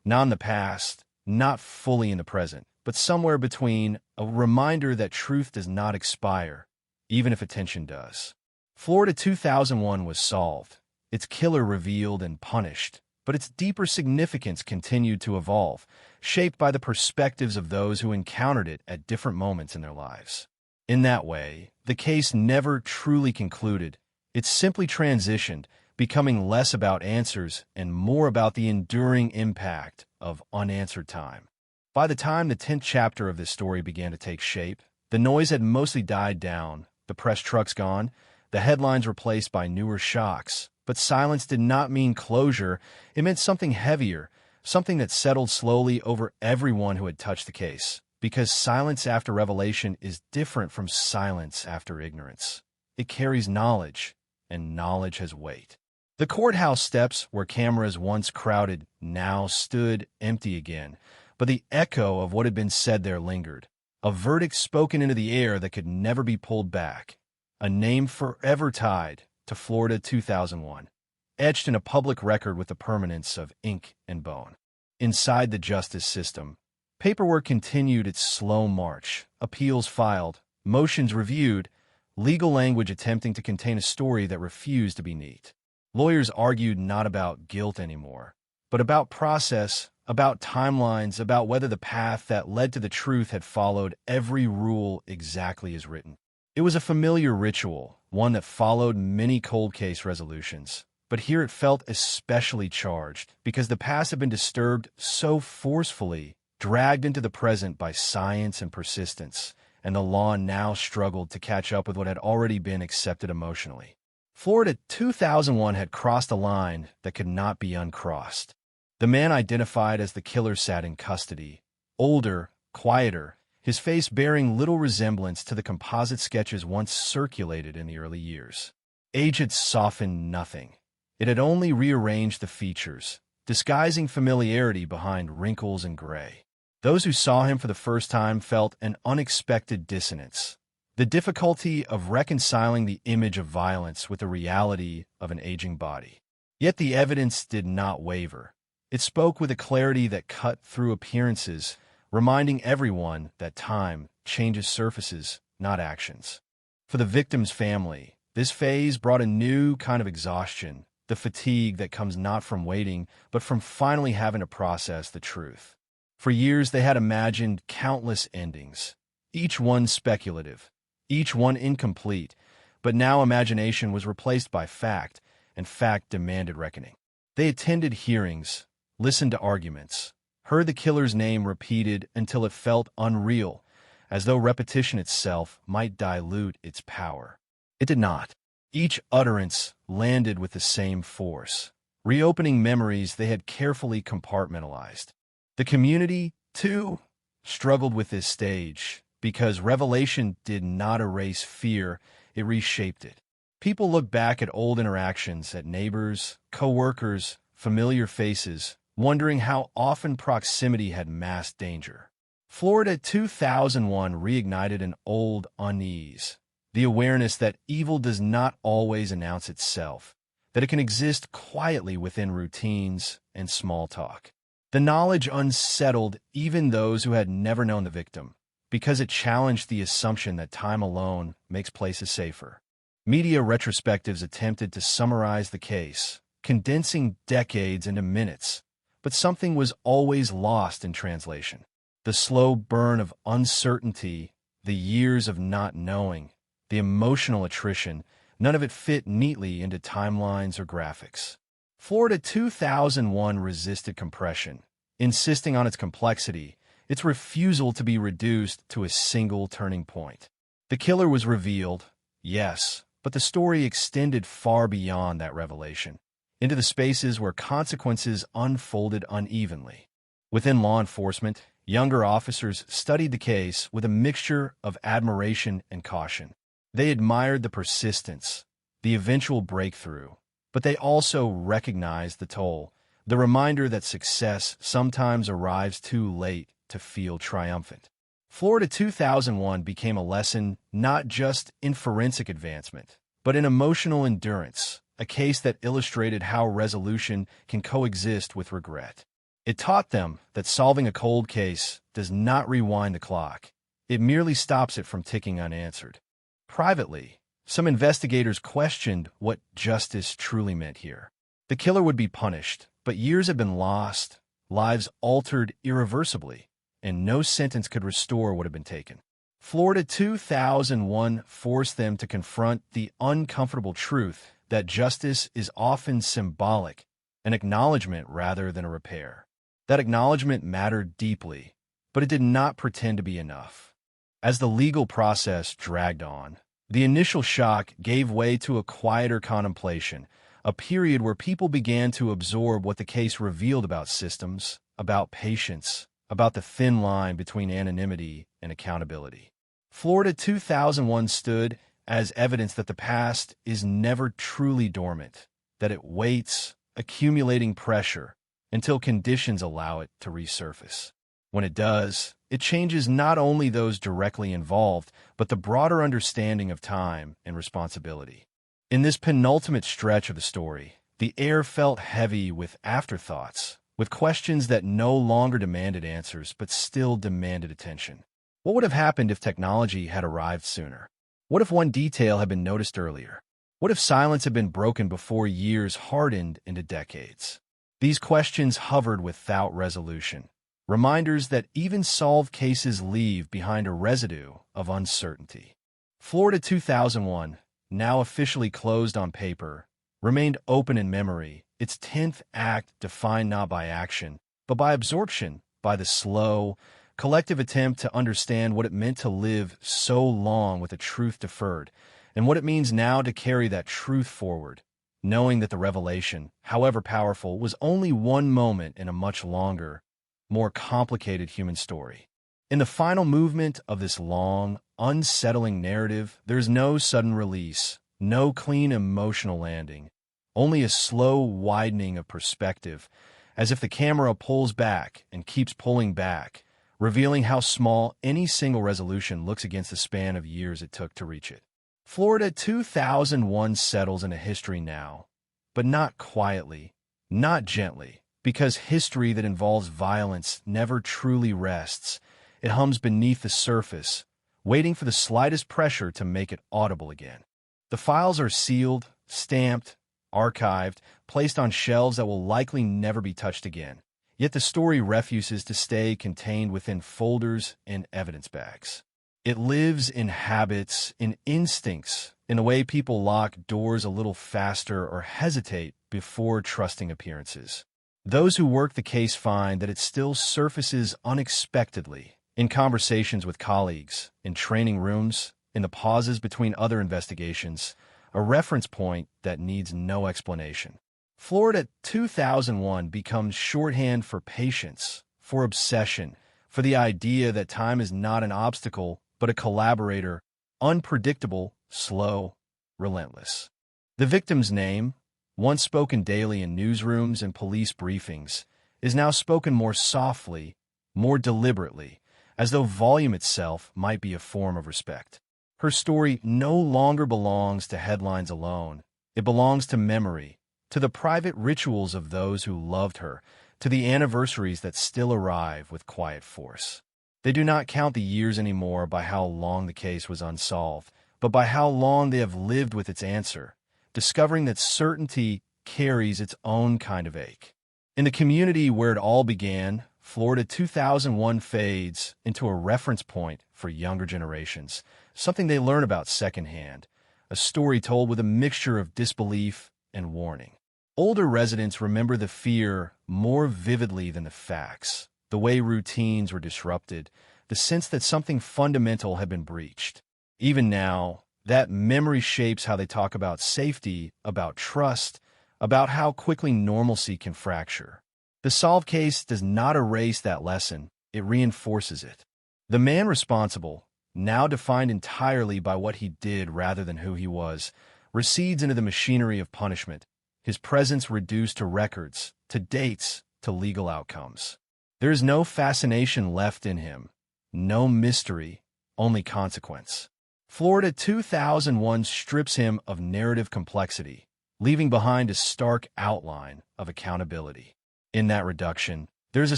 not in the past, not fully in the present, but somewhere between, a reminder that truth does not expire, even if attention does. Florida 2001 was solved, its killer revealed and punished, but its deeper significance continued to evolve, shaped by the perspectives of those who encountered it at different moments in their lives. In that way, the case never truly concluded. It simply transitioned, becoming less about answers and more about the enduring impact of unanswered time. By the time the 10th chapter of this story began to take shape, the noise had mostly died down, the press trucks gone, the headlines replaced by newer shocks. But silence did not mean closure. It meant something heavier, something that settled slowly over everyone who had touched the case. Because silence after revelation is different from silence after ignorance. It carries knowledge, and knowledge has weight. The courthouse steps, where cameras once crowded, now stood empty again, but the echo of what had been said there lingered. A verdict spoken into the air that could never be pulled back. A name forever tied to Florida 2001, etched in a public record with the permanence of ink and bone. Inside the justice system, paperwork continued its slow march, appeals filed, motions reviewed, legal language attempting to contain a story that refused to be neat. Lawyers argued not about guilt anymore, but about process, about timelines, about whether the path that led to the truth had followed every rule exactly as written. It was a familiar ritual, one that followed many cold case resolutions. But here it felt especially charged, because the past had been disturbed so forcefully, dragged into the present by science and persistence, and the law now struggled to catch up with what had already been accepted emotionally. Florida 2001 had crossed a line that could not be uncrossed. The man identified as the killer sat in custody, older, quieter, his face bearing little resemblance to the composite sketches once circulated in the early years. Age had softened nothing. It had only rearranged the features, disguising familiarity behind wrinkles and gray. Those who saw him for the first time felt an unexpected dissonance, the difficulty of reconciling the image of violence with the reality of an aging body. Yet the evidence did not waver. It spoke with a clarity that cut through appearances, reminding everyone that time changes surfaces, not actions. For the victim's family, this phase brought a new kind of exhaustion, the fatigue that comes not from waiting, but from finally having to process the truth. For years, they had imagined countless endings, each one speculative, each one incomplete, but now imagination was replaced by fact, and fact demanded reckoning. They attended hearings, listened to arguments, heard the killer's name repeated until it felt unreal, as though repetition itself might dilute its power. It did not. Each utterance landed with the same force, reopening memories they had carefully compartmentalized. The community, too, struggled with this stage, because revelation did not erase fear, it reshaped it. People looked back at old interactions, at neighbors, co-workers, familiar faces, wondering how often proximity had masked danger. Florida 2001 reignited an old unease, the awareness that evil does not always announce itself, that it can exist quietly within routines and small talk. The knowledge unsettled even those who had never known the victim, because it challenged the assumption that time alone makes places safer. Media retrospectives attempted to summarize the case, condensing decades into minutes, but something was always lost in translation. The slow burn of uncertainty, the years of not knowing, the emotional attrition, none of it fit neatly into timelines or graphics. Florida 2001 resisted compression, insisting on its complexity, its refusal to be reduced to a single turning point. The killer was revealed, yes, but the story extended far beyond that revelation, into the spaces where consequences unfolded unevenly. Within law enforcement, younger officers studied the case with a mixture of admiration and caution. They admired the persistence, the eventual breakthrough, but they also recognized the toll, the reminder that success sometimes arrives too late to feel triumphant. Florida 2001 became a lesson not just in forensic advancement, but in emotional endurance, a case that illustrated how resolution can coexist with regret. It taught them that solving a cold case does not rewind the clock. It merely stops it from ticking unanswered. Privately, some investigators questioned what justice truly meant here. The killer would be punished, but years had been lost, lives altered irreversibly, and no sentence could restore what had been taken. Florida 2001 forced them to confront the uncomfortable truth that justice is often symbolic, an acknowledgement rather than a repair. That acknowledgement mattered deeply, but it did not pretend to be enough. As the legal process dragged on, the initial shock gave way to a quieter contemplation, a period where people began to absorb what the case revealed about systems, about patience, about the thin line between anonymity and accountability. Florida 2001 stood as evidence that the past is never truly dormant, that it waits, accumulating pressure, until conditions allow it to resurface. When it does, it changes not only those directly involved, but the broader understanding of time and responsibility. In this penultimate stretch of the story, the air felt heavy with afterthoughts, with questions that no longer demanded answers but still demanded attention. What would have happened if technology had arrived sooner? What if one detail had been noticed earlier? What if silence had been broken before years hardened into decades? These questions hovered without resolution, reminders that even solved cases leave behind a residue of uncertainty. Florida 2001, now officially closed on paper, remained open in memory, its 10th act defined not by action, but by absorption, by the slow, collective attempt to understand what it meant to live so long with a truth deferred, and what it means now to carry that truth forward, knowing that the revelation, however powerful, was only one moment in a much longer, more complicated human story. In the final movement of this long, unsettling narrative, there's no sudden release, no clean emotional landing, only a slow widening of perspective, as if the camera pulls back and keeps pulling back, revealing how small any single resolution looks against the span of years it took to reach it. Florida 2001 settles into history now, but not quietly, not gently, because history that involves violence never truly rests. It hums beneath the surface, waiting for the slightest pressure to make it audible again. The files are sealed, stamped, archived, placed on shelves that will likely never be touched again. Yet the story refuses to stay contained within folders and evidence bags. It lives in habits, in instincts, in the way people lock doors a little faster or hesitate before trusting appearances. Those who work the case find that it still surfaces unexpectedly in conversations with colleagues, in training rooms, in the pauses between other investigations, a reference point that needs no explanation. Florida 2001 becomes shorthand for patience, for obsession, for the idea that time is not an obstacle, but a collaborator, unpredictable, slow, relentless. The victim's name, once spoken daily in newsrooms and police briefings, is now spoken more softly, more deliberately, as though volume itself might be a form of respect. Her story no longer belongs to headlines alone. It belongs to memory, to the private rituals of those who loved her, to the anniversaries that still arrive with quiet force. They do not count the years anymore by how long the case was unsolved, but by how long they have lived with its answer, discovering that certainty carries its own kind of ache. In the community where it all began, Florida 2001 fades into a reference point for younger generations, something they learn about secondhand, a story told with a mixture of disbelief and warning. Older residents remember the fear more vividly than the facts, the way routines were disrupted, the sense that something fundamental had been breached. Even now, that memory shapes how they talk about safety, about trust, about how quickly normalcy can fracture. The solved case does not erase that lesson, it reinforces it. The man responsible, now defined entirely by what he did rather than who he was, recedes into the machinery of punishment, his presence reduced to records, to dates, to legal outcomes. There is no fascination left in him, no mystery, only consequence. Florida 2001 strips him of narrative complexity, leaving behind a stark outline of accountability. In that reduction, there's a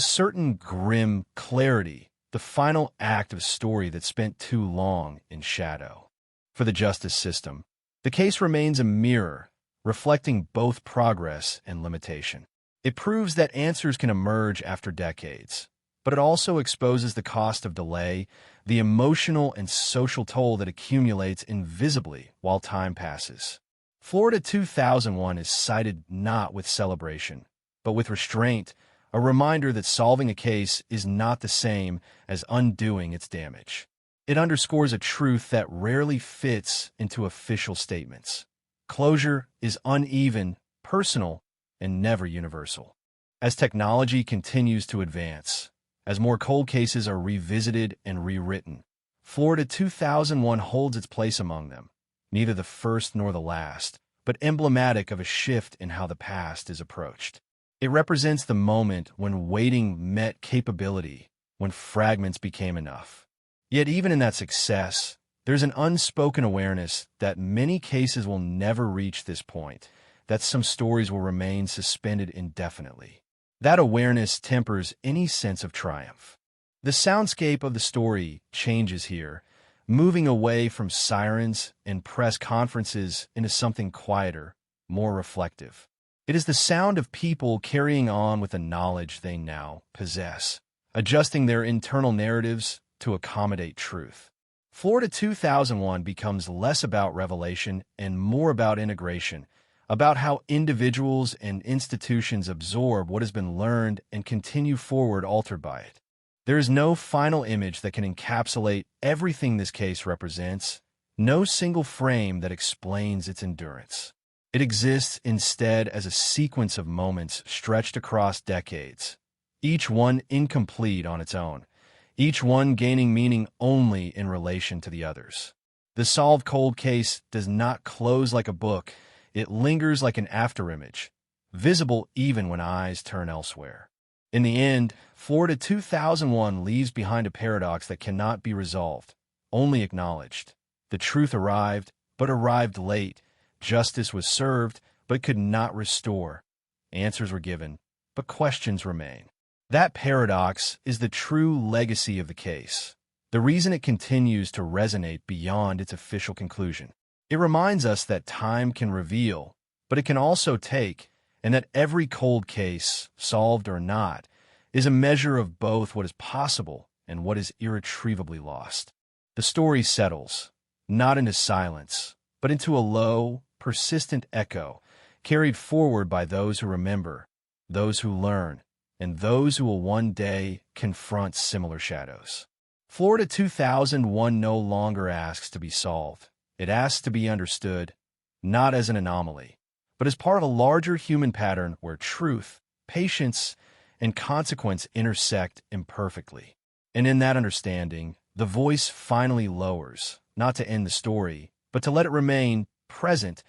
certain grim clarity, the final act of a story that spent too long in shadow. For the justice system, the case remains a mirror, reflecting both progress and limitation. It proves that answers can emerge after decades, but it also exposes the cost of delay, the emotional and social toll that accumulates invisibly while time passes. Florida 2001 is cited not with celebration, but with restraint, a reminder that solving a case is not the same as undoing its damage. It underscores a truth that rarely fits into official statements. Closure is uneven, personal, and never universal. As technology continues to advance, as more cold cases are revisited and rewritten, Florida 2001 holds its place among them, neither the first nor the last, but emblematic of a shift in how the past is approached. It represents the moment when waiting met capability, when fragments became enough. Yet even in that success, there's an unspoken awareness that many cases will never reach this point, that some stories will remain suspended indefinitely. That awareness tempers any sense of triumph. The soundscape of the story changes here, moving away from sirens and press conferences into something quieter, more reflective. It is the sound of people carrying on with the knowledge they now possess, adjusting their internal narratives to accommodate truth. Florida 2001 becomes less about revelation and more about integration, about how individuals and institutions absorb what has been learned and continue forward altered by it. There is no final image that can encapsulate everything this case represents, no single frame that explains its endurance. It exists instead as a sequence of moments stretched across decades, each one incomplete on its own, each one gaining meaning only in relation to the others. The solved cold case does not close like a book, it lingers like an afterimage, visible even when eyes turn elsewhere. In the end, Florida 2001 leaves behind a paradox that cannot be resolved, only acknowledged. The truth arrived, but arrived late. Justice was served, but could not restore. Answers were given, but questions remain. That paradox is the true legacy of the case, the reason it continues to resonate beyond its official conclusion. It reminds us that time can reveal, but it can also take, and that every cold case, solved or not, is a measure of both what is possible and what is irretrievably lost. The story settles, not into silence, but into a low, persistent echo, carried forward by those who remember, those who learn, and those who will one day confront similar shadows. Florida 2001 no longer asks to be solved. It asks to be understood, not as an anomaly, but as part of a larger human pattern where truth, patience, and consequence intersect imperfectly. And in that understanding, the voice finally lowers, not to end the story, but to let it remain present,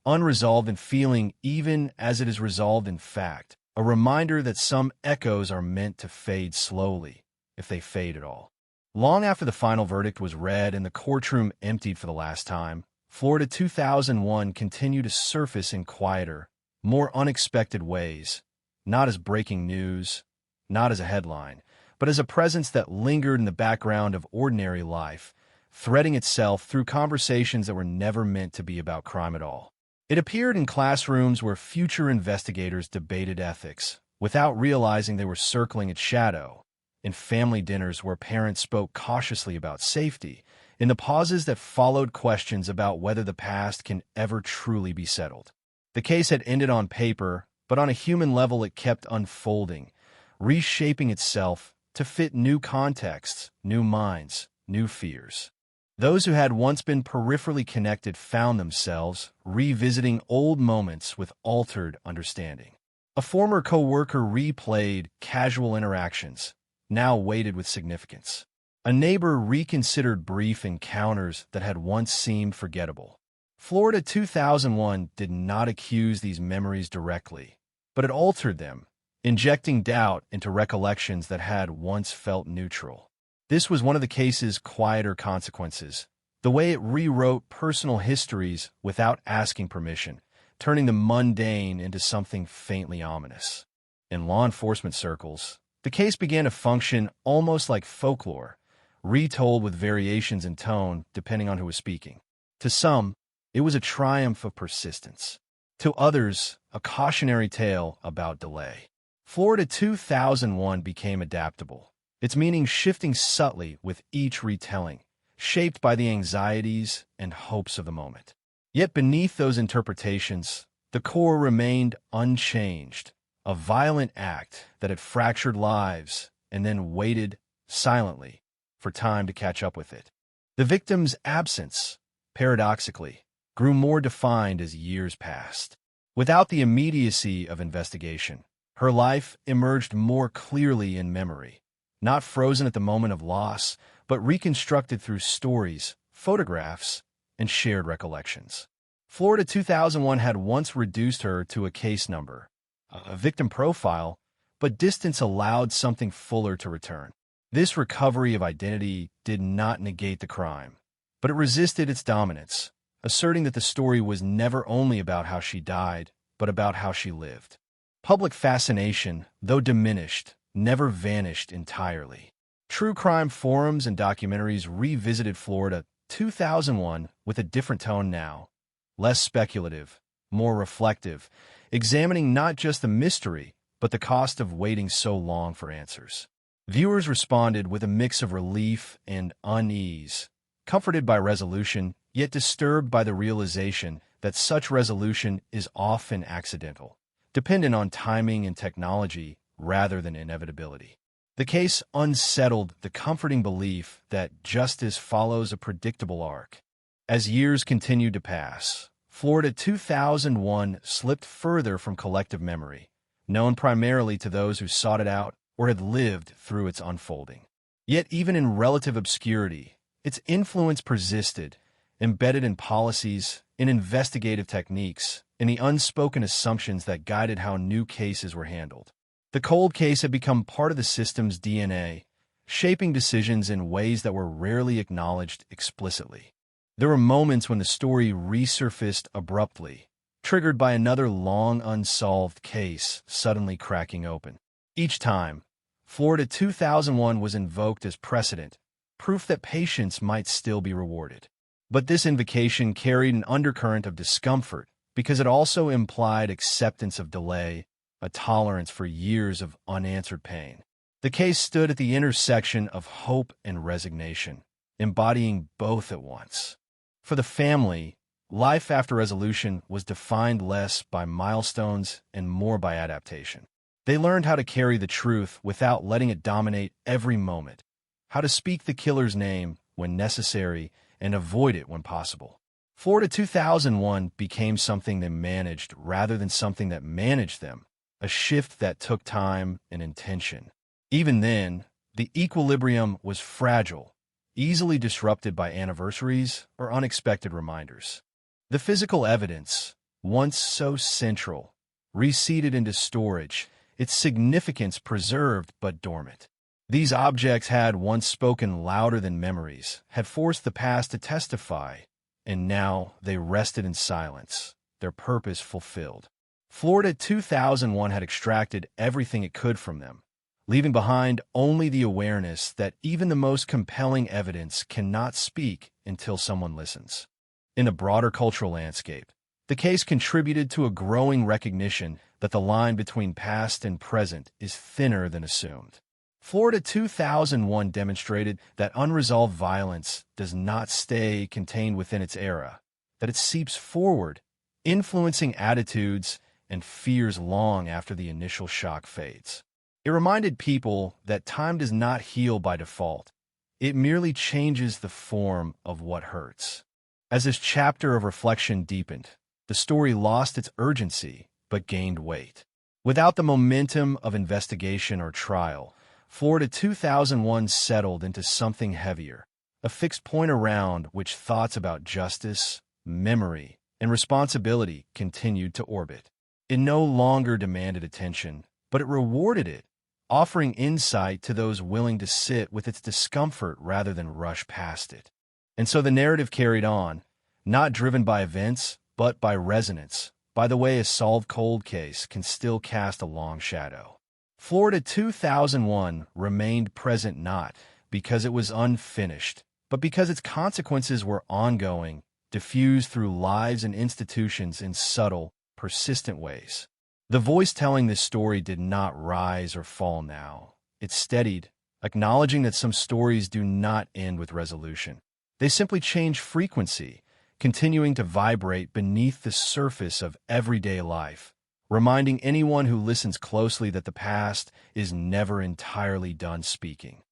unresolved in feeling even as it is resolved in fact, a reminder that some echoes are meant to fade slowly, if they fade at all. Long after the final verdict was read and the courtroom emptied for the last time, Florida 2001 continued to surface in quieter, more unexpected ways, not as breaking news, not as a headline, but as a presence that lingered in the background of ordinary life, threading itself through conversations that were never meant to be about crime at all. It appeared in classrooms where future investigators debated ethics, without realizing they were circling its shadow, in family dinners where parents spoke cautiously about safety, in the pauses that followed questions about whether the past can ever truly be settled. The case had ended on paper, but on a human level it kept unfolding, reshaping itself to fit new contexts, new minds, new fears. Those who had once been peripherally connected found themselves revisiting old moments with altered understanding. A former co-worker replayed casual interactions, now weighted with significance. A neighbor reconsidered brief encounters that had once seemed forgettable. Florida 2001 did not accuse these memories directly, but it altered them, injecting doubt into recollections that had once felt neutral. This was one of the case's quieter consequences, the way it rewrote personal histories without asking permission, turning the mundane into something faintly ominous. In law enforcement circles, the case began to function almost like folklore, retold with variations in tone depending on who was speaking. To some, it was a triumph of persistence. To others, a cautionary tale about delay. Florida 2001 became adaptable, its meaning shifting subtly with each retelling, shaped by the anxieties and hopes of the moment. Yet beneath those interpretations, the core remained unchanged, a violent act that had fractured lives and then waited silently for time to catch up with it. The victim's absence, paradoxically, grew more defined as years passed. Without the immediacy of investigation, her life emerged more clearly in memory, not frozen at the moment of loss, but reconstructed through stories, photographs, and shared recollections. Florida 2001 had once reduced her to a case number, a victim profile, but distance allowed something fuller to return. This recovery of identity did not negate the crime, but it resisted its dominance, asserting that the story was never only about how she died, but about how she lived. Public fascination, though diminished, never vanished entirely. True crime forums and documentaries revisited Florida 2001 with a different tone now, less speculative, more reflective, examining not just the mystery, but the cost of waiting so long for answers. Viewers responded with a mix of relief and unease, comforted by resolution, yet disturbed by the realization that such resolution is often accidental, dependent on timing and technology rather than inevitability. The case unsettled the comforting belief that justice follows a predictable arc. As years continued to pass, Florida 2001 slipped further from collective memory, known primarily to those who sought it out or had lived through its unfolding. Yet even in relative obscurity, its influence persisted, embedded in policies, in investigative techniques, in the unspoken assumptions that guided how new cases were handled. The cold case had become part of the system's DNA, shaping decisions in ways that were rarely acknowledged explicitly. There were moments when the story resurfaced abruptly, triggered by another long unsolved case suddenly cracking open. Each time, Florida 2001 was invoked as precedent, proof that patience might still be rewarded. But this invocation carried an undercurrent of discomfort because it also implied acceptance of delay, a tolerance for years of unanswered pain. The case stood at the intersection of hope and resignation, embodying both at once. For the family, life after resolution was defined less by milestones and more by adaptation. They learned how to carry the truth without letting it dominate every moment, how to speak the killer's name when necessary and avoid it when possible. Florida 2001 became something they managed rather than something that managed them, a shift that took time and intention. Even then, the equilibrium was fragile, easily disrupted by anniversaries or unexpected reminders. The physical evidence, once so central, reseated into storage, its significance preserved but dormant. These objects had once spoken louder than memories, had forced the past to testify, and now they rested in silence, their purpose fulfilled. Florida 2001 had extracted everything it could from them, leaving behind only the awareness that even the most compelling evidence cannot speak until someone listens. In a broader cultural landscape, the case contributed to a growing recognition that the line between past and present is thinner than assumed. Florida 2001 demonstrated that unresolved violence does not stay contained within its era, that it seeps forward, influencing attitudes and fears long after the initial shock fades. It reminded people that time does not heal by default. It merely changes the form of what hurts. As this chapter of reflection deepened, the story lost its urgency but gained weight. Without the momentum of investigation or trial, Florida 2001 settled into something heavier, a fixed point around which thoughts about justice, memory, and responsibility continued to orbit. It no longer demanded attention, but it rewarded it, offering insight to those willing to sit with its discomfort rather than rush past it. And so the narrative carried on, not driven by events, but by resonance, by the way a solved cold case can still cast a long shadow. Florida 2001 remained present not because it was unfinished, but because its consequences were ongoing, diffused through lives and institutions in subtle, persistent ways. The voice telling this story did not rise or fall now. It steadied, acknowledging that some stories do not end with resolution. They simply change frequency, continuing to vibrate beneath the surface of everyday life, reminding anyone who listens closely that the past is never entirely done speaking.